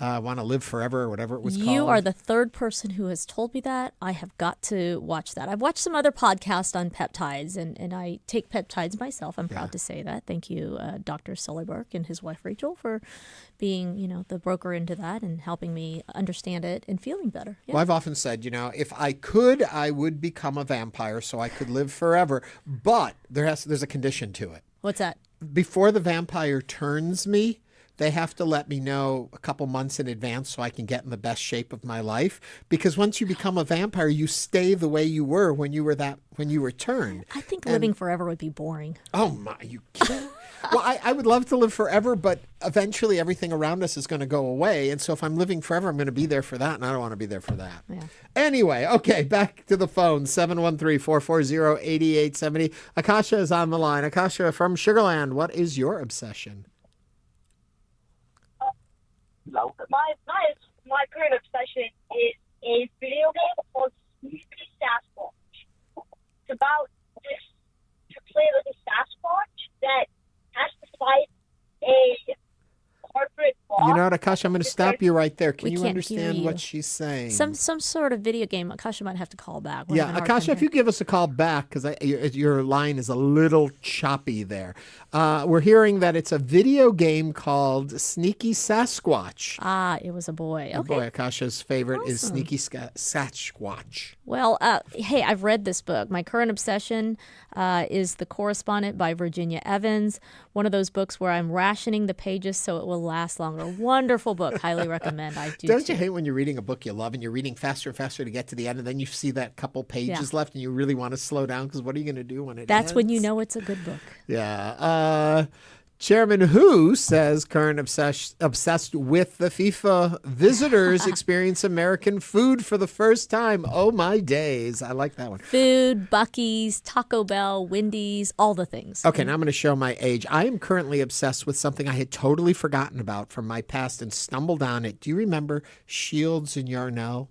Want to Live Forever or whatever it was called? You are the third person who has told me that. I have got to watch that. I've watched some other podcasts on peptides, and I take peptides myself. I'm proud to say that. Thank you, Dr. Sullyberg and his wife Rachel, for being, the broker into that and helping me understand it and feeling better. Yeah. Well, I've often said, if I could, I would become a vampire so I could live forever. But there's a condition to it. What's that? Before the vampire turns me, they have to let me know a couple months in advance so I can get in the best shape of my life. Because once you become a vampire, you stay the way you were when you were turned. I think living forever would be boring. Oh my, you kidding? Well, I would love to live forever, but eventually everything around us is going to go away. And so if I'm living forever, I'm going to be there for that, and I don't want to be there for that. Yeah. Anyway, okay, back to the phone, 713-440-8870. Akasha is on the line. Akasha from Sugarland, what is your obsession? My current obsession is a video game called Sneaky Sasquatch. It's about this to play with a Sasquatch that has to fight a corporate boss. You know what, Akasha, I'm going to stop you right there. Can We you can't understand hear you. what she's saying? Some sort of video game. Akasha might have to call back. We're Yeah, having a hard Akasha, time if you give us a call back, because your line is a little choppy there. We're hearing that it's a video game called Sneaky Sasquatch. It was a boy. Okay. Boy, Akasha's favorite is Awesome. Sneaky Sasquatch. Well, hey, I've read this book. My current obsession is The Correspondent by Virginia Evans. One of those books where I'm rationing the pages so it will last longer. Wonderful book. Highly recommend. I do. Don't you hate when you're reading a book you love and you're reading faster and faster to get to the end, and then you see that couple pages left and you really want to slow down because what are you going to do when it That's ends? when you know it's a good book. Yeah. Chairman Who says current obsessed with the FIFA visitors experience American food for the first time. Oh, my days. I like that one. Food, Buc-ee's, Taco Bell, Wendy's, all the things. Okay, now I'm going to show my age. I am currently obsessed with something I had totally forgotten about from my past and stumbled on it. Do you remember Shields and Yarnell?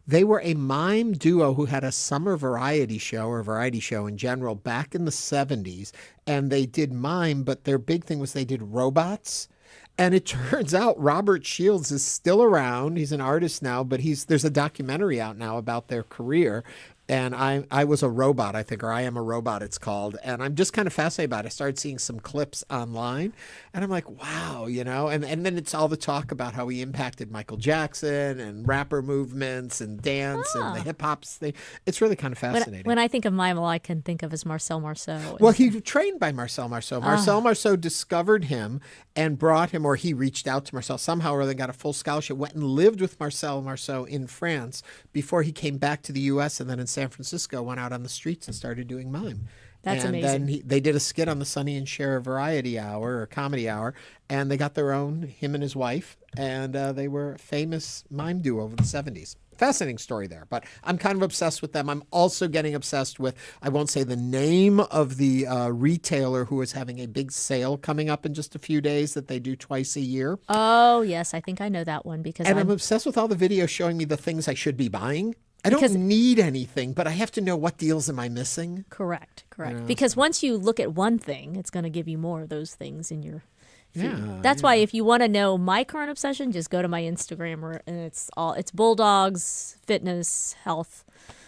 They were a mime duo who had a summer variety show, or variety show in general, back in the 70s. And they did mime, but their big thing was they did robots. And it turns out Robert Shields is still around. He's an artist now, but there's a documentary out now about their career. And I was a robot, I think, or I am a robot, it's called. And I'm just kind of fascinated by it. I started seeing some clips online, and I'm like, wow, and then it's all the talk about how he impacted Michael Jackson and rapper movements and dance and the hip hop thing. It's really kind of fascinating. When I think of Mime, all I can think of is Marcel Marceau. Well, he trained by Marcel Marceau. Marcel Marceau discovered him and brought him, or he reached out to Marcel somehow or other, got a full scholarship, went and lived with Marcel Marceau in France before he came back to the U.S., and then in San Francisco went out on the streets and started doing mime. That's and amazing. Then they did a skit on the Sonny and Cher Variety Hour or Comedy Hour, and they got their own, him and his wife, and they were a famous mime duo over the 70s. Fascinating story there, but I'm kind of obsessed with them. I'm also getting obsessed with, I won't say the name of the retailer who is having a big sale coming up in just a few days that they do twice a year. Oh, yes, I think I know that one because I'm obsessed with all the videos showing me the things I should be buying. I don't need anything, but I have to know what deals am I missing. Correct. Because once you look at one thing, it's going to give you more of those things in your feed. Yeah, That's why if you want to know my current obsession, just go to my Instagram, and it's bulldogs, fitness, health.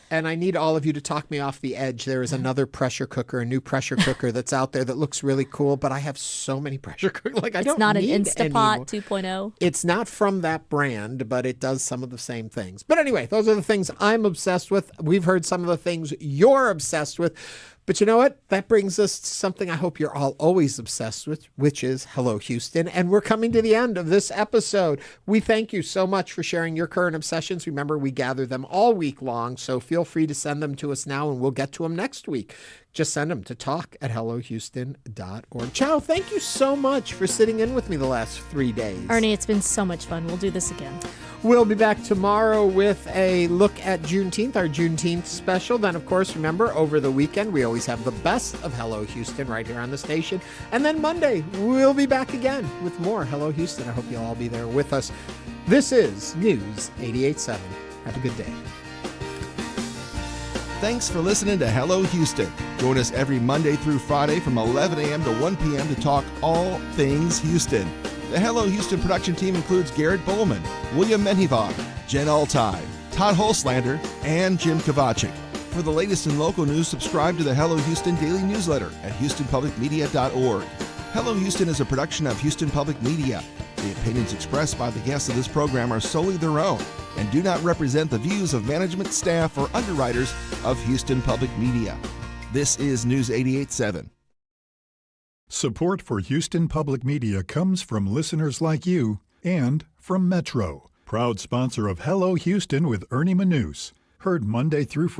And I need all of you to talk me off the edge. There is another pressure cooker, a new pressure cooker that's out there that looks really cool, but I have so many pressure cookers. I don't not an need Instapot 2.0. It's not from that brand, but it does some of the same things. But anyway, those are the things I'm obsessed with. We've heard some of the things you're obsessed with. But you know what? That brings us to something I hope you're all always obsessed with, which is Hello Houston. And we're coming to the end of this episode. We thank you so much for sharing your current obsessions. Remember, we gather them all week long, so feel free to send them to us now, and we'll get to them next week. Just send them to talk@hellohouston.org. Chow, thank you so much for sitting in with me the last 3 days. Ernie, it's been so much fun. We'll do this again. We'll be back tomorrow with a look at Juneteenth, our Juneteenth special. Then, of course, remember, over the weekend, we always have the best of Hello Houston right here on the station. And then Monday, we'll be back again with more Hello Houston. I hope you'll all be there with us. This is News 88.7. Have a good day. Thanks for listening to Hello Houston. Join us every Monday through Friday from 11 a.m. to 1 p.m. to talk all things Houston. The Hello Houston production team includes Garrett Bowman, William Menjivar, Jen Altai, Todd Holslander, and Jim Kovacic. For the latest in local news, subscribe to the Hello Houston daily newsletter at HoustonPublicMedia.org. Hello Houston is a production of Houston Public Media. The opinions expressed by the guests of this program are solely their own and do not represent the views of management, staff, or underwriters of Houston Public Media. This is News 88.7. Support for Houston Public Media comes from listeners like you and from Metro, proud sponsor of Hello Houston with Ernie Manouse. Heard Monday through Friday.